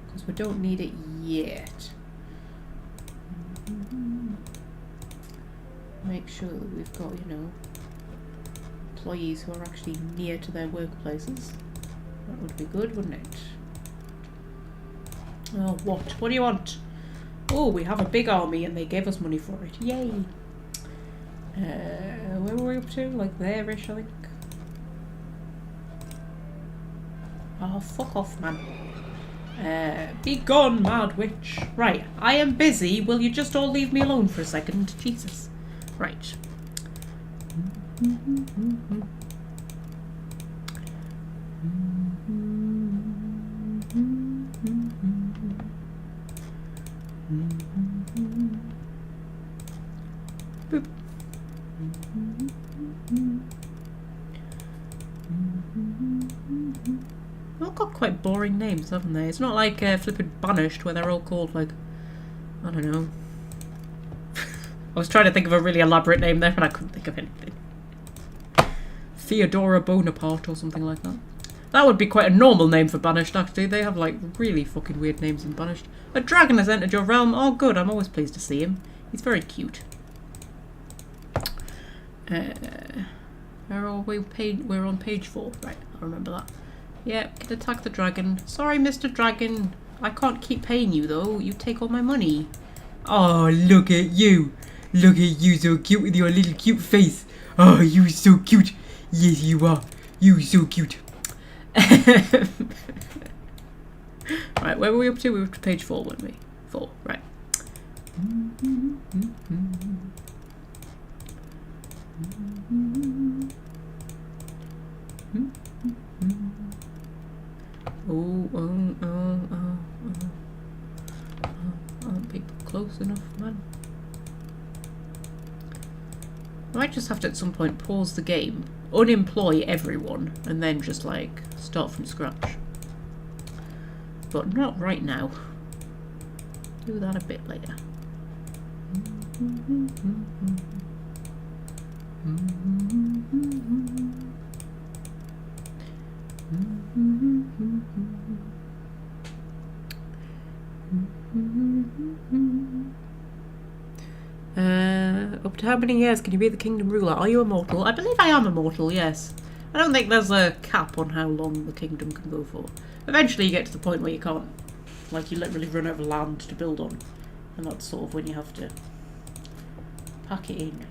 because we don't need it yet. Make sure that we've got, you know, employees who are actually near to their workplaces. That would be good, wouldn't it? Oh, what? What do you want? Oh, we have a big army and they gave us money for it. Yay! Where were we up to? Like there-ish, I think. Oh, fuck off, man. Be gone, mad witch. Right, I am busy. Will you just all leave me alone for a second? Jesus. Right. Boop. They've all got quite boring names, haven't they? It's not like flippin' Banished, where they're all called, like, I don't know, I was trying to think of a really elaborate name there, and I couldn't think of anything. Theodora Bonaparte or something like that. That would be quite a normal name for Banished, actually. They have, like, really fucking weird names in Banished. A dragon has entered your realm. Oh, good. I'm always pleased to see him. He's very cute. We're on page 4. Right, I remember that. Yeah, can attack the dragon. Sorry, Mr. Dragon. I can't keep paying you, though. You take all my money. Oh, look at you. Look at you, so cute with your little cute face. Oh, you so cute. Yes, you are. You so cute. Right, where were we up to? We were up to page 4, weren't we? 4, right. Aren't people close enough, man? I might just have to at some point pause the game, unemploy everyone, and then just like start from scratch. But not right now. Do that a bit later. Up to how many years can you be the kingdom ruler? Are you immortal? I believe I am immortal, yes. I don't think there's a cap on how long the kingdom can go for. Eventually you get to the point where you can't, like, you literally run out of land to build on. And that's sort of when you have to pack it in.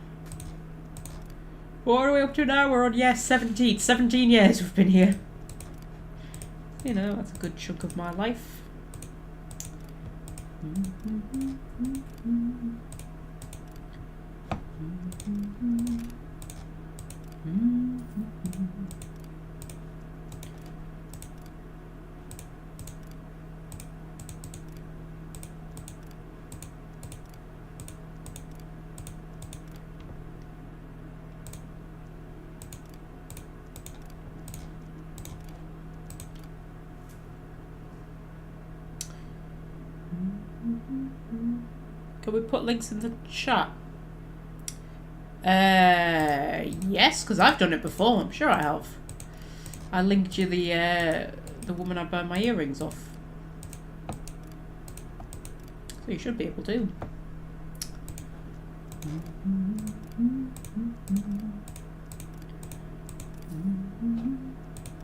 What are we up to now? We're on, yes, 17. 17 years we've been here. You know, that's a good chunk of my life. Can we put links in the chat? Yes, because I've done it before. I'm sure I have. I linked you the woman I burned my earrings off. So you should be able to.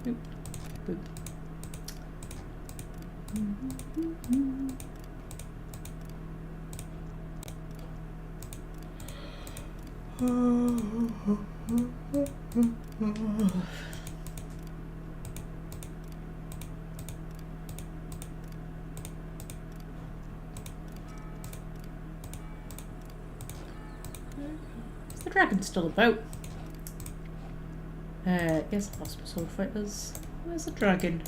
Boop. Boop. Is the dragon still about? Yes, the possible sword fighters. Where's the dragon?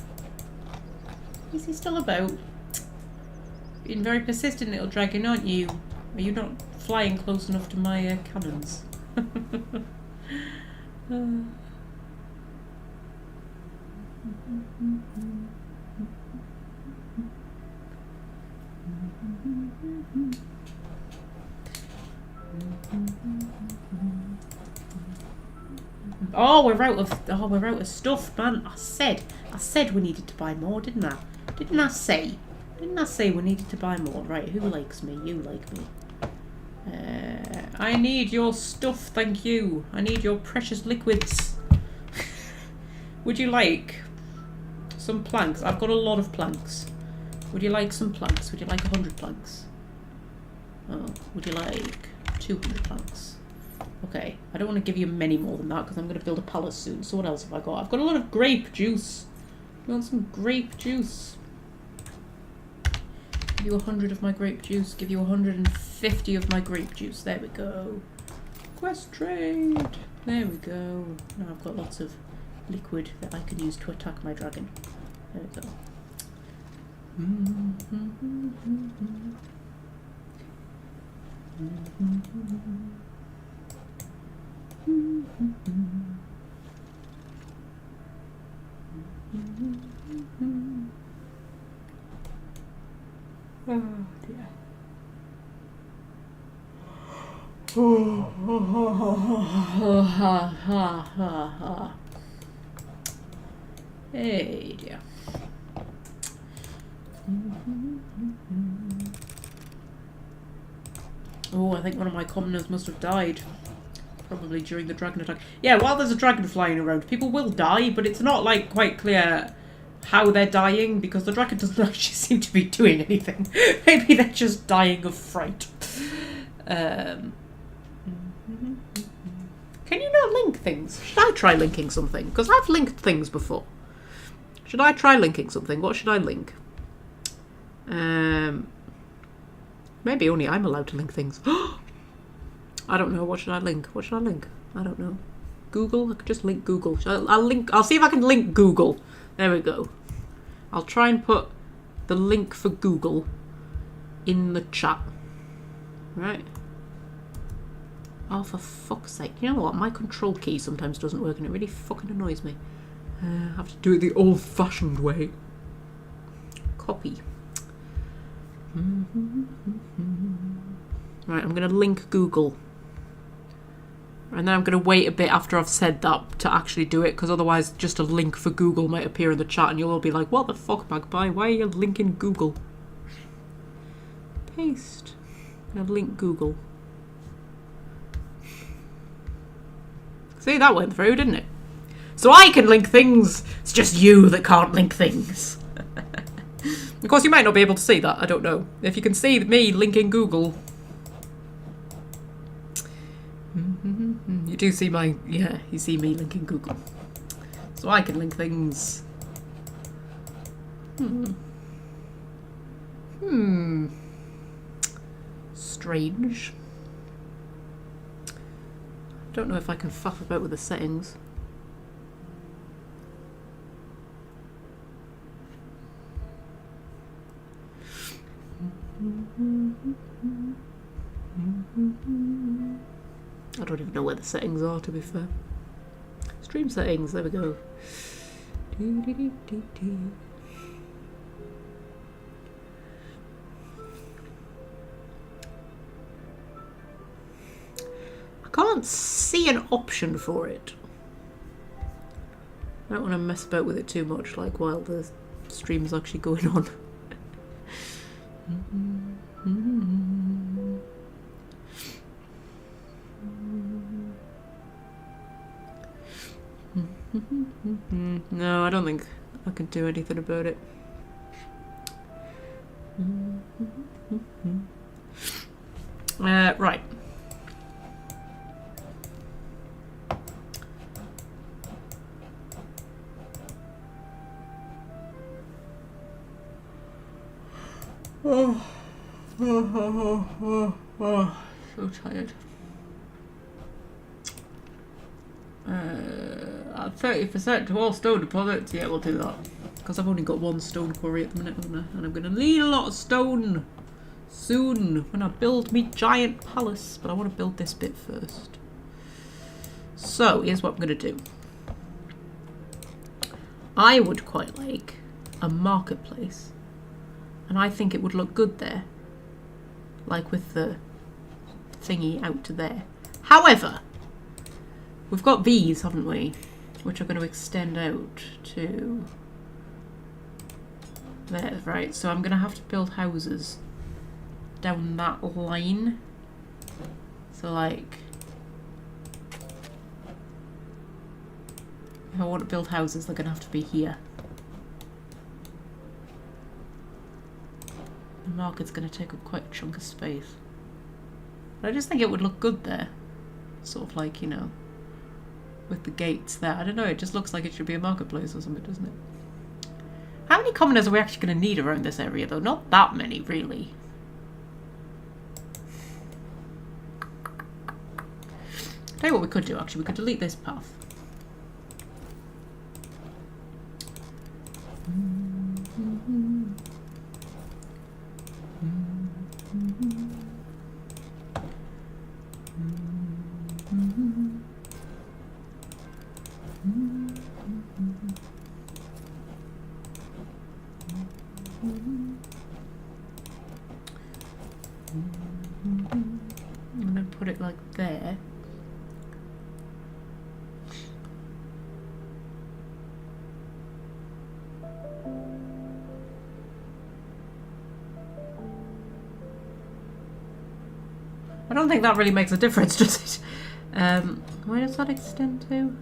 Is he still about? Being very persistent, little dragon, aren't you? Are you not flying close enough to my cannons? Oh, we're out of stuff, man. I said we needed to buy more, didn't I? Didn't I say we needed to buy more? Right, who likes me? You like me. I need your stuff, thank you. I need your precious liquids. Would you like some planks? I've got a lot of planks. Would you like some planks? Would you like 100 planks? Oh, would you like 200 planks? Okay, I don't want to give you many more than that because I'm going to build a palace soon. So what else have I got? I've got a lot of grape juice. You want some grape juice? Give you 100 of my grape juice. Give you 150 of my grape juice. There we go. Quest trade. There we go. Now I've got lots of liquid that I can use to attack my dragon. There we go. Oh dear. Hey dear. Oh, I think one of my commoners must have died. Probably during the dragon attack. Yeah, while there's a dragon flying around, people will die, but it's not like quite clear how they're dying because the dragon doesn't actually seem to be doing anything. Maybe they're just dying of fright. Can you not link things? Should I try linking something? Because I've linked things before. Should I try linking something? What should I link? Maybe only I'm allowed to link things. I don't know. What should I link? What should I link? I don't know. Google? I could just link Google. I'll see if I can link Google. There we go. I'll try and put the link for Google in the chat. Right. Oh, for fuck's sake. You know what? My control key sometimes doesn't work and it really fucking annoys me. I have to do it the old-fashioned way. Copy. Right, I'm going to link Google. And then I'm going to wait a bit after I've said that to actually do it, because otherwise just a link for Google might appear in the chat and you'll all be like, what the fuck, Magpie? Why are you linking Google? Paste. I'm going to link Google. See, that went through, didn't it? So I can link things. It's just you that can't link things. Of course, you might not be able to see that. I don't know. If you can see me linking Google. You do see my... Yeah, you see me linking Google. So I can link things. Strange. Don't know if I can fuck about with the settings. I don't even know where the settings are, to be fair. Stream settings, there we go. I can't see an option for it. I don't want to mess about with it too much, like while the stream's actually going on. No, I don't think I can do anything about it. Right. So tired. 30% to all stone deposits. Yeah, we'll do that. Because I've only got one stone quarry at the minute, haven't I? And I'm going to need a lot of stone soon when I build me giant palace. But I want to build this bit first. So, here's what I'm going to do. I would quite like a marketplace. And I think it would look good there. Like with the thingy out to there. However, we've got these, haven't we? Which are going to extend out to there, right? So I'm going to have to build houses down that line. So like, if I want to build houses, they're going to have to be here. The market's going to take up quite a chunk of space. But I just think it would look good there. Sort of like, you know, with the gates there. I don't know, it just looks like it should be a marketplace or something, doesn't it? How many commoners are we actually going to need around this area, though? Not that many, really. Tell you what we could do, actually. We could delete this path. I'm going to put it like there. I don't think that really makes a difference, does it? Where does that extend to?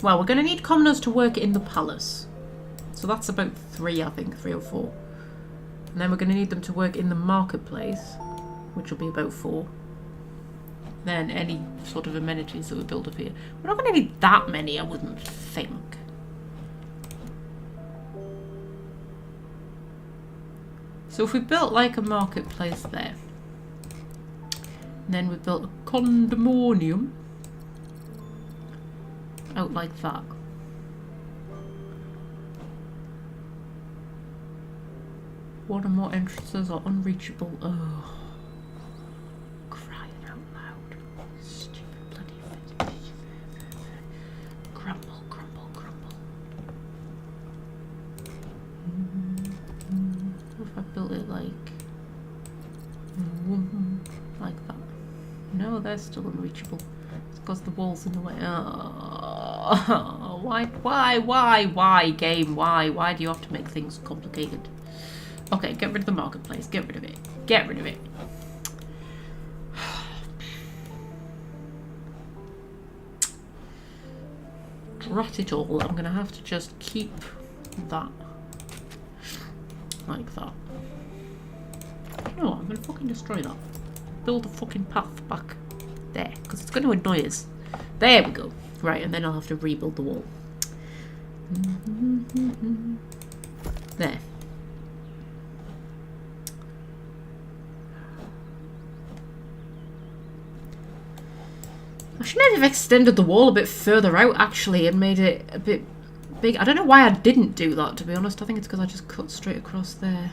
Well, we're going to need commoners to work in the palace. So that's about 3, I think, 3 or 4. And then we're going to need them to work in the marketplace, which will be about 4. Then any sort of amenities that we build up here. We're not going to need that many, I wouldn't think. So if we built like a marketplace there, and then we built a condominium out like that. One or more entrances are unreachable. Oh, crying out loud. Stupid bloody fish. Grumble, grumble, grumble. What if I built it like that? No, they're still unreachable. It's because the wall's in the way. Oh, why, game? Why do you have to make things complicated? Okay, get rid of the marketplace. Get rid of it. Get rid of it. Drat it all. I'm going to have to just keep that like that. No, I'm going to fucking destroy that. Build a fucking path back there, because it's going to annoy us. There we go. Right, and then I'll have to rebuild the wall. There. I should maybe have extended the wall a bit further out, actually, and made it a bit big. I don't know why I didn't do that, to be honest. I think it's because I just cut straight across there.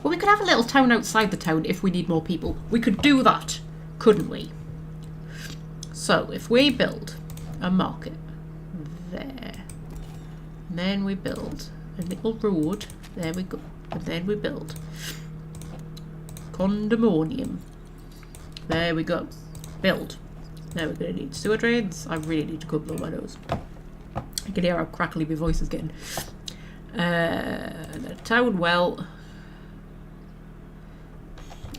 Well, we could have a little town outside the town if we need more people. We could do that, couldn't we? So, if we build a market there, and then we build a little road, there we go, and then we build condominium. There we go. Build. Now we're going to need sewer drains. I really need to go blow my nose. I can hear how crackly my voice is getting. And a town well.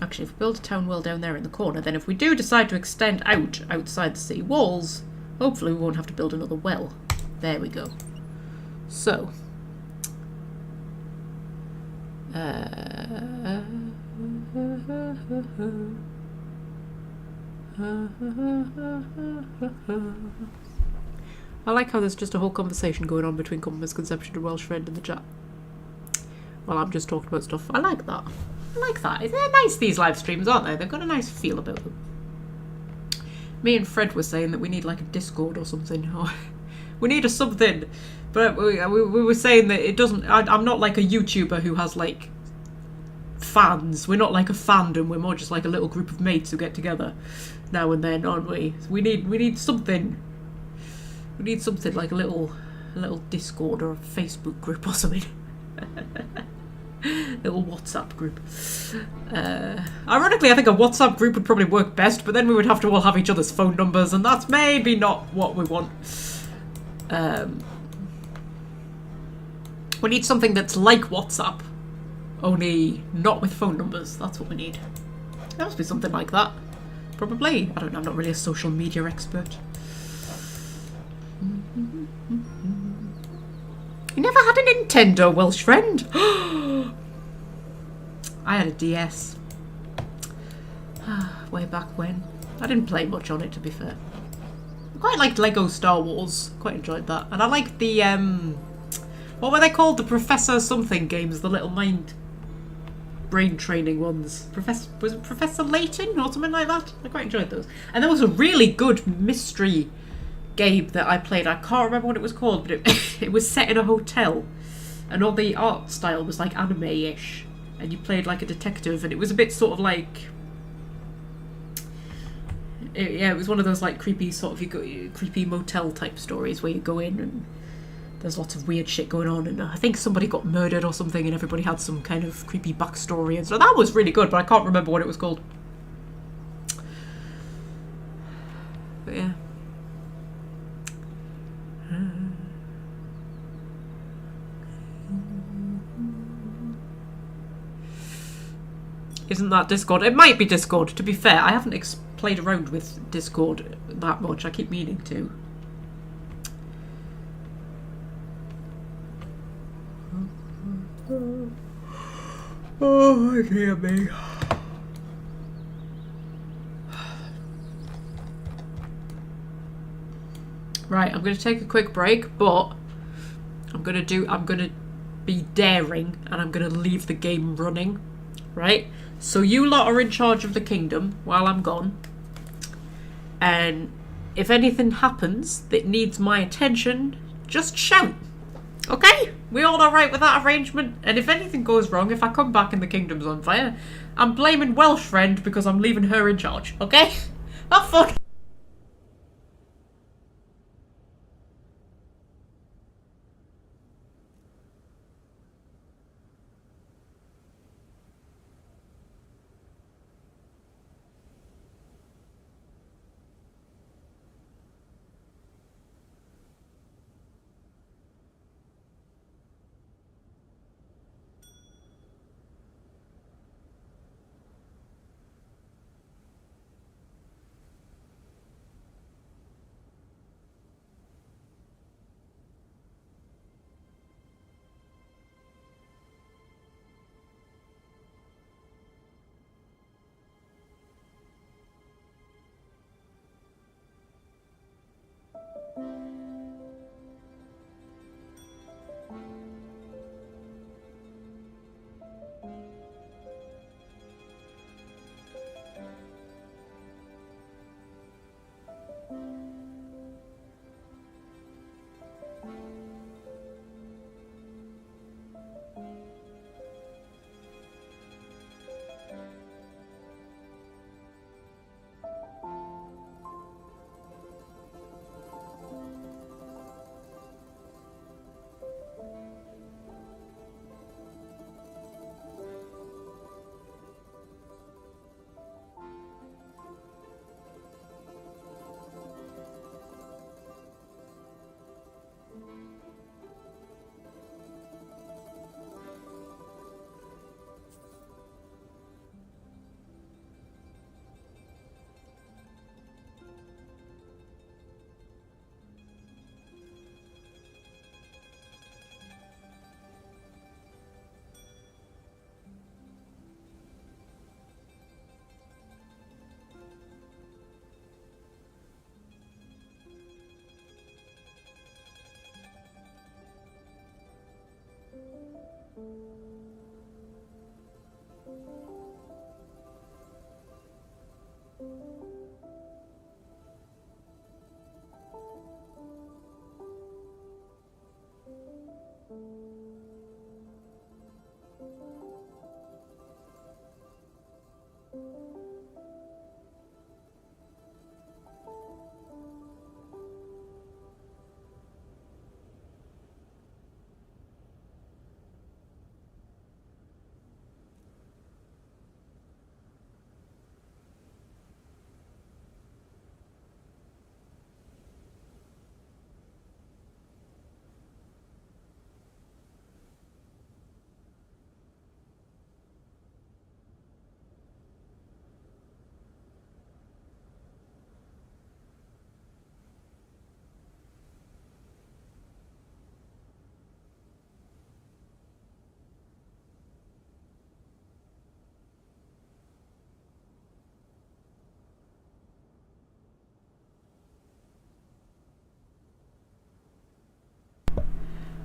Actually, if we build a town well down there in the corner, then if we do decide to extend out outside the city walls, hopefully we won't have to build another well. There we go. So. I like how there's just a whole conversation going on between Common Misconception and Welsh Friend in the chat. While I'm just talking about stuff. I like that. I like that. They're nice, these live streams, aren't they? They've got a nice feel about them. Me and Fred were saying that we need like a Discord or something. Or we need a something. But we were saying that it doesn't... I'm not like a YouTuber who has like fans. We're not like a fandom. We're more just like a little group of mates who get together now and then, aren't we? We need something. We need something like a little Discord or a Facebook group or something. Little WhatsApp group. Ironically, I think a WhatsApp group would probably work best, but then we would have to all have each other's phone numbers, and that's maybe not what we want. We need something that's like WhatsApp, only not with phone numbers. That's what we need. There must be something like that. Probably. I don't know, I'm not really a social media expert. You never had a Nintendo, Welsh Friend? I had a DS. Way back when. I didn't play much on it, to be fair. I quite liked Lego Star Wars. Quite enjoyed that. And I liked the, what were they called? The Professor something games. The little mind brain training ones. Was it Professor Layton or something like that? I quite enjoyed those. And there was a really good mystery game that I played. I can't remember what it was called, but it was set in a hotel, and all the art style was like anime-ish, and you played like a detective, and it was a bit sort of like, it was one of those like creepy sort of creepy motel type stories where you go in and there's lots of weird shit going on, and I think somebody got murdered or something, and everybody had some kind of creepy backstory, and so that was really good, but I can't remember what it was called. But yeah. Isn't that Discord? It might be Discord, to be fair. I haven't played around with Discord that much. I keep meaning to. Oh, dear me. Right, I'm going to take a quick break, but I'm going to be daring, and I'm going to leave the game running, right? So you lot are in charge of the kingdom while I'm gone, and if anything happens that needs my attention, just shout, okay? We all alright with that arrangement? And if anything goes wrong, if I come back and the kingdom's on fire, I'm blaming Welsh friend because I'm leaving her in charge, okay? Oh, fuck.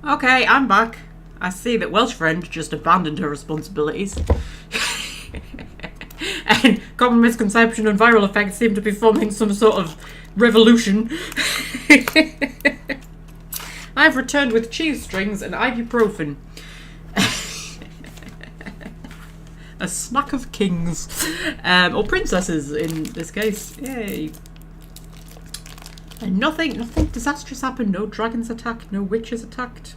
Okay, I'm back. I see that Welsh friend just abandoned her responsibilities. And common misconception and viral effects seem to be forming some sort of revolution. I've returned with cheese strings and ibuprofen. A snack of kings. Or princesses in this case. Yay. And nothing disastrous happened. No dragons attacked. No witches attacked.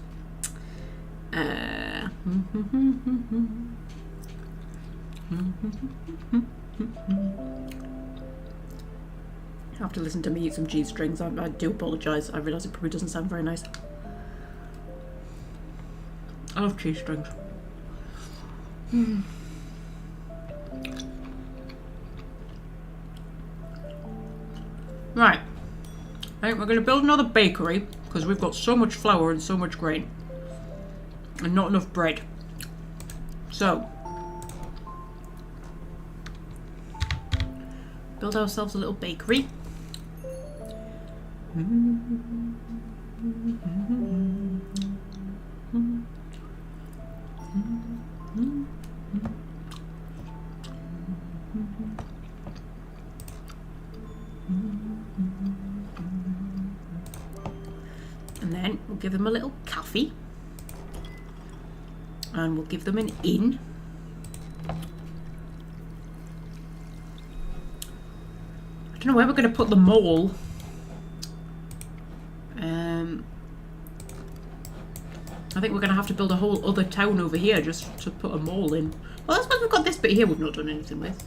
I have to listen to me eat some G strings. I do apologise. I realise it probably doesn't sound very nice. I love cheese strings. Right. I think we're going to build another bakery because we've got so much flour and so much grain. And not enough bread. So. Build ourselves a little bakery. And then we'll give them a little cafe. And we'll give them an inn. I don't know where we're going to put the mall. I think we're going to have to build a whole other town over here just to put a mall in. Well, I suppose we've got this bit here we've not done anything with.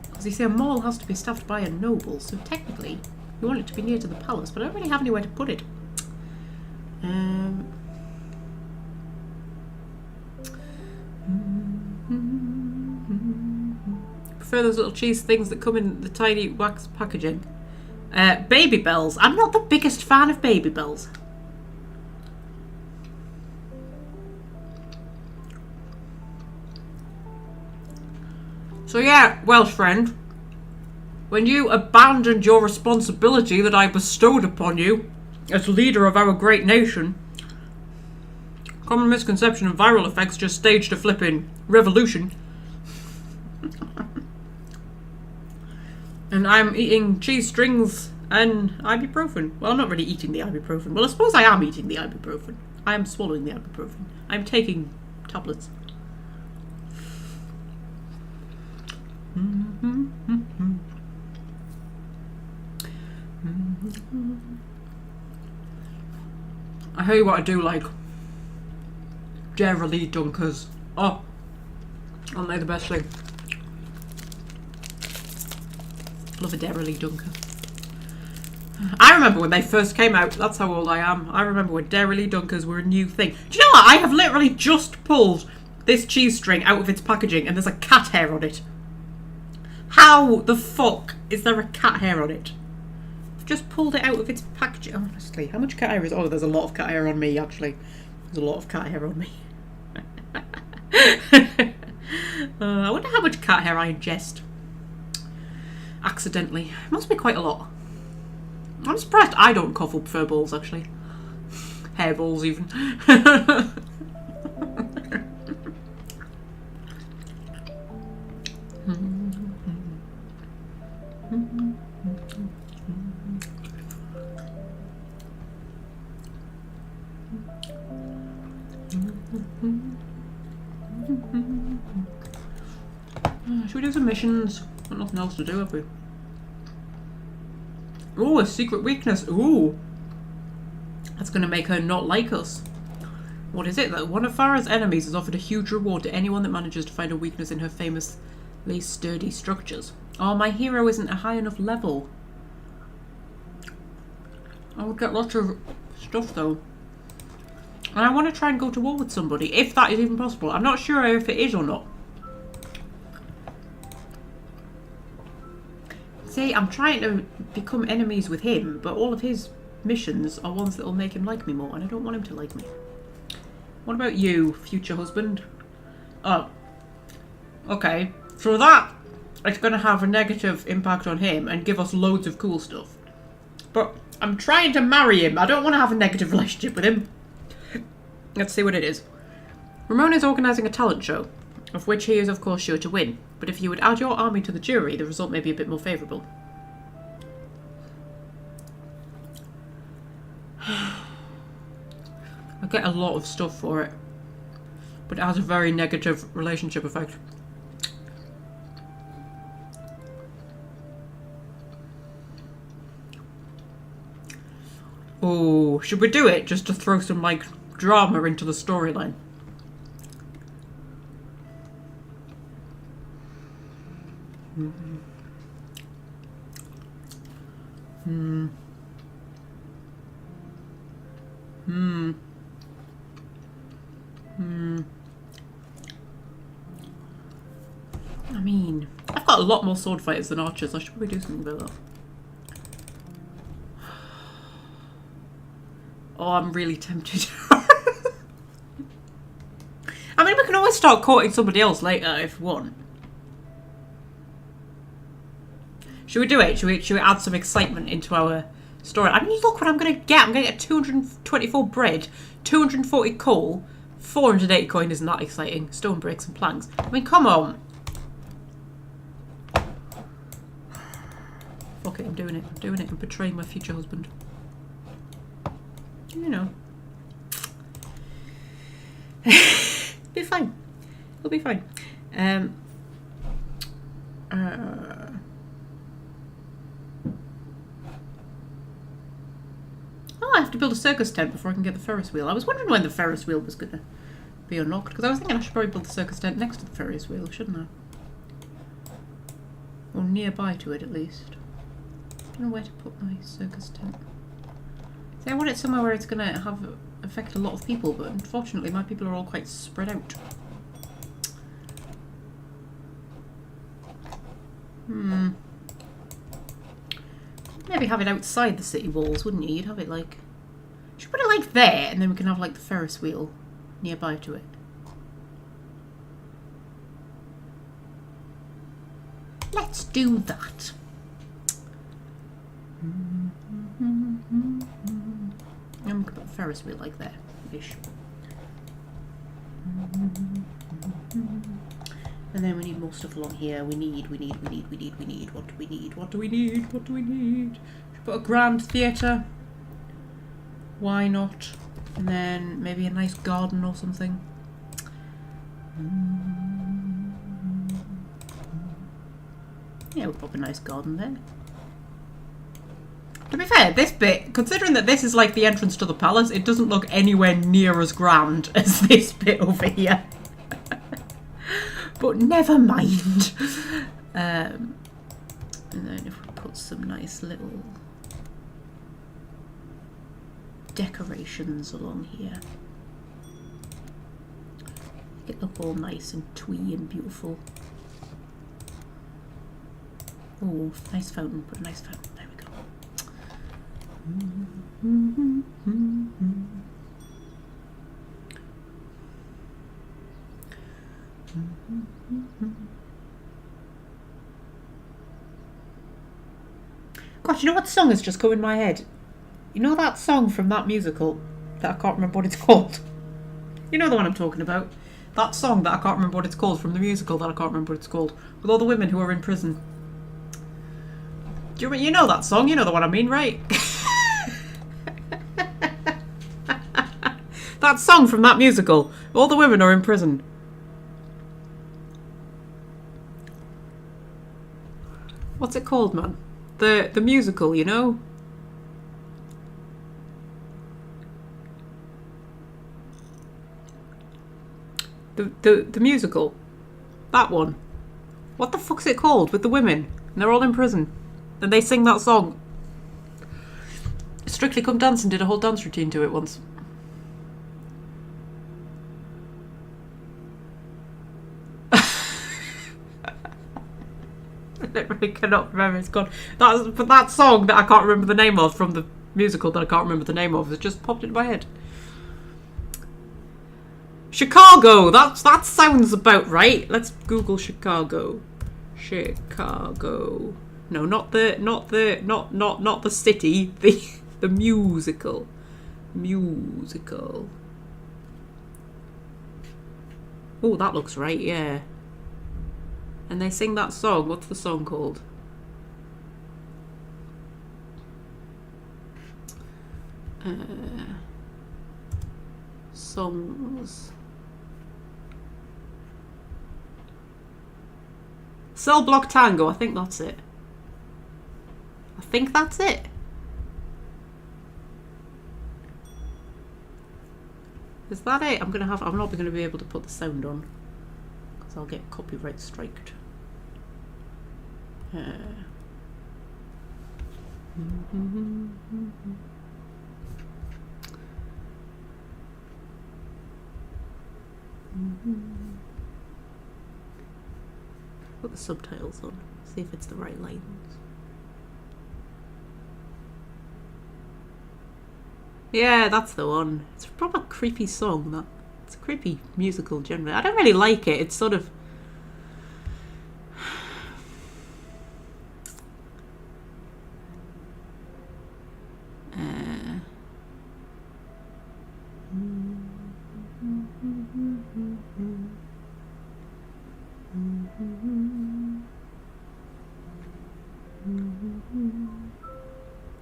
Because you see, a mall has to be staffed by a noble, so technically we want it to be near to the palace, but I don't really have anywhere to put it. Prefer those little cheese things that come in the tiny wax packaging. Baby bells. I'm not the biggest fan of baby bells. So yeah, Welsh friend, when you abandoned your responsibility that I bestowed upon you as leader of our great nation, common misconception and viral effects just staged a flipping revolution. And I'm eating cheese strings and ibuprofen. Well, I'm not really eating the ibuprofen. Well, I suppose I am eating the ibuprofen. I am swallowing the ibuprofen. I'm taking tablets. I tell you what I do like. Dairy Dunkers. Oh, aren't they the best thing? Love a Dairy Dunker. I remember when they first came out. That's how old I am. I remember when Dairy Dunkers were a new thing. Do you know what? I have literally just pulled this cheese string out of its packaging and there's a cat hair on it. How the fuck is there a cat hair on it? I've just pulled it out of its packaging. Honestly, how much cat hair is... Oh, there's a lot of cat hair on me, actually. There's a lot of cat hair on me. I wonder how much cat hair I ingest. Accidentally. It must be quite a lot. I'm surprised I don't cough up fur balls, actually. Hairballs, even. Should we do some missions? Got nothing else to do, have we? Oh, a secret weakness. Ooh. That's going to make her not like us. What is it? That one of Farah's enemies has offered a huge reward to anyone that manages to find a weakness in her famously sturdy structures. Oh, my hero isn't a high enough level. I would get lots of stuff, though. And I want to try and go to war with somebody, if that is even possible. I'm not sure if it is or not. See, I'm trying to become enemies with him, but all of his missions are ones that will make him like me more, and I don't want him to like me. What about you, future husband? Oh. Okay. So that is going to have a negative impact on him and give us loads of cool stuff. But I'm trying to marry him. I don't want to have a negative relationship with him. Let's see what it is. Ramon is organising a talent show, of which he is of course sure to win. But if you would add your army to the jury, the result may be a bit more favourable. I get a lot of stuff for it, but it has a very negative relationship effect. Oh, should we do it just to throw some like drama into the storyline? I mean, I've got a lot more sword fighters than archers. I should probably do something about that. Oh, I'm really tempted. I mean, we can always start courting somebody else later if we want. Should we do it? Should we add some excitement into our story? I mean, look what I'm going to get. I'm going to get 224 bread, 240 coal, 480 coin. Isn't that exciting? Stone bricks and planks. I mean, come on. Fuck it, I'm doing it. I'm doing it. I'm betraying my future husband. You know. Be fine. It'll be fine. Oh, I have to build a circus tent before I can get the Ferris wheel. I was wondering when the Ferris wheel was going to be unlocked, because I was thinking I should probably build the circus tent next to the Ferris wheel, shouldn't I? Or nearby to it, at least. I don't know where to put my circus tent. See, I want it somewhere where it's going to affect a lot of people, but unfortunately my people are all quite spread out. Maybe have it outside the city walls, wouldn't you? You'd have it like... You should put it like there, and then we can have like the Ferris wheel nearby to it. Let's do that. I'm gonna put a Ferris wheel like there, ish. And then we need more stuff along here. We need. What do we need? Should put a grand theatre. Why not? And then maybe a nice garden or something. Yeah, we'll pop a nice garden there. To be fair, this bit, considering that this is like the entrance to the palace, it doesn't look anywhere near as grand as this bit over here. But never mind. And then if we put some nice little decorations along here. Make it look all nice and twee and beautiful. Oh, nice fountain. Put a nice fountain. There we go. Gosh, you know what song has just come in my head? You know that song from that musical that I can't remember what it's called? You know the one I'm talking about? That song that I can't remember what it's called from the musical that I can't remember what it's called. With all the women who are in prison. You know that song? You know the one I mean, right? That song from that musical. All the women are in prison. What's it called, man? The musical, you know? The musical. That one. What the fuck's it called? With the women. And they're all in prison. And they sing that song. Strictly Come Dancing did a whole dance routine to it once. I literally cannot remember. It's gone. But that song that I can't remember the name of from the musical that I can't remember the name of, it just popped into my head. Chicago. That sounds about right. Let's Google Chicago. Chicago. No, not the city. The musical. Musical. Oh, that looks right. Yeah. And they sing that song. What's the song called? Songs. Cell Block Tango. I think that's it. Is that it? I'm not going to be able to put the sound on because I'll get copyright striked. Put the subtitles on. See if it's the right lines. Yeah, that's the one. It's a proper creepy song, that. It's a creepy musical generally. I don't really like it. It's sort of...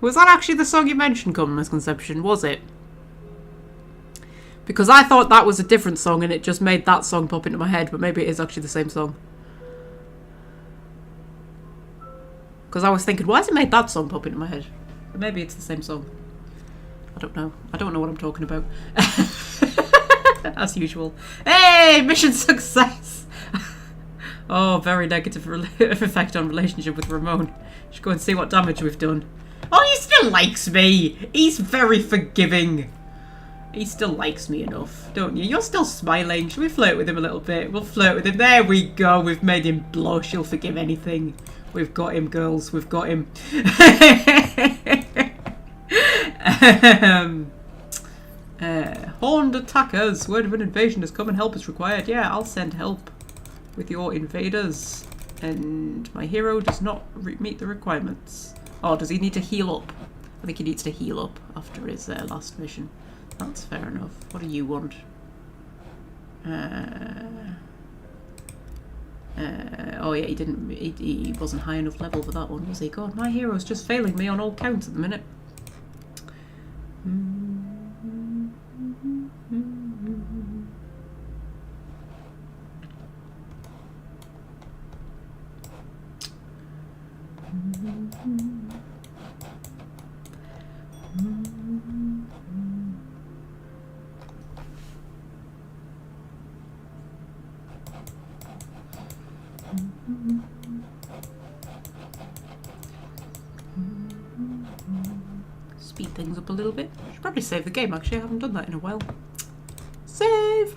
Was that actually the song you mentioned, Common Misconception? Was it? Because I thought that was a different song and it just made that song pop into my head, but maybe it is actually the same song. Because I was thinking, why has it made that song pop into my head? But maybe it's the same song. I don't know. I don't know what I'm talking about. As usual. Hey! Mission success! Oh, very negative effect on relationship with Ramon. Should go and see what damage we've done. Oh, he still likes me! He's very forgiving. He still likes me enough, don't you? You're still smiling. Should we flirt with him a little bit? We'll flirt with him. There we go. We've made him blush. He'll forgive anything. We've got him, girls. We've got him. Horned attackers. Word of an invasion has come and help is required. Yeah, I'll send help with your invaders. And my hero does not meet the requirements. Oh, does he need to heal up? I think he needs to heal up after his last mission. That's fair enough. What do you want? Oh yeah, he didn't. He wasn't high enough level for that one, was he? God, my hero's just failing me on all counts at the minute. Speed things up a little bit. I should probably save the game, actually. I haven't done that in a while. Save!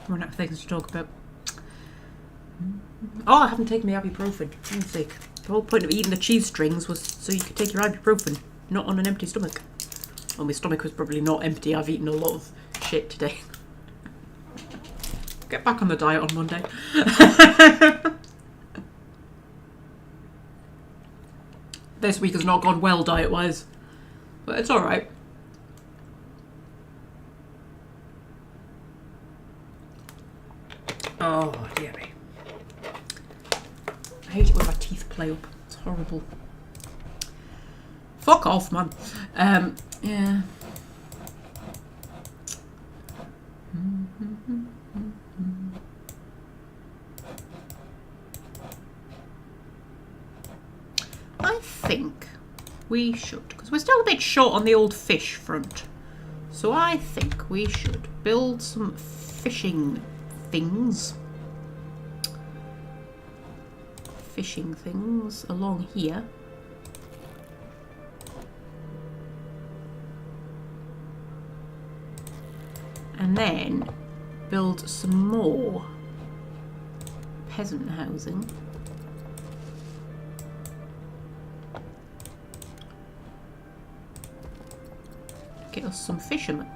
Run out of things to talk about. Oh, I haven't taken my ibuprofen. For goodness sake. The whole point of eating the cheese strings was so you could take your ibuprofen, not on an empty stomach. Well, my stomach was probably not empty. I've eaten a lot of shit today. Get back on the diet on Monday. This week has not gone well diet-wise, but it's alright. Oh, dear me. I hate it when my teeth play up. It's horrible. Fuck off, man. Yeah. I think we should, because we're still a bit short on the old fish front. So I think we should build some fishing things. Fishing things along here. And then build some more peasant housing. Get us some fishermen.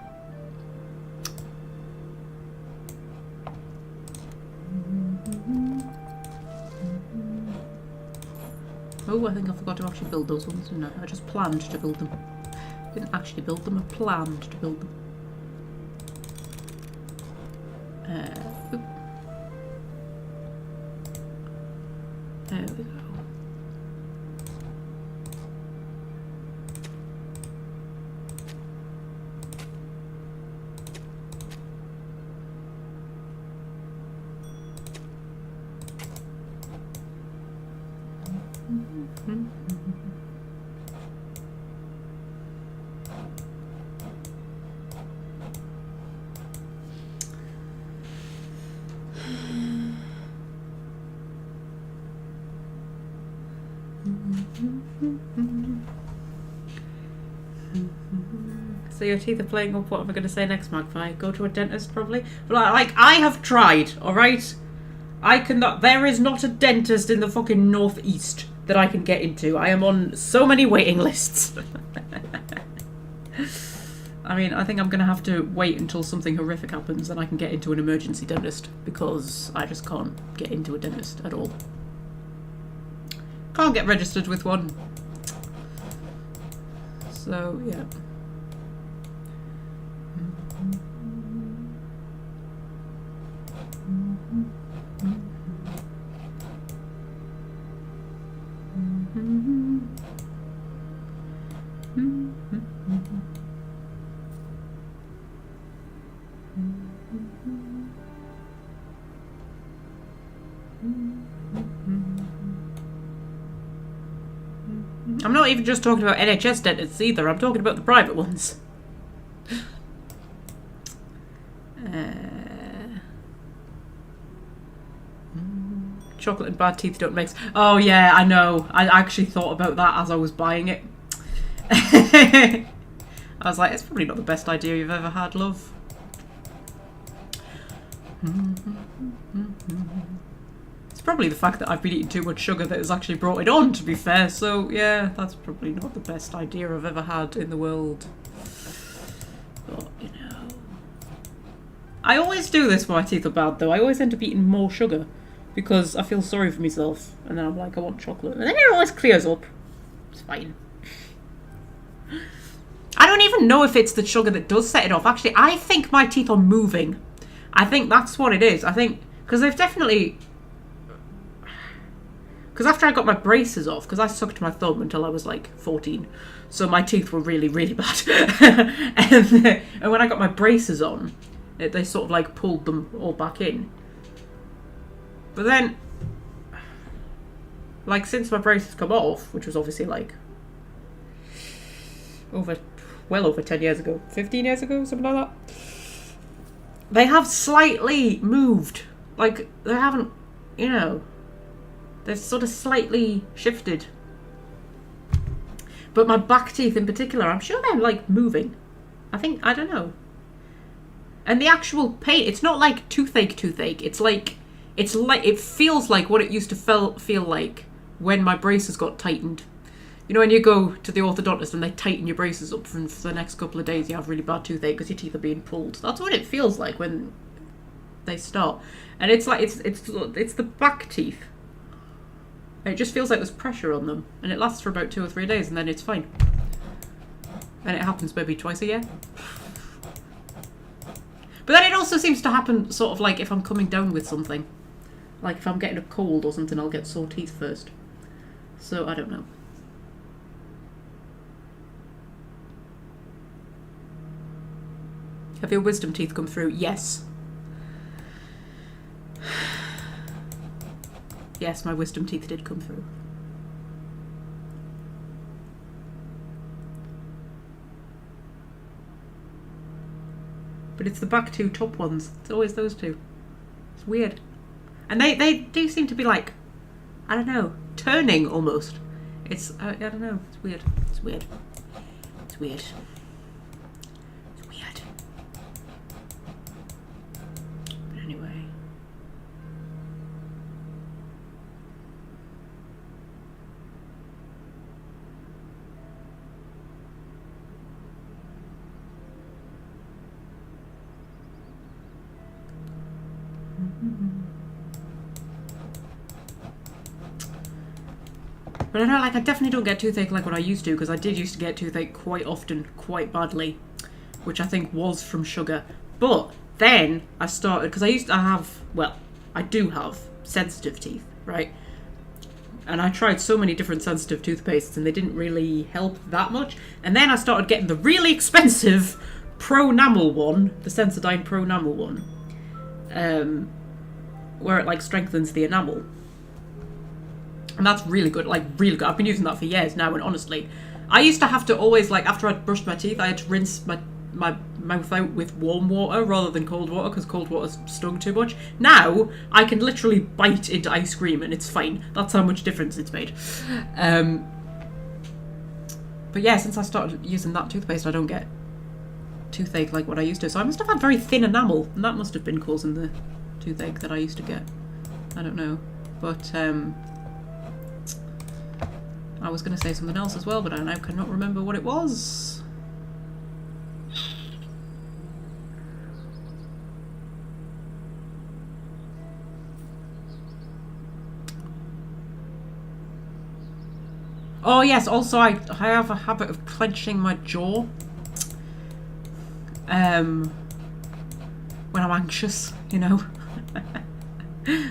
Oh, I think I forgot to actually build those ones, didn't I? I just planned to build them. Didn't actually build them, I planned to build them. Oop. There we go. So your teeth are playing up. What am I going to say next, Magpie? Go to a dentist, probably. But like, I have tried. All right, I cannot. There is not a dentist in the fucking northeast that I can get into. I am on so many waiting lists. I mean, I think I'm going to have to wait until something horrific happens and I can get into an emergency dentist, because I just can't get into a dentist at all. Can't get registered with one. So, yeah. I'm not even just talking about NHS dentists either, I'm talking about the private ones. Chocolate and bad teeth don't mix. Oh yeah, I know. I actually thought about that as I was buying it. I was like, it's probably not the best idea you've ever had, love. It's probably the fact that I've been eating too much sugar that has actually brought it on, to be fair. So yeah, that's probably not the best idea I've ever had in the world. But, you know. I always do this when my teeth are bad, though. I always end up eating more sugar because I feel sorry for myself. And then I'm like, I want chocolate. And then it always clears up. It's fine. I don't even know if it's the sugar that does set it off. Actually, I think my teeth are moving. I think that's what it is. I think, because they've definitely... Because after I got my braces off, because I sucked my thumb until I was like 14, so my teeth were really, really bad. and when I got my braces on, they sort of like pulled them all back in. But then, like, since my braces come off, which was obviously like well over 10 years ago, 15 years ago, something like that, they have slightly moved. Like, they haven't, you know, they've sort of slightly shifted. But my back teeth in particular, I'm sure they're like moving. I don't know. And the actual pain, it's not like toothache. It's like, it feels like what it used to feel like when my braces got tightened. You know, when you go to the orthodontist and they tighten your braces up for the next couple of days, you have really bad toothache because your teeth are being pulled. That's what it feels like when they start. And it's like, it's the back teeth. It just feels like there's pressure on them. And it lasts for about 2 or 3 days and then it's fine. And it happens maybe twice a year. But then it also seems to happen sort of like if I'm coming down with something. Like if I'm getting a cold or something, I'll get sore teeth first. So I don't know. Have your wisdom teeth come through? Yes. Yes, my wisdom teeth did come through. But it's the back 2 top ones. It's always those 2. It's weird. And they do seem to be like, I don't know, turning almost. It's, I don't know, it's weird. It's weird. It's weird. It's weird. But anyway. But I know, like, I definitely don't get toothache like what I used to, because I did used to get toothache quite often, quite badly, which I think was from sugar. But then I started, because I do have sensitive teeth, right? And I tried so many different sensitive toothpastes and they didn't really help that much. And then I started getting the really expensive Pro-Enamel one, the Sensodyne Pro-Enamel one, where it like strengthens the enamel. And that's really good, like really good. I've been using that for years now, and honestly, I used to have to always, like, after I'd brushed my teeth, I had to rinse my mouth out with warm water rather than cold water, because cold water stung too much. Now, I can literally bite into ice cream and it's fine. That's how much difference it's made. But yeah, since I started using that toothpaste, I don't get toothache like what I used to. So I must have had very thin enamel, and that must have been causing the toothache that I used to get. I don't know. But, I was going to say something else as well, but I now cannot remember what it was. Oh yes, also I have a habit of clenching my jaw when I'm anxious, you know.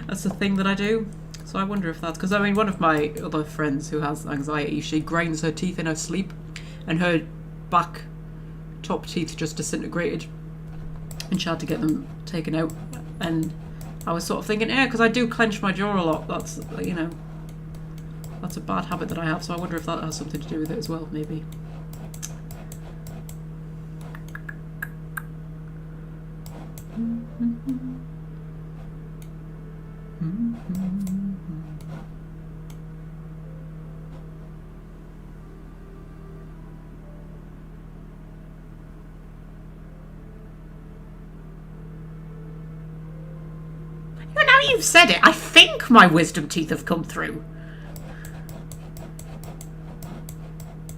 That's the thing that I do. So I wonder if that's because, I mean, one of my other friends who has anxiety, she grinds her teeth in her sleep and her back top teeth just disintegrated and she had to get them taken out. And I was sort of thinking, yeah, because I do clench my jaw a lot. That's, you know, that's a bad habit that I have. So I wonder if that has something to do with it as well, maybe. Now you've said it, I think my wisdom teeth have come through.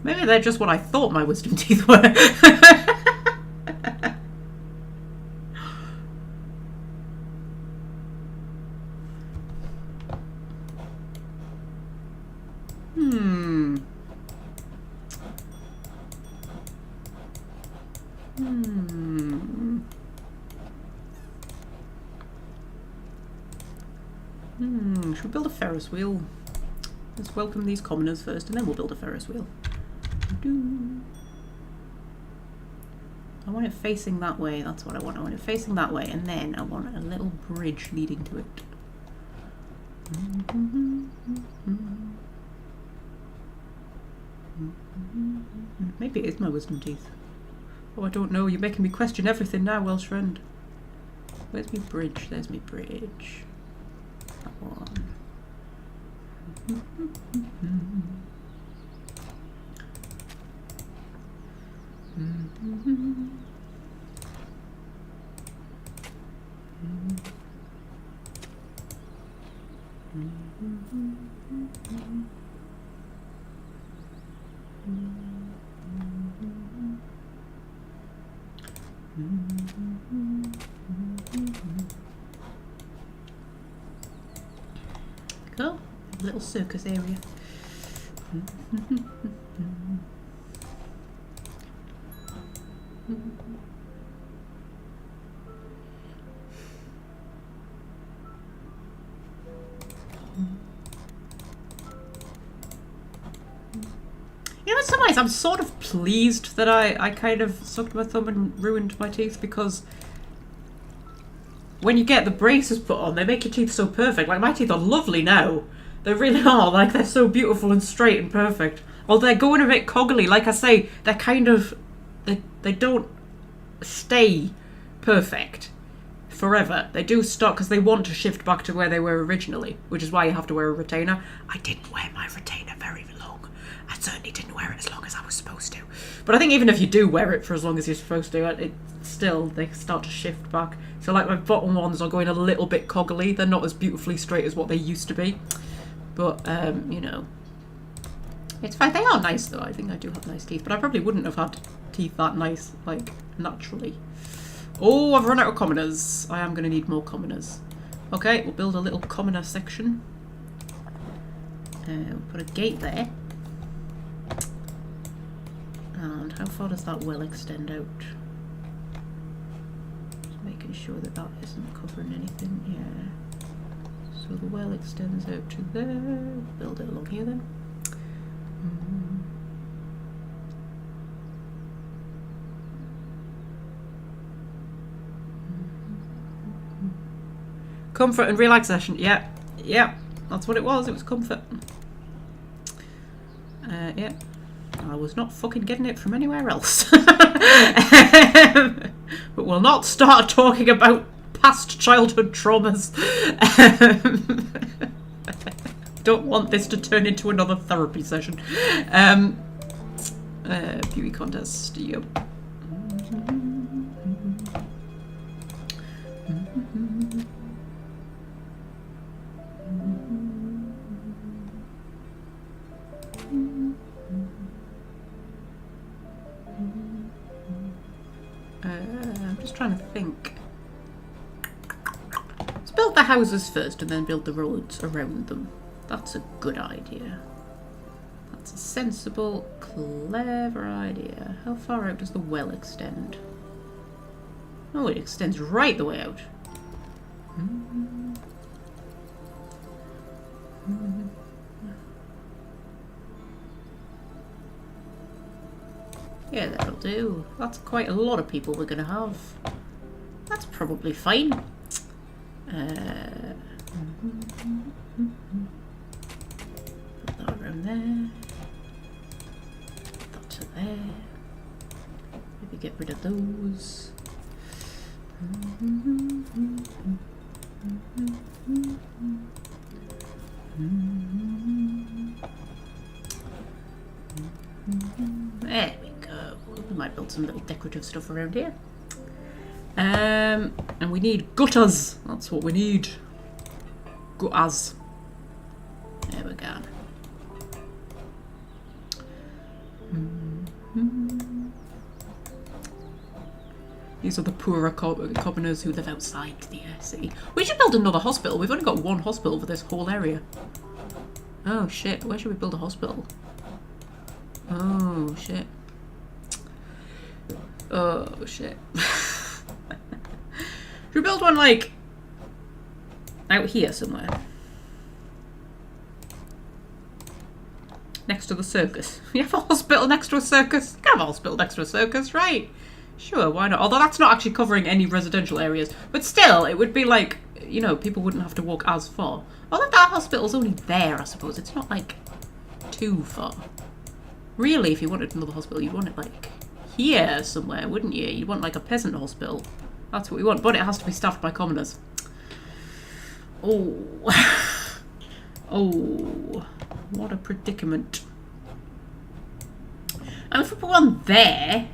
Maybe they're just what I thought my wisdom teeth were. Should we build a Ferris wheel? Let's welcome these commoners first, and then we'll build a Ferris wheel. I want it facing that way. That's what I want. I want it facing that way, and then I want a little bridge leading to it. Maybe it is my wisdom teeth. Oh, I don't know. You're making me question everything now, Welsh friend. Where's my bridge? There's my bridge. That one. Cool. A little circus area. You know, in some ways I'm sort of pleased that I kind of sucked my thumb and ruined my teeth, because when you get the braces put on, they make your teeth so perfect. Like, my teeth are lovely now. They really are. Like, they're so beautiful and straight and perfect. Although they're going a bit coggly. Like I say, they're kind of... They don't stay perfect forever. They do stop because they want to shift back to where they were originally, which is why you have to wear a retainer. I didn't wear my retainer very long. I certainly didn't wear it as long as I was supposed to. But I think even if you do wear it for as long as you're supposed to, it still, they start to shift back. So like my bottom ones are going a little bit coggly. They're not as beautifully straight as what they used to be. But, you know, it's fine. They are nice though. I think I do have nice teeth. But I probably wouldn't have had teeth that nice, like, naturally. Oh, I've run out of commoners. I am going to need more commoners. Okay, we'll build a little commoner section. We'll put a gate there. And how far does that well extend out? Just making sure that that isn't covering anything. Yeah. So the well extends out to there. Build it along here then. Comfort and relaxation. Yeah, yeah, that's what it was. It was comfort. Yeah, I was not fucking getting it from anywhere else. But we'll not start talking about past childhood traumas. Don't want this to turn into another therapy session. Beauty contest. Yep. I'm just trying to think. Let's build the houses first and then build the roads around them. That's a good idea. That's a sensible, clever idea. How far out does the well extend? Oh, it extends right the way out. Yeah, that'll do. That's quite a lot of people we're going to have. That's probably fine. Put that around there. Put that to there. Maybe get rid of those. There we go. We might build some little decorative stuff around here. And we need gutters. That's what we need. Gutters. There we go. These are the poorer commoners who live outside the city. We should build another hospital. We've only got one hospital for this whole area. Oh shit, where should we build a hospital? Oh shit. Oh shit. Should we build one like out here somewhere? Next to the circus. You have a hospital next to a circus? You can have a hospital next to a circus, right? Sure, why not? Although that's not actually covering any residential areas. But still, it would be like, you know, people wouldn't have to walk as far. Although that hospital's only there, I suppose. It's not like too far. Really, if you wanted another hospital, you'd want it like here somewhere, wouldn't you? You'd want like a peasant hospital. That's what we want. But it has to be staffed by commoners. Oh. Oh. What a predicament. And if we put one there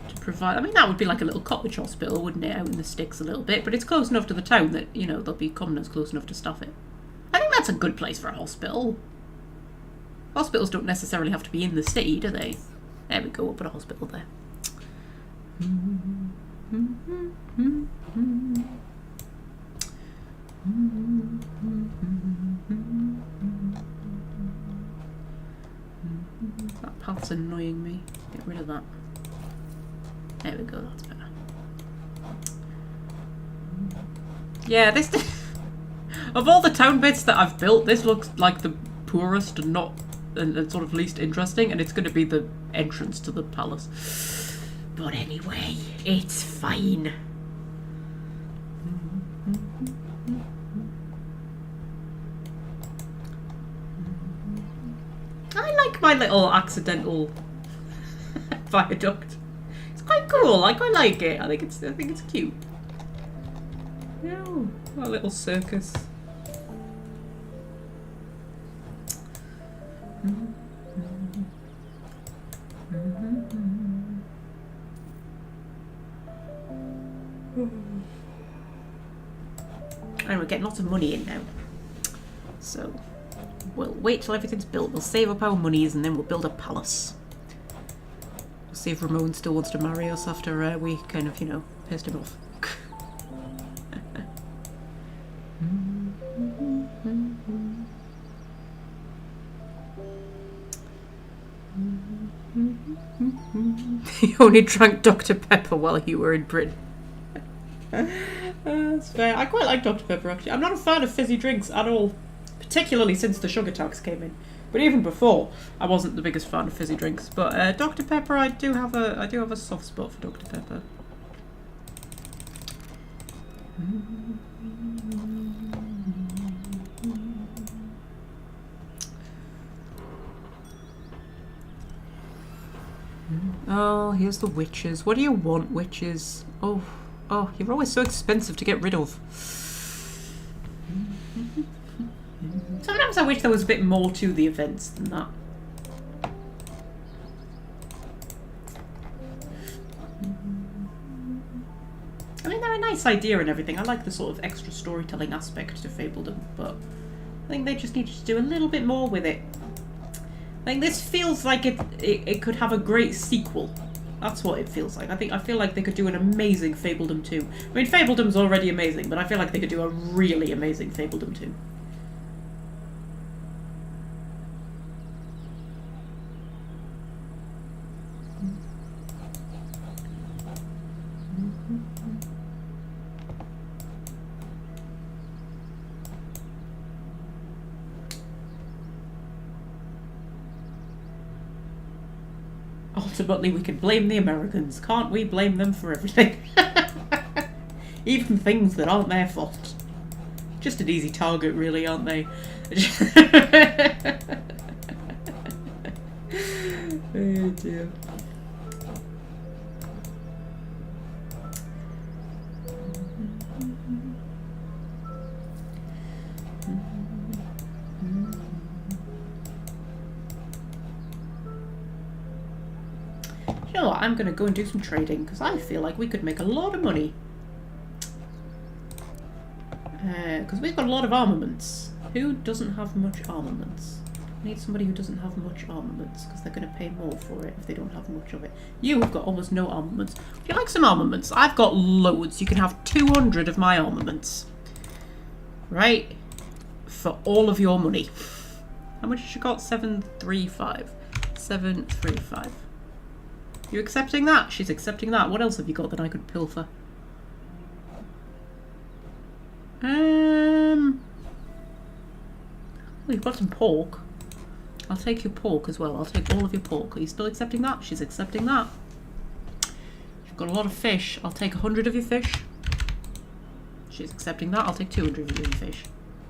to provide, I mean, that would be like a little cottage hospital, wouldn't it? Out in the sticks a little bit, but it's close enough to the town that, you know, there'll be commoners close enough to staff it. I think that's a good place for a hospital. Hospitals don't necessarily have to be in the city, do they? There we go, we'll put a hospital there. That path's annoying me. Get rid of that. There we go, that's better. Yeah, this... of all the town bits that I've built, this looks like the poorest and not... and sort of least interesting, and it's going to be the entrance to the palace. But anyway, it's fine. I like my little accidental viaduct. It's quite cool. I quite like it. I think it's cute. Yeah, a little circus. And we're getting lots of money in now. So we'll wait till everything's built. We'll save up our monies and then we'll build a palace. We'll see if Ramon still wants to marry us after we kind of, you know, pissed him off. You only drank Dr. Pepper while you were in Britain. That's fair. I quite like Dr. Pepper, actually. I'm not a fan of fizzy drinks at all, particularly since the sugar tax came in. But even before, I wasn't the biggest fan of fizzy drinks. But Dr. Pepper, I do have a soft spot for Dr. Pepper. Oh, here's the witches. What do you want, witches? Oh, you're always so expensive to get rid of. Sometimes I wish there was a bit more to the events than that. I mean, they're a nice idea and everything. I like the sort of extra storytelling aspect to Fabledom, but I think they just needed to do a little bit more with it. Like, this feels like it could have a great sequel. That's what it feels like. I feel like they could do an amazing Fabledom 2. I mean, Fabledom's already amazing, but I feel like they could do a really amazing Fabledom 2. Ultimately, we can blame the Americans. Can't we blame them for everything? Even things that aren't their fault. Just an easy target, really, aren't they? Oh, dear. You know what, I'm going to go and do some trading, because I feel like we could make a lot of money. Because we've got a lot of armaments. Who doesn't have much armaments? I need somebody who doesn't have much armaments, because they're going to pay more for it if they don't have much of it. You have got almost no armaments. Would you like some armaments? I've got loads. You can have 200 of my armaments. Right? For all of your money. How much has she got? 735. 735. You accepting that? She's accepting that. What else have you got that I could pilfer? Well, you've got some pork. I'll take your pork as well. I'll take all of your pork. Are you still accepting that? She's accepting that. You've got a lot of fish. I'll take 100 of your fish. She's accepting that. I'll take 200 of your fish.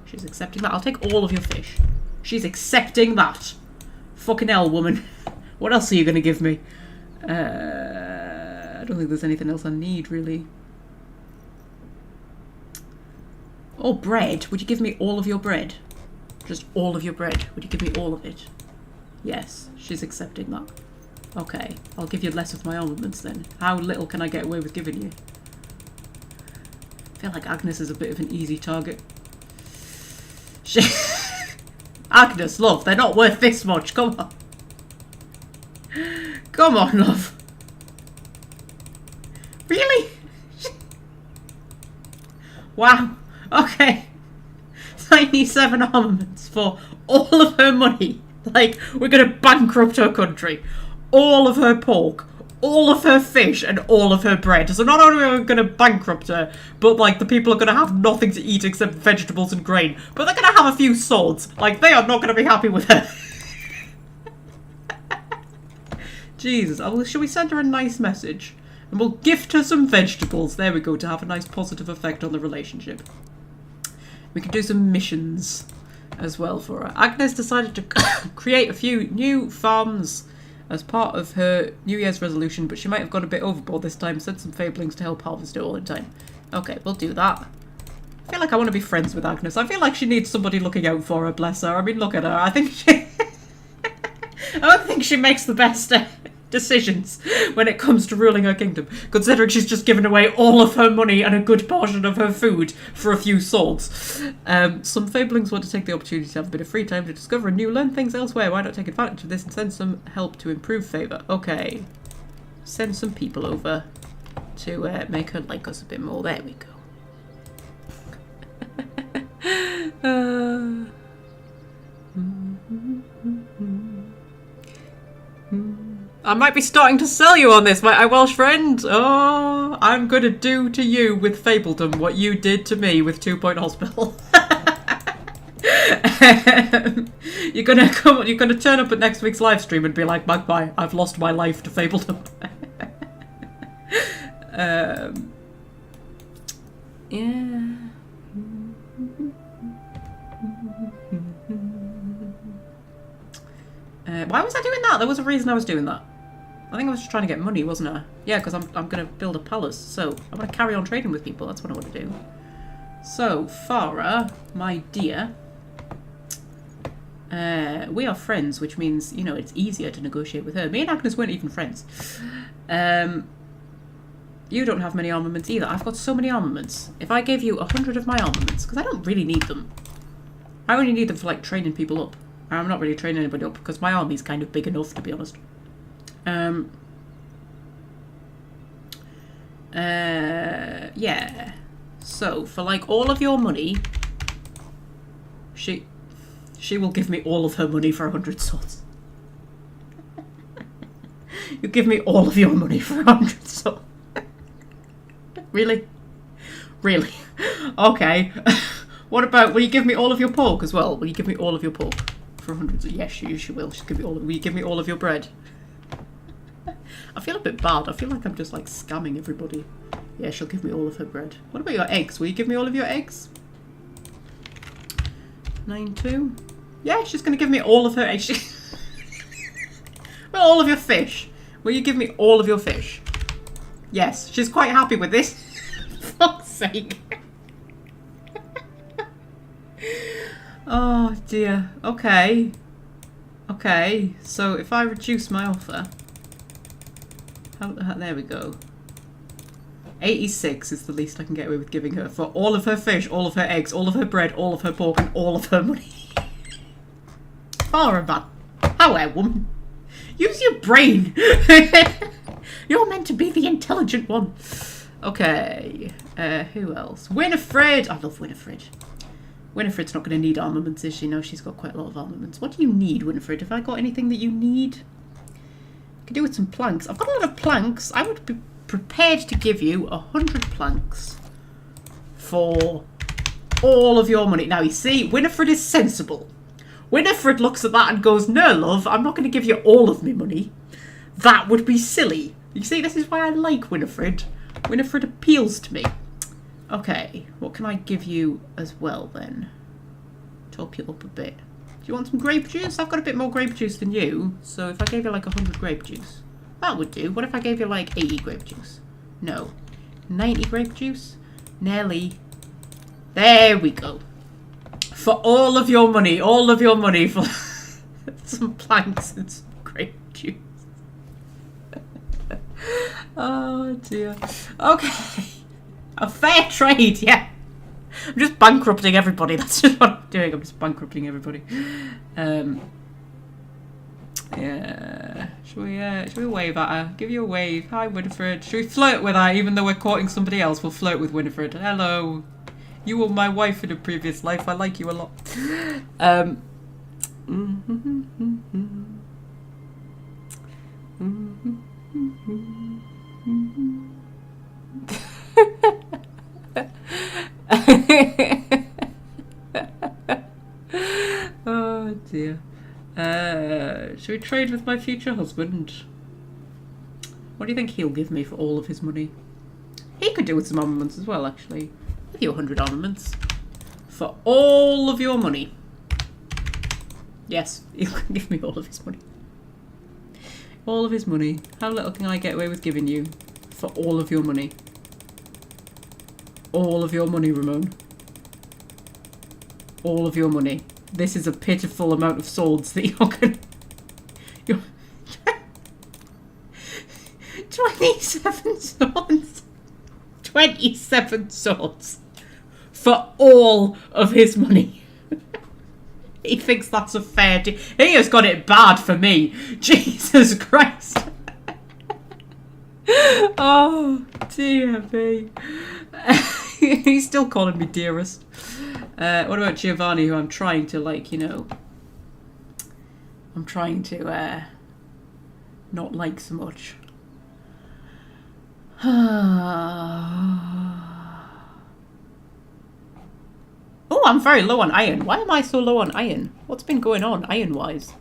She's accepting that. I'll take all of your fish. She's accepting that. Fucking hell, woman. What else are you going to give me? I don't think there's anything else I need, really. Oh, bread. Would you give me all of your bread? Just all of your bread. Would you give me all of it? Yes, she's accepting that. Okay, I'll give you less of my armaments then. How little can I get away with giving you? I feel like Agnes is a bit of an easy target. Agnes, love, they're not worth this much. Come on. Come on, love. Really? Wow. Okay. So I need 7 armaments for all of her money. Like, we're going to bankrupt her country. All of her pork, all of her fish, and all of her bread. So not only are we going to bankrupt her, but, like, the people are going to have nothing to eat except vegetables and grain. But they're going to have a few swords. Like, they are not going to be happy with her. Jesus. Shall we send her a nice message? And we'll gift her some vegetables. There we go, to have a nice positive effect on the relationship. We can do some missions as well for her. Agnes decided to create a few new farms as part of her New Year's resolution, but she might have gone a bit overboard this time. Sent some fablings to help harvest it all in time. Okay, we'll do that. I feel like I want to be friends with Agnes. I feel like she needs somebody looking out for her, bless her. I mean, look at her. I think she... I don't think she makes the best decisions when it comes to ruling her kingdom, considering she's just given away all of her money and a good portion of her food for a few swords. Some fablings want to take the opportunity to have a bit of free time to discover and learn things elsewhere. Why not take advantage of this and send some help to improve favour? Okay. Send some people over to make her like us a bit more. There we go. I might be starting to sell you on this, my Welsh friend. Oh, I'm going to do to you with Fabledom what you did to me with 2 Point Hospital. You're gonna turn up at next week's live stream and be like, Magpie, I've lost my life to Fabledom. Yeah. Why was I doing that? There was a reason I was doing that. I think I was just trying to get money, wasn't I? Yeah, because I'm going to build a palace. So I'm going to carry on trading with people. That's what I want to do. So, Farah, my dear, we are friends, which means, you know, it's easier to negotiate with her. Me and Agnes weren't even friends. You don't have many armaments either. I've got so many armaments. If I gave you 100 of my armaments, because I don't really need them. I only need them for, like, training people up. I'm not really training anybody up because my army's kind of big enough, to be honest. Yeah. So, for, like, all of your money, she will give me all of her money for 100 swords. You give me all of your money for 100 swords. Really? Really? Okay. What about, will you give me all of your pork as well? Will you give me all of your pork for 100? Yes, she will. She'll give me all of, will you give me all of your bread? I feel a bit bad. I feel like I'm just like scamming everybody. Yeah, she'll give me all of her bread. What about your eggs? Will you give me all of your eggs? 9-2. Yeah, she's going to give me all of her eggs. Well, all of your fish. Will you give me all of your fish? Yes, she's quite happy with this. For fuck's sake. Oh dear. Okay. Okay, so if I reduce my offer... there we go. 86 is the least I can get away with giving her for all of her fish, all of her eggs, all of her bread, all of her pork, and all of her money. Far man. Hello, woman. Use your brain. You're meant to be the intelligent one. Okay. Who else? Winifred. I love Winifred. Winifred's not going to need armaments, is she? No, she's got quite a lot of armaments. What do you need, Winifred? Have I got anything that you need? I could do with some planks. I've got a lot of planks. I would be prepared to give you 100 planks for all of your money. Now, you see, Winifred is sensible. Winifred looks at that and goes, no, love, I'm not going to give you all of my money. That would be silly. You see, this is why I like Winifred. Winifred appeals to me. Okay, what can I give you as well, then? Top you up a bit. Do you want some grape juice? I've got a bit more grape juice than you. So if I gave you like 100 grape juice, that would do. What if I gave you like 80 grape juice? No. 90 grape juice? Nearly. There we go. For all of your money for some planks and some grape juice. Oh dear. Okay. A fair trade, yeah. I'm just bankrupting everybody. That's just what I'm doing. I'm just bankrupting everybody. Yeah. Should we wave at her? Give you a wave. Hi, Winifred. Should we flirt with her even though we're courting somebody else? We'll flirt with Winifred. Hello. You were my wife in a previous life. I like you a lot. Oh dear. Should we trade with my future husband? What do you think he'll give me for all of his money? He could do with some armaments as well, actually. I'll give you 100 armaments for all of your money. Yes, he'll give me all of his money. All of his money. How little can I get away with giving you for all of your money? All of your money, Ramon. All of your money. This is a pitiful amount of swords that you're gonna... 27 swords. 27 swords. For all of his money. He thinks that's a fair deal. He has got it bad for me. Jesus Christ. Oh, dear me. He's still calling me dearest. What about Giovanni, who I'm trying to, like, you know... I'm trying to not like so much. Oh, I'm very low on iron. Why am I so low on iron? What's been going on iron-wise?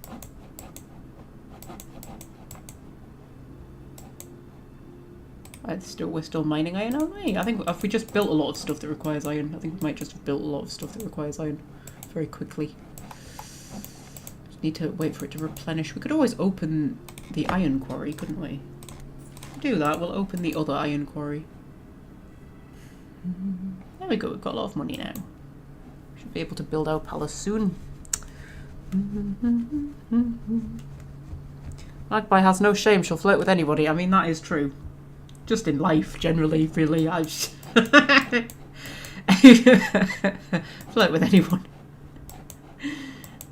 We're still mining iron, aren't we? I think if we just built a lot of stuff that requires iron, I think we might just have built a lot of stuff that requires iron very quickly. Just need to wait for it to replenish. We could always open the iron quarry, couldn't we? Do that, we'll open the other iron quarry. There we go, we've got a lot of money now. Should be able to build our palace soon. Magpie has no shame, she'll flirt with anybody. I mean, that is true. Just in life, generally, really. I just flirt with anyone.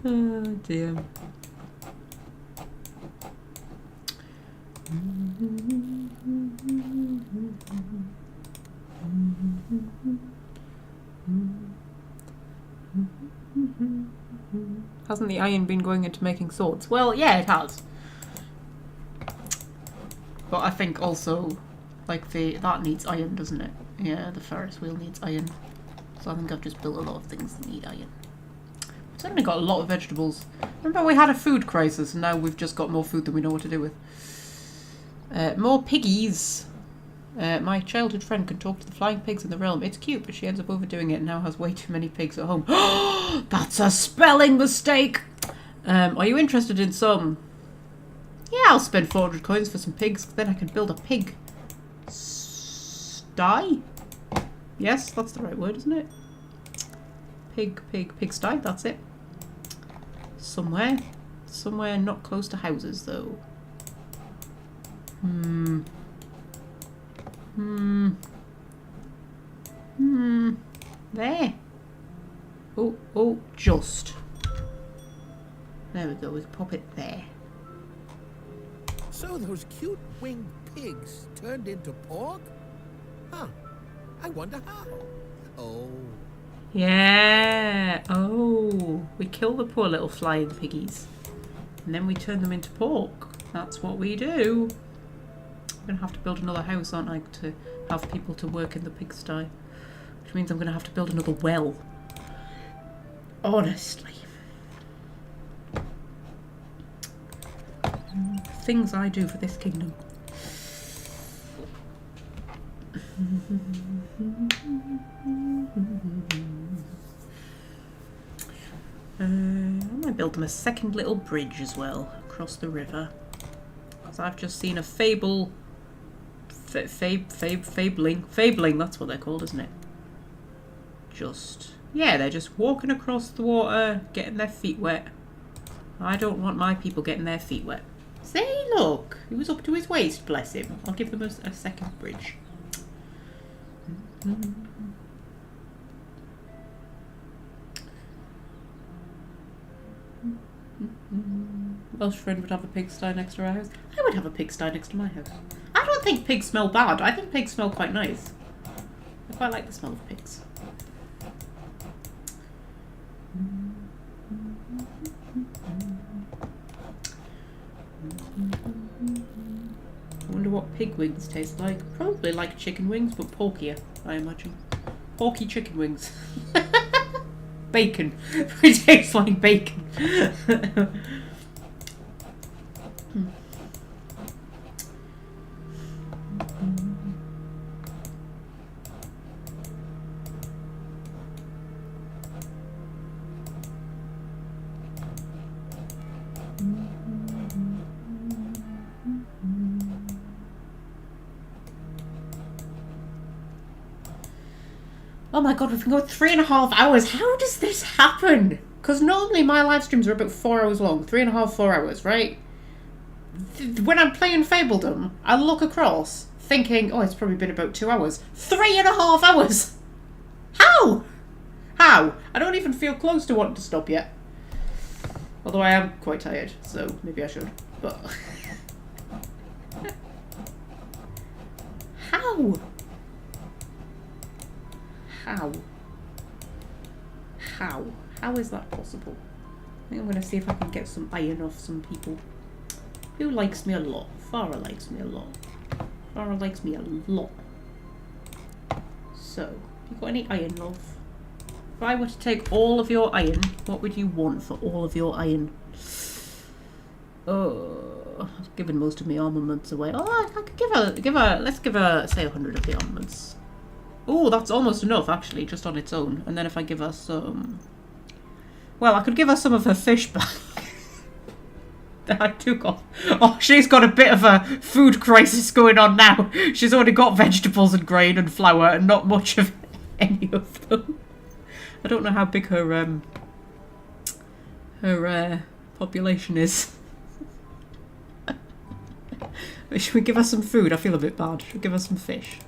Oh dear. Hasn't the iron been going into making swords? Well, yeah, it has. But I think also, like, that needs iron, doesn't it? Yeah, the Ferris wheel needs iron. So I think I've just built a lot of things that need iron. We've certainly got a lot of vegetables. Remember we had a food crisis and now we've just got more food than we know what to do with. More piggies. My childhood friend can talk to the flying pigs in the realm. It's cute, but she ends up overdoing it and now has way too many pigs at home. That's a spelling mistake! Are you interested in some? Yeah, I'll spend 400 coins for some pigs, then I can build a pig sty? Yes, that's the right word, isn't it? Pigsty, that's it. Somewhere not close to houses, though. There. Oh, just. There we go, we can pop it there. So those cute winged pigs turned into pork? Huh. I wonder how. Oh. Yeah. Oh. We kill the poor little flying piggies. And then we turn them into pork. That's what we do. I'm going to have to build another house, aren't I, to have people to work in the pigsty. Which means I'm going to have to build another well. Honestly. Things I do for this kingdom. I might build them a second little bridge as well across the river. Because I've just seen a fabling, that's what they're called, isn't it? Yeah, they're just walking across the water, getting their feet wet. I don't want my people getting their feet wet. Say, look, he was up to his waist, bless him. I'll give them a second bridge. Welsh friend would have a pigsty next to our house. I would have a pigsty next to my house. I don't think pigs smell bad. I think pigs smell quite nice. I quite like the smell of pigs. I wonder what pig wings taste like. Probably like chicken wings, but porkier, I imagine. Porky chicken wings. Bacon. It tastes like bacon. Oh my god, we've been going 3.5 hours. How does this happen? Because normally my live streams are about 4 hours long. 3.5, 4 hours, right? When I'm playing Fabledom, I look across thinking, oh, it's probably been about 2 hours. 3.5 hours! How? How? I don't even feel close to wanting to stop yet. Although I am quite tired, so maybe I should. But how? How? How is that possible? I think I'm going to see if I can get some iron off some people. Who likes me a lot? Farah likes me a lot. Farah likes me a lot. So, you got any iron, love? If I were to take all of your iron, what would you want for all of your iron? Oh, I've given most of my armaments away. Oh, I could let's give her, say 100 of the armaments. Oh, that's almost enough, actually, just on its own. And then if I give her some... Well, I could give her some of her fish back. That I took off. Oh, she's got a bit of a food crisis going on now. She's already got vegetables and grain and flour and not much of any of them. I don't know how big her population is. Should we give her some food? I feel a bit bad. Should we give her some fish?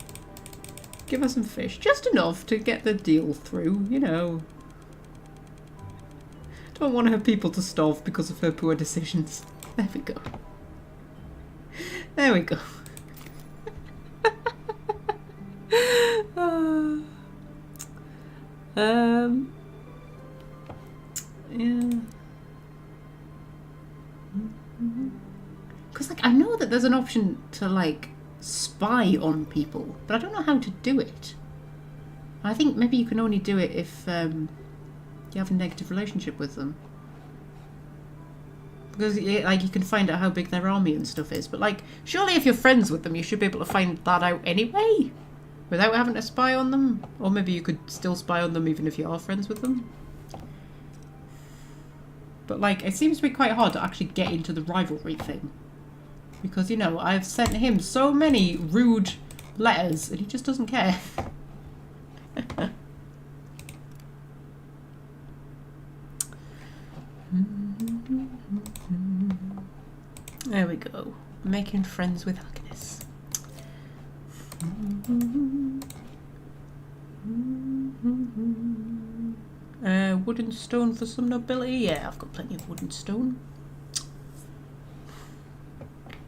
Give her some fish. Just enough to get the deal through, you know. Don't want her people to starve because of her poor decisions. There we go. There we go. Yeah. Because, like, I know that there's an option to, like, spy on people, but I don't know how to do it. I think maybe you can only do it if you have a negative relationship with them. Because, like, you can find out how big their army and stuff is. But, like, surely if you're friends with them, you should be able to find that out anyway. Without having to spy on them. Or maybe you could still spy on them even if you are friends with them. But, like, it seems to be quite hard to actually get into the rivalry thing. Because, you know, I've sent him so many rude letters and he just doesn't care. There we go. Making friends with Agnes. Wood and stone for some nobility? Yeah, I've got plenty of wood and stone.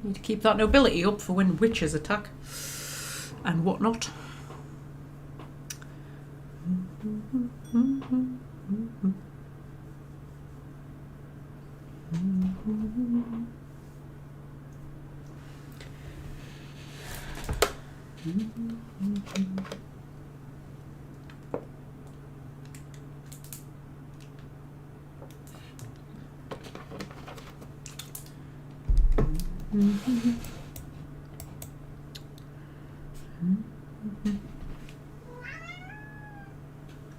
Need to keep that nobility up for when witches attack and whatnot.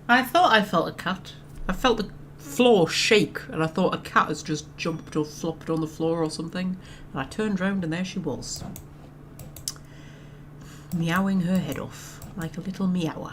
I thought I felt a cat. I felt the floor shake and I thought a cat has just jumped or flopped on the floor or something. And I turned round and there she was. Meowing her head off like a little meower.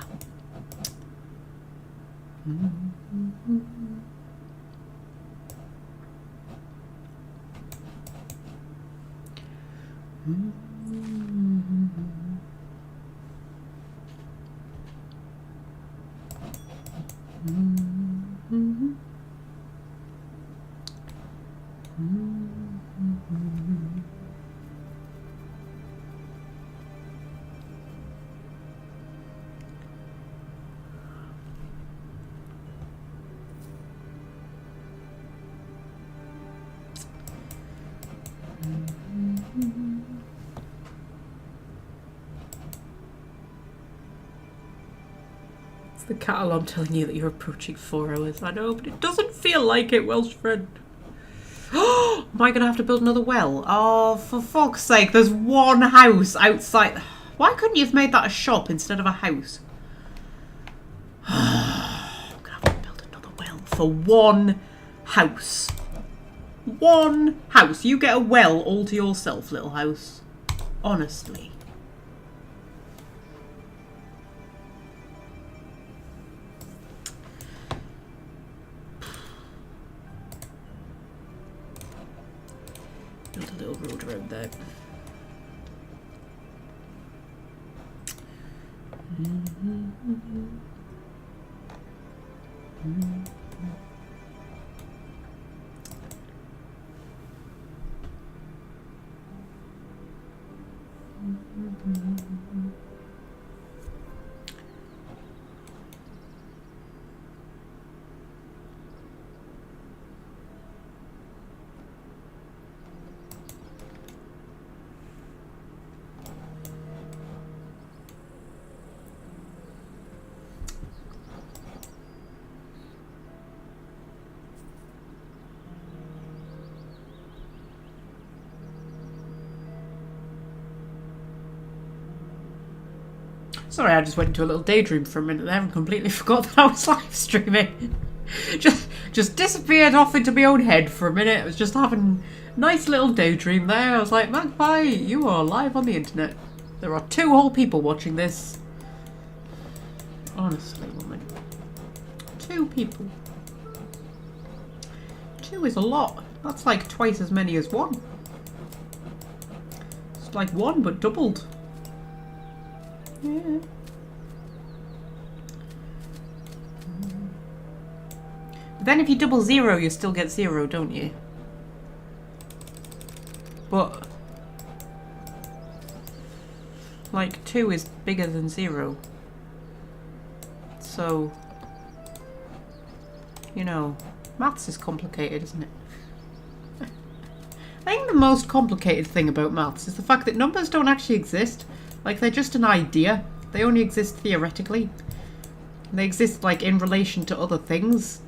It's the cat alarm telling you that you're approaching 4 hours. I know, but it doesn't feel like it, Welsh friend. Oh, am I going to have to build another well? Oh, for fuck's sake, there's one house outside. Why couldn't you have made that a shop instead of a house? I'm going to have to build another well for one house. One house. You get a well all to yourself, little house. Honestly. Build a little road around there. Sorry, I just went into a little daydream for a minute there and completely forgot that I was live streaming. just disappeared off into my own head for a minute. I was just having a nice little daydream there. I was like, Magpie, you are live on the internet. There are 2 whole people watching this. Honestly, woman. 2 people. 2 is a lot. That's like twice as many as 1. It's like 1 but doubled. Yeah. But then if you double 0, you still get 0, don't you? But like 2 is bigger than 0. So, you know, maths is complicated, isn't it? I think the most complicated thing about maths is the fact that numbers don't actually exist. Like, they're just an idea. They only exist theoretically. They exist, like, in relation to other things.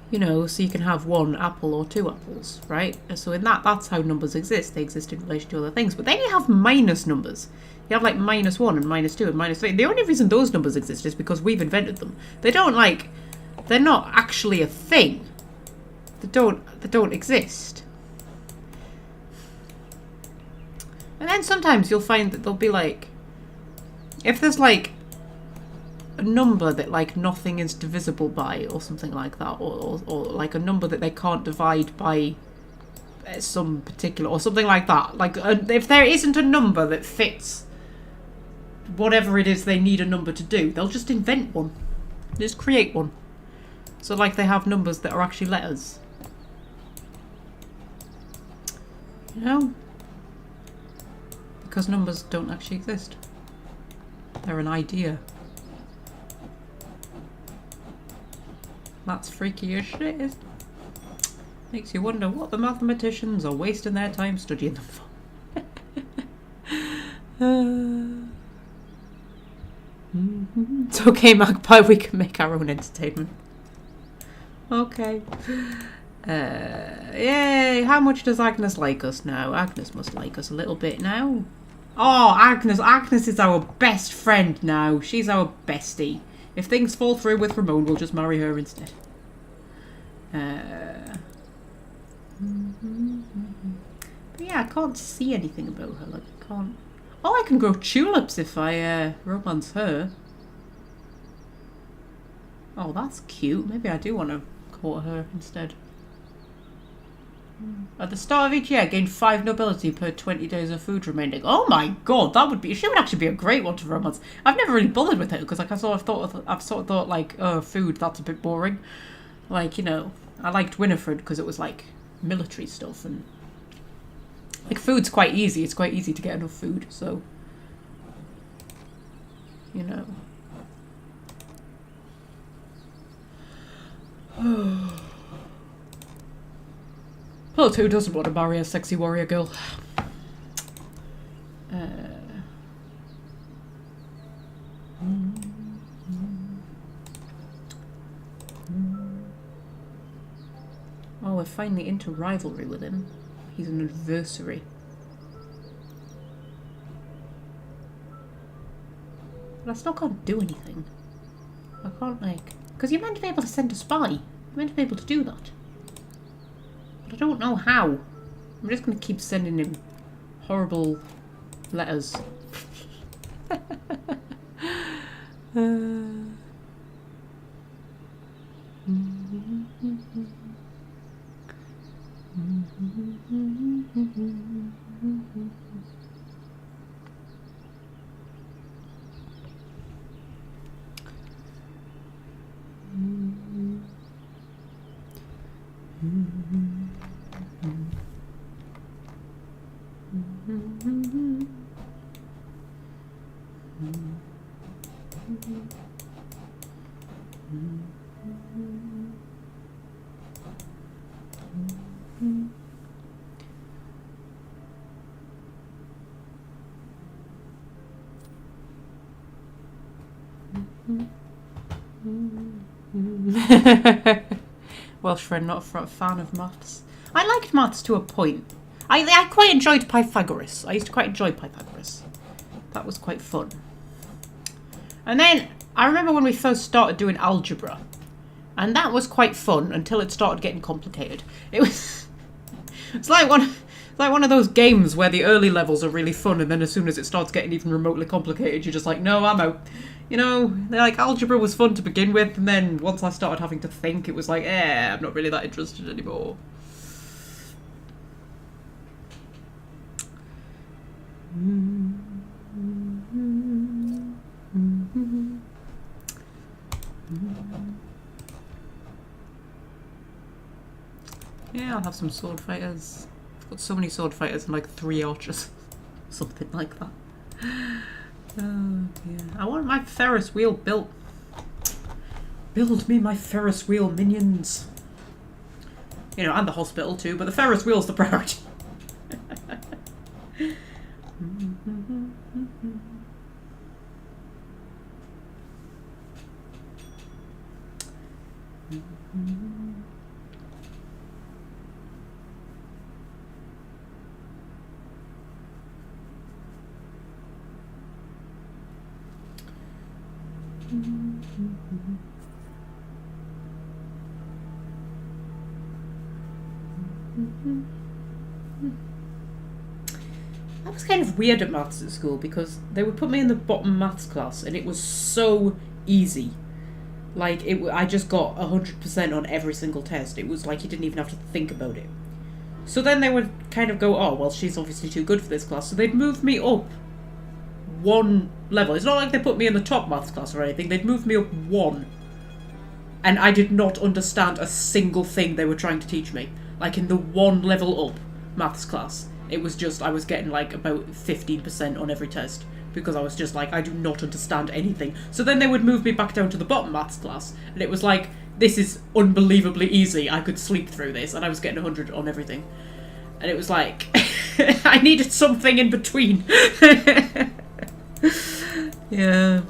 You know, so you can have 1 apple or 2 apples, right? So in that's how numbers exist. They exist in relation to other things. But then you have minus numbers. You have, like, -1 and -2 and -3. The only reason those numbers exist is because we've invented them. They don't, like... They're not actually a thing. They don't exist. And then sometimes you'll find that there'll be like, if there's like a number that like nothing is divisible by or something like that, or like a number that they can't divide by some particular, or something like that. Like if there isn't a number that fits whatever it is they need a number to do, they'll just invent one. Just create one. So like they have numbers that are actually letters. You know? Because numbers don't actually exist. They're an idea. That's freaky as shit, isn't it? Makes you wonder what the mathematicians are wasting their time studying them for. It's okay, Magpie, we can make our own entertainment. Okay. Yay, how much does Agnes like us now? Agnes must like us a little bit now. Oh, Agnes is our best friend now. She's our bestie. If things fall through with Ramon, we'll just marry her instead. But yeah, I can't see anything about her. Like, I can't... Oh, I can grow tulips if I romance her. Oh, that's cute. Maybe I do want to court her instead. At the start of each year, gain 5 nobility per 20 days of food remaining. Oh my god, that would be... She would actually be a great one to romance. I've never really bothered with her because, like, I've sort of thought like, oh, food, that's a bit boring. Like, you know, I liked Winifred because it was like military stuff and like food's quite easy. It's quite easy to get enough food, so you know. Well, who doesn't want to marry a sexy warrior girl? Oh, we're finally into rivalry with him. He's an adversary. But I still can't do anything. I can't, like... Because you're meant to be able to send a spy. You're meant to be able to do that. But I don't know how. I'm just going to keep sending him horrible letters. Welsh friend, not a fan of maths. I liked maths to a point. I quite enjoyed Pythagoras. I used to quite enjoy Pythagoras. That was quite fun. And then I remember when we first started doing algebra, and that was quite fun until it started getting complicated. It's like one of those games where the early levels are really fun, and then as soon as it starts getting even remotely complicated, you're just like, no, I'm out. You know, like algebra was fun to begin with, and then once I started having to think, it was like, I'm not really that interested anymore. Yeah, I'll have some sword fighters. I've got so many sword fighters and like 3 archers. Something like that. Oh dear. I want my Ferris wheel built. Build me my Ferris wheel minions. You know, and the hospital too, but the Ferris wheel's the priority. I was kind of weird at maths at school because they would put me in the bottom maths class and it was so easy. Like, I just got 100% on every single test. It was like you didn't even have to think about it. So then they would kind of go, oh, well, she's obviously too good for this class. So they'd move me up 1 level. It's not like they put me in the top maths class or anything. They'd move me up 1. And I did not understand a single thing they were trying to teach me. Like, in the 1 level up maths class, it was just, I was getting like about 15% on every test. Because I was just like, I do not understand anything. So then they would move me back down to the bottom maths class. And it was like, this is unbelievably easy. I could sleep through this. And I was getting 100 on everything. And it was like, I needed something in between. Yeah.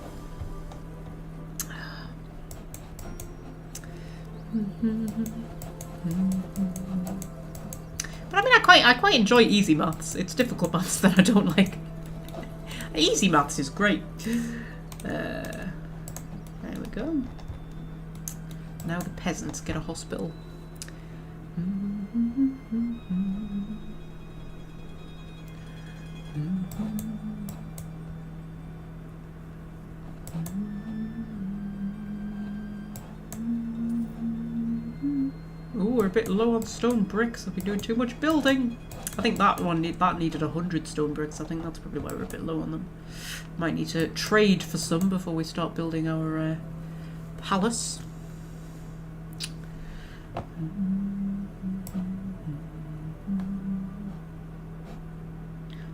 But I mean, I quite enjoy easy maths. It's difficult maths that I don't like. Easy maths is great. There we go. Now the peasants get a hospital. Ooh, we're a bit low on stone bricks. I've been doing too much building. I think that one needed 100 stone bricks. I think that's probably why we're a bit low on them. Might need to trade for some before we start building our palace.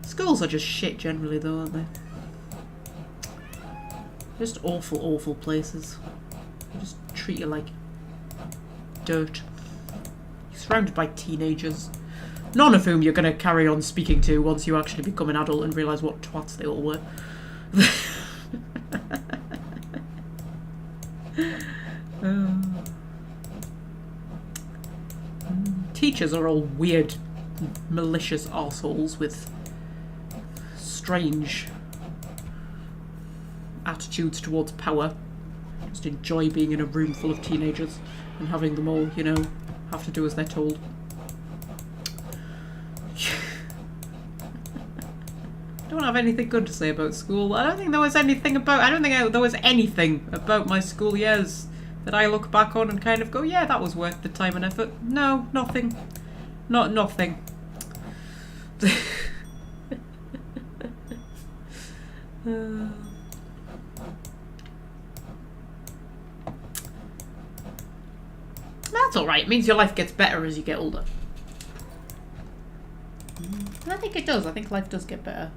Schools are just shit generally though, aren't they? Just awful, awful places. They just treat you like dirt. You're surrounded by teenagers. None of whom you're going to carry on speaking to once you actually become an adult and realise what twats they all were. Teachers are all weird, malicious arseholes with strange attitudes towards power. Just enjoy being in a room full of teenagers and having them all, you know, have to do as they're told. I don't have anything good to say about school. I don't think there was anything about my school years that I look back on and kind of go, yeah, that was worth the time and effort. No, nothing. Nothing. That's alright. It means your life gets better as you get older. I think it does. I think life does get better.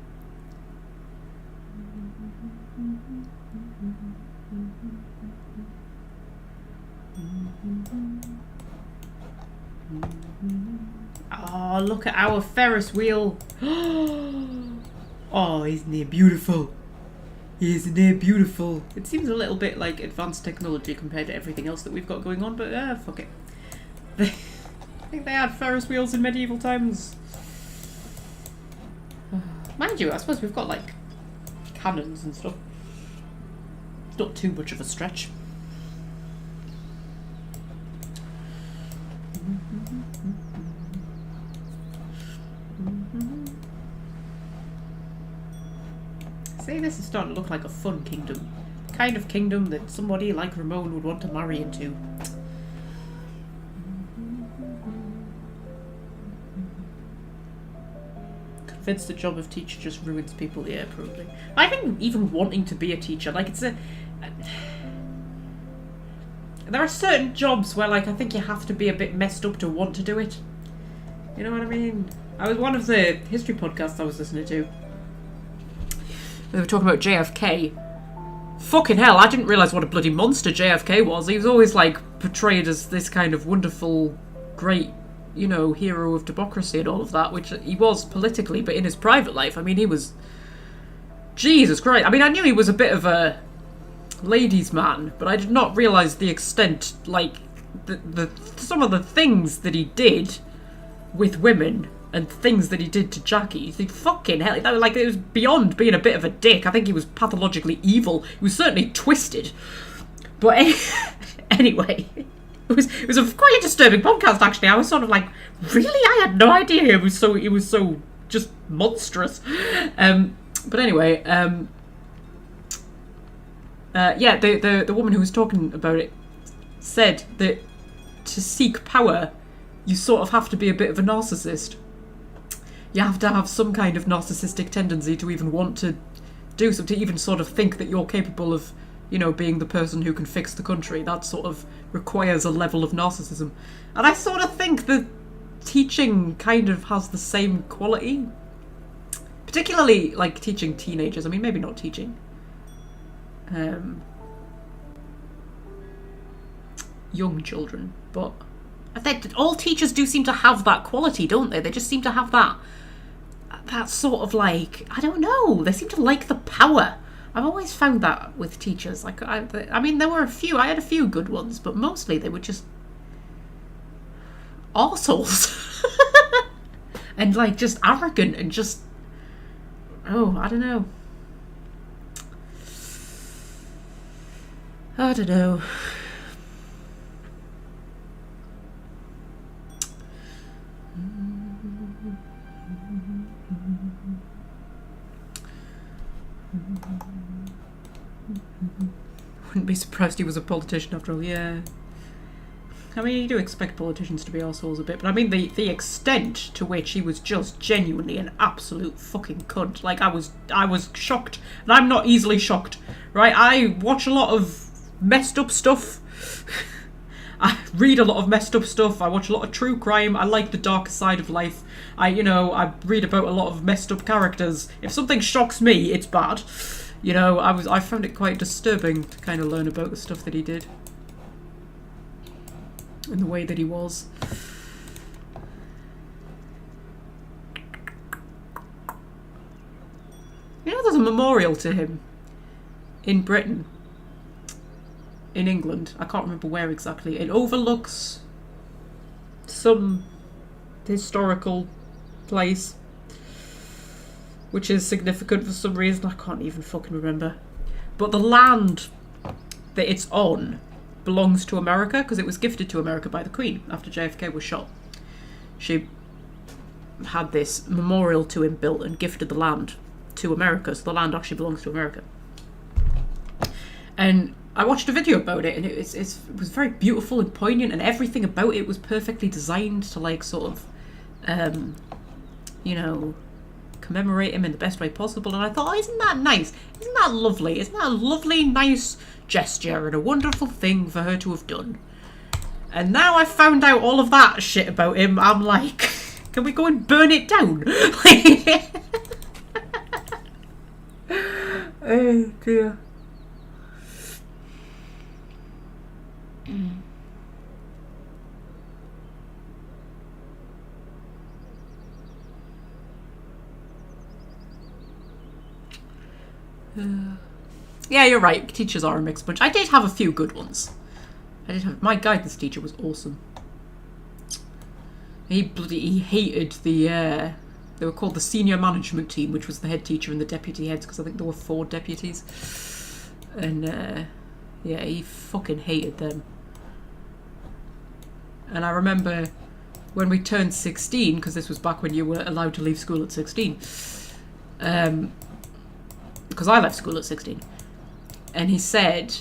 Oh, look at our Ferris wheel. Oh, isn't it beautiful? Isn't it beautiful? It seems a little bit like advanced technology compared to everything else that we've got going on, but fuck it. I think they had Ferris wheels in medieval times. Mind you, I suppose we've got like cannons and stuff. It's not too much of a stretch. See, this is starting to look like a fun kingdom. Kind of kingdom that somebody like Ramon would want to marry into. Convinced the job of teacher just ruins people, yeah, probably. I think even wanting to be a teacher, like, it's a... There are certain jobs where, like, I think you have to be a bit messed up to want to do it. You know what I mean? I was one of the history podcasts I was listening to. They were talking about JFK. Fucking hell, I didn't realise what a bloody monster JFK was. He was always, like, portrayed as this kind of wonderful, great, you know, hero of democracy and all of that, which he was politically, but in his private life, I mean, he was... Jesus Christ. I mean, I knew he was a bit of a ladies' man, but I did not realise the extent, like, some of the things that he did with women and things that he did to Jackie. Fucking hell, that was, like, it was beyond being a bit of a dick. I think he was pathologically evil. He was certainly twisted. But anyway, it was a quite a disturbing podcast, actually. I was sort of like, really? I had no idea he was so just monstrous. But anyway, yeah, the woman who was talking about it said that to seek power, you sort of have to be a bit of a narcissist. You have to have some kind of narcissistic tendency to even want to do something, to even sort of think that you're capable of, you know, being the person who can fix the country. That sort of requires a level of narcissism. And I sort of think that teaching kind of has the same quality. Particularly, like, teaching teenagers. I mean, maybe not teaching. Young children. But all teachers do seem to have that quality, don't they? They just seem to have that sort of, like, I don't know, they seem to like the power. I've always found that with teachers. Like, I mean, there were a few, I had a few good ones, but mostly they were just arseholes. And, like, just arrogant and just, oh, I don't know. I don't know. Wouldn't be surprised he was a politician after all, yeah. I mean, you do expect politicians to be arseholes a bit, but I mean, the extent to which he was just genuinely an absolute fucking cunt. Like, I was shocked, and I'm not easily shocked, right? I watch a lot of messed up stuff. I read a lot of messed up stuff. I watch a lot of true crime. I like the darker side of life. I read about a lot of messed up characters. If something shocks me, it's bad. You know, I found it quite disturbing to kind of learn about the stuff that he did. And the way that he was. You know, there's a memorial to him in Britain. In England. I can't remember where exactly. It overlooks some historical place, which is significant for some reason. I can't even fucking remember. But the land that it's on belongs to America, because it was gifted to America by the Queen after JFK was shot. She had this memorial to him built and gifted the land to America, so the land actually belongs to America. And I watched a video about it, and it was very beautiful and poignant, and everything about it was perfectly designed to, like, sort of, you know, commemorate him in the best way possible. And I thought, oh, isn't that nice? Isn't that lovely? Isn't that a lovely, nice gesture and a wonderful thing for her to have done? And now I've found out all of that shit about him. I'm like, can we go and burn it down? Oh dear. Yeah, you're right. Teachers are a mixed bunch. I did have a few good ones. My guidance teacher was awesome. He hated the They were called the senior management team, which was the head teacher and the deputy heads, because I think there were 4 deputies. And yeah, he fucking hated them. And I remember when we turned 16, because this was back when you were allowed to leave school at 16, because I left school at 16, and he said,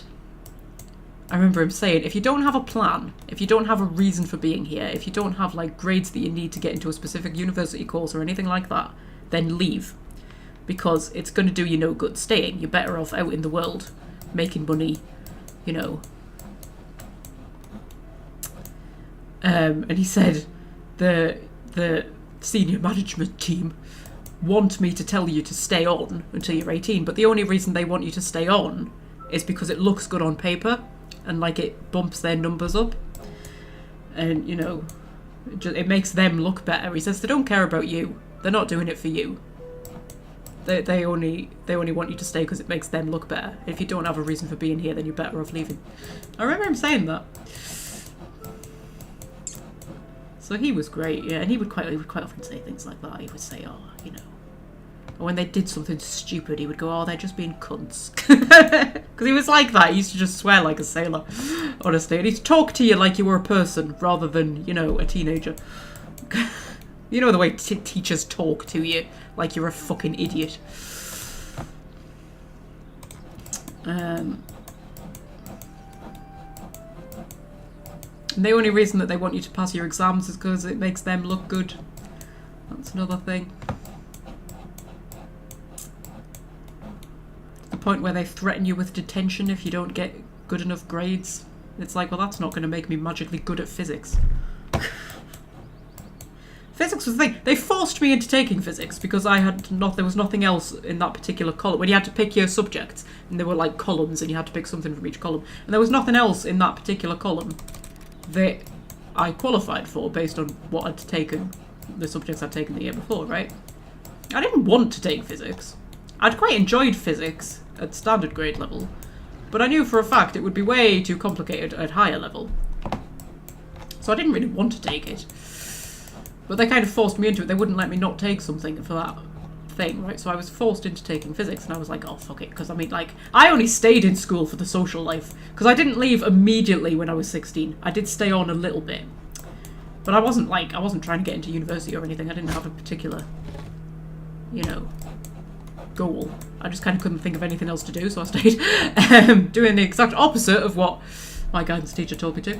I remember him saying, if you don't have a plan, if you don't have a reason for being here, if you don't have like grades that you need to get into a specific university course or anything like that, then leave, because it's going to do you no good staying. You're better off out in the world making money, you know. And he said the senior management team want me to tell you to stay on until you're 18, but the only reason they want you to stay on is because it looks good on paper and like it bumps their numbers up, and you know, it makes them look better. He says they don't care about you, they're not doing it for you, they only want you to stay because it makes them look better. If you don't have a reason for being here, then you're better off leaving. I remember him saying that. So he was great, yeah, and he would quite often say things like that. He would say, oh, you know, or when they did something stupid, he would go, oh, they're just being cunts. Because he was like that. He used to just swear like a sailor, honestly. And he'd talk to you like you were a person rather than, you know, a teenager. You know the way teachers talk to you, like you're a fucking idiot. And the only reason that they want you to pass your exams is because it makes them look good. That's another thing. The point where they threaten you with detention if you don't get good enough grades. It's like, well, that's not going to make me magically good at physics. Physics was the thing. They forced me into taking physics because there was nothing else in that particular column. When you had to pick your subjects, and there were like columns, and you had to pick something from each column, and there was nothing else in that particular column that I qualified for based on what I'd taken, the subjects I'd taken the year before, right? I didn't want to take physics. I'd quite enjoyed physics at standard grade level, but I knew for a fact it would be way too complicated at higher level. So I didn't really want to take it. But they kind of forced me into it. They wouldn't let me not take something for that thing, right? So I was forced into taking physics, and I was like, oh, fuck it. Because, I mean, like, I only stayed in school for the social life. Because I didn't leave immediately when I was 16. I did stay on a little bit. But I wasn't trying to get into university or anything. I didn't have a particular, you know, goal. I just kind of couldn't think of anything else to do, so I stayed doing the exact opposite of what my guidance teacher told me to.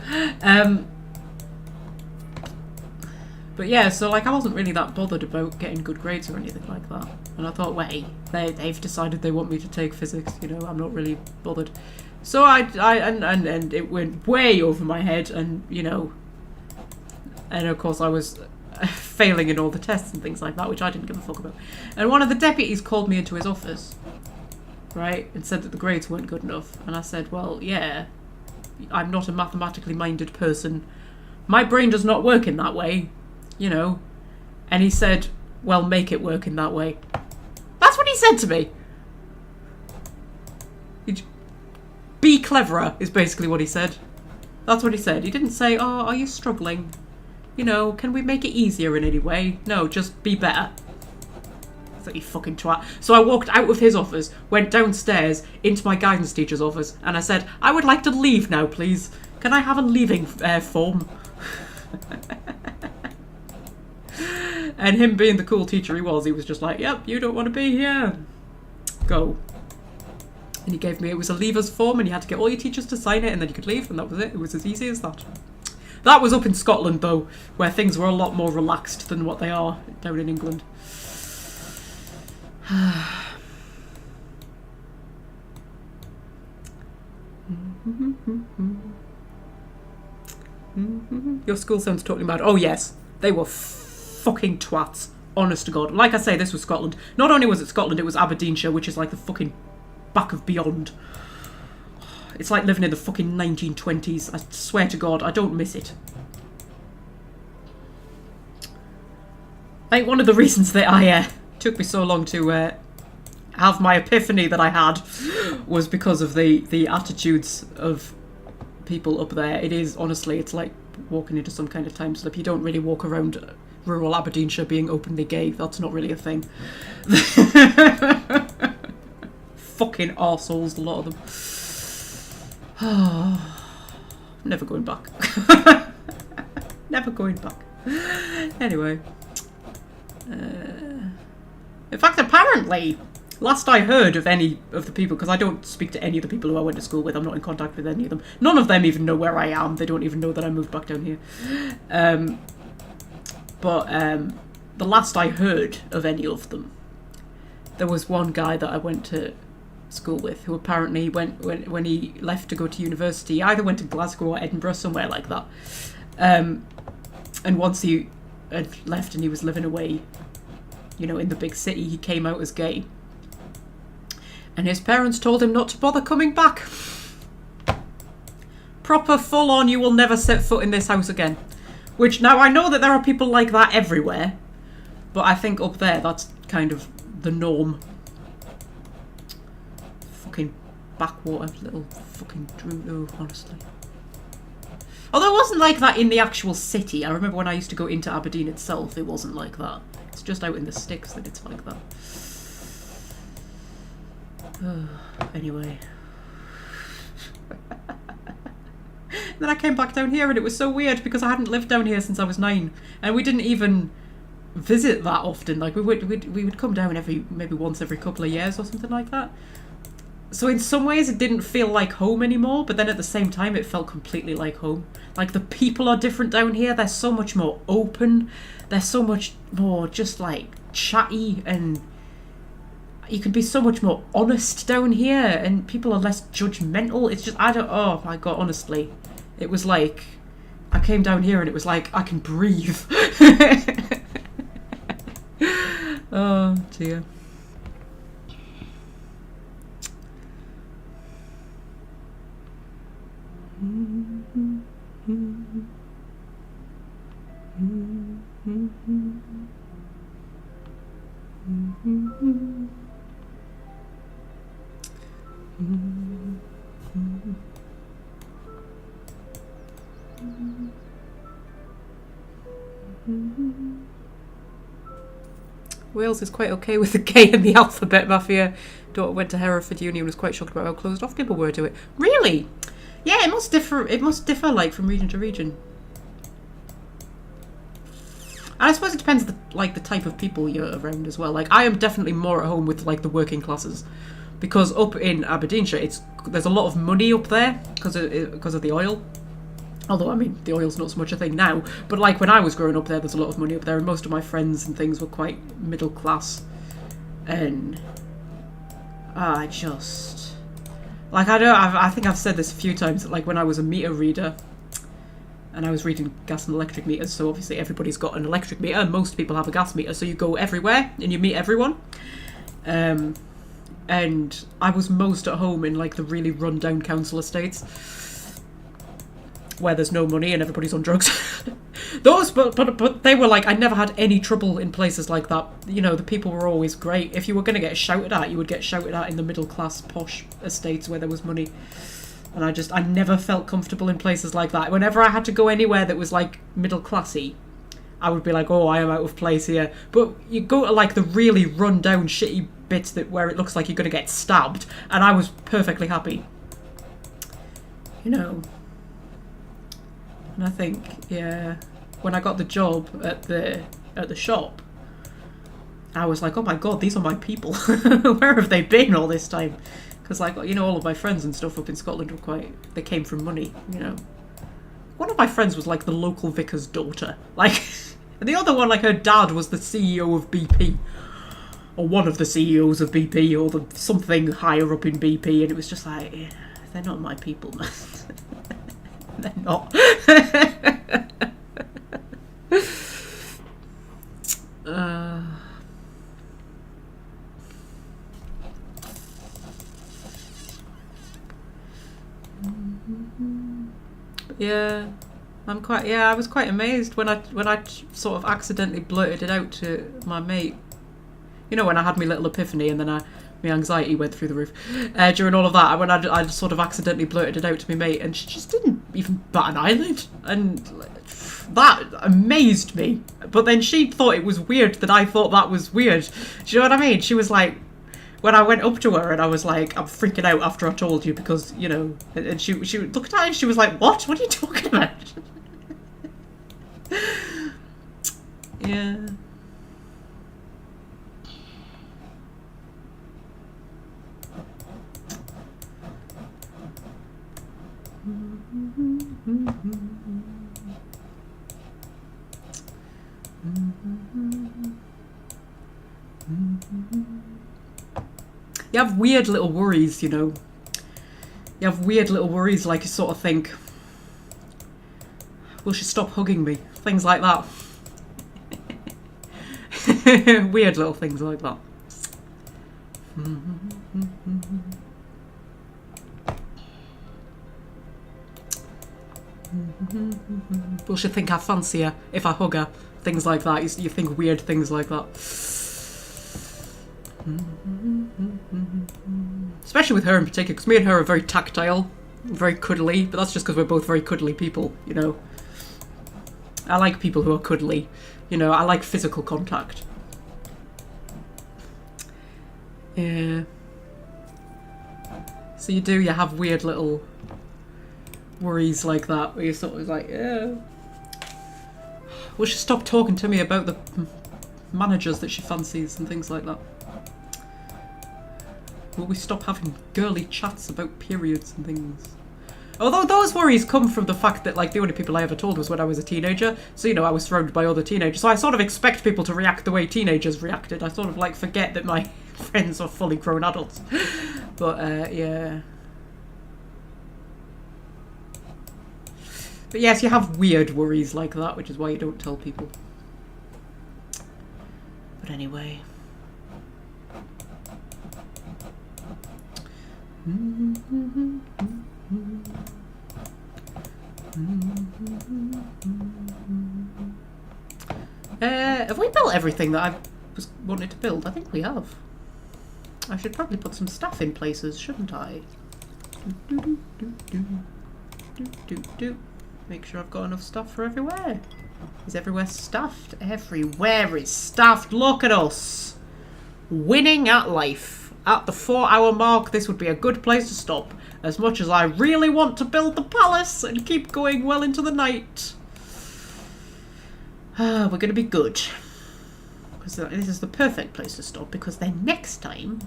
But yeah, so like I wasn't really that bothered about getting good grades or anything like that. And I thought, well, hey, they've decided they want me to take physics, you know, I'm not really bothered. So and it went way over my head, and you know, and of course I was failing in all the tests and things like that, which I didn't give a fuck about. And one of the deputies called me into his office, right, and said that the grades weren't good enough. And I said, well, yeah, I'm not a mathematically minded person. My brain does not work in that way. You know, and he said, well, make it work in that way. That's what he said to me. Be cleverer is basically what he said. That's what he said. He didn't say, oh, are you struggling? You know, can we make it easier in any way? No, just be better. So you fucking twat. So I walked out of his office, went downstairs into my guidance teacher's office, and I said, I would like to leave now, please. Can I have a leaving form? And him being the cool teacher he was just like, yep, you don't want to be here. Go. And he gave me, it was a leavers form, and you had to get all your teachers to sign it, and then you could leave, and that was it. It was as easy as that. That was up in Scotland, though, where things were a lot more relaxed than what they are down in England. Your school sounds totally mad. Oh, yes. They were fucking twats. Honest to God. Like I say, this was Scotland. Not only was it Scotland, it was Aberdeenshire, which is like the fucking back of beyond. It's like living in the fucking 1920s. I swear to God, I don't miss it. I think one of the reasons that I took me so long to have my epiphany that I had was because of the attitudes of people up there. It is, honestly, it's like walking into some kind of time slip. You don't really walk around rural Aberdeenshire being openly gay. That's not really a thing. Fucking arseholes, a lot of them. Never going back. Never going back. Anyway. In fact, apparently, last I heard of any of the people, because I don't speak to any of the people who I went to school with, I'm not in contact with any of them. None of them even know where I am. They don't even know that I moved back down here. But the last I heard of any of them, there was one guy that I went to school with who apparently when he left to go to university, he either went to Glasgow or Edinburgh, somewhere like that. And once he had left and he was living away, you know, in the big city, he came out as gay. And his parents told him not to bother coming back. Proper full on, you will never set foot in this house again. Which, now I know that there are people like that everywhere, but I think up there that's kind of the norm. Fucking backwater little fucking Drudo, honestly. Although it wasn't like that in the actual city. I remember when I used to go into Aberdeen itself, it wasn't like that. It's just out in the sticks that it's like that. Anyway. Then I came back down here and it was so weird because I hadn't lived down here since I was 9. And we didn't even visit that often. Like we would come down maybe once every couple of years or something like that. So in some ways it didn't feel like home anymore, but then at the same time it felt completely like home. Like the people are different down here. They're so much more open. They're so much more just like chatty, and you can be so much more honest down here, and people are less judgmental. It's just, oh my god, honestly. It was like, I came down here and it was like, I can breathe. Oh dear. Wales is quite okay with the K in the alphabet. My daughter went to Hereford Uni and was quite shocked about how closed off people were to it. Really? Yeah, it must differ. It must differ, like, from region to region. And I suppose it depends, the type of people you're around as well. Like, I am definitely more at home with, like, the working classes, because up in Aberdeenshire, there's a lot of money up there because of the oil. Although, I mean, the oil's not so much a thing now. But, like, when I was growing up there's a lot of money up there, and most of my friends and things were quite middle class. And I just, like, I think I've said this a few times, that, like, when I was a meter reader, and I was reading gas and electric meters, so obviously everybody's got an electric meter, and most people have a gas meter, so you go everywhere, and you meet everyone. And I was most at home in, like, the really run-down council estates, where there's no money and everybody's on drugs. But they were like, I never had any trouble in places like that. You know, the people were always great. If you were going to get shouted at, you would get shouted at in the middle class posh estates where there was money. And I never felt comfortable in places like that. Whenever I had to go anywhere that was like middle classy, I would be like, oh, I am out of place here. But you go to like the really run down shitty bits where it looks like you're going to get stabbed, and I was perfectly happy. You know. And I think, yeah, when I got the job at the shop, I was like, oh my god, these are my people. Where have they been all this time? Because, like, you know, all of my friends and stuff up in Scotland were they came from money, you know. One of my friends was, like, the local vicar's daughter. Like, and the other one, like, her dad was the CEO of BP. Or one of the CEOs of BP, or something higher up in BP. And it was just like, yeah, they're not my people, man. They're not. Yeah, I was quite amazed when I sort of accidentally blurted it out to my mate. You know, when I had my little epiphany, and then I My anxiety went through the roof. During all of that, when I sort of accidentally blurted it out to my mate, and she just didn't even bat an eyelid. And that amazed me. But then she thought it was weird that I thought that was weird. Do you know what I mean? She was like, when I went up to her and I was like, I'm freaking out after I told you because, you know, and she looked at her and she was like, what? What are you talking about? Yeah. You have weird little worries, you know. You have weird little worries, like you sort of think, will she stop hugging me? Things like that. Weird little things like that. Will she think I fancy her if I hug her? Things like that. You think weird things like that. Especially with her in particular, because me and her are very tactile, very cuddly, but that's just because we're both very cuddly people, you know. I like people who are cuddly, you know, I like physical contact. Yeah. So you have weird little worries like that, where you're sort of like, yeah. Will she stop talking to me about the managers that she fancies and things like that? Will we stop having girly chats about periods and things? Although those worries come from the fact that, like, the only people I ever told was when I was a teenager. So, you know, I was surrounded by other teenagers. So I sort of expect people to react the way teenagers reacted. I sort of, like, forget that my friends are fully grown adults. But, yeah. But yes, you have weird worries like that, which is why you don't tell people. But anyway. Have we built everything that I was wanted to build? I think we have. I should probably put some stuff in places, shouldn't I? Make sure I've got enough stuff for everywhere. Is everywhere stuffed? Everywhere is stuffed. Look at us. Winning at life. At the 4-hour mark, this would be a good place to stop. As much as I really want to build the palace and keep going well into the night. We're going to be good. Because this is the perfect place to stop. Because then next time,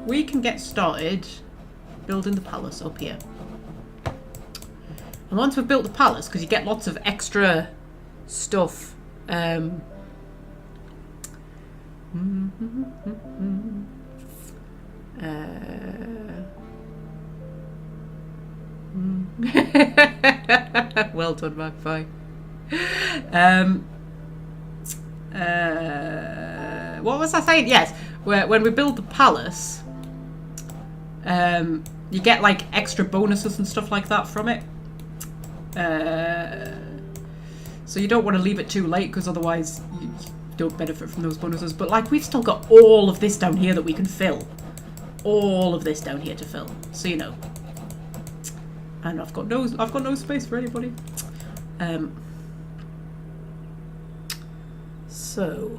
we can get started building the palace up here. And once we've built the palace, because you get lots of extra stuff, well done, Magpie. What was I saying? Yes, when we build the palace, you get like extra bonuses and stuff like that from it. So you don't want to leave it too late, because otherwise you don't benefit from those bonuses. But like, we've still got all of this down here that we can fill. All of this down here to fill. So you know. And I've got no space for anybody. So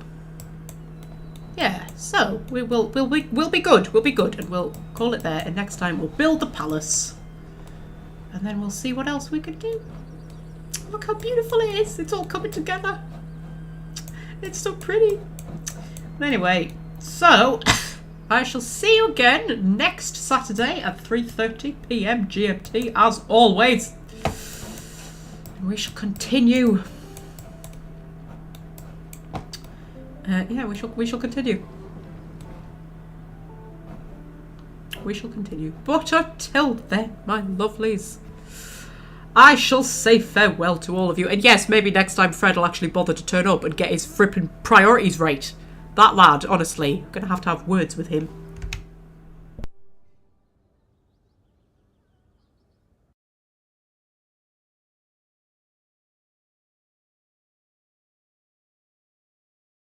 yeah, so we'll be good. We'll be good, and we'll call it there. And next time we'll build the palace, and then we'll see what else we could do. Look how beautiful it is. It's all coming together. It's so pretty. But anyway, so I shall see you again next Saturday at 3:30 PM GMT, as always. And we shall continue. Yeah, we shall continue. We shall continue. But until then, my lovelies, I shall say farewell to all of you. And yes, maybe next time Fred will actually bother to turn up and get his frippin' priorities right. That lad, honestly, I'm going to have words with him.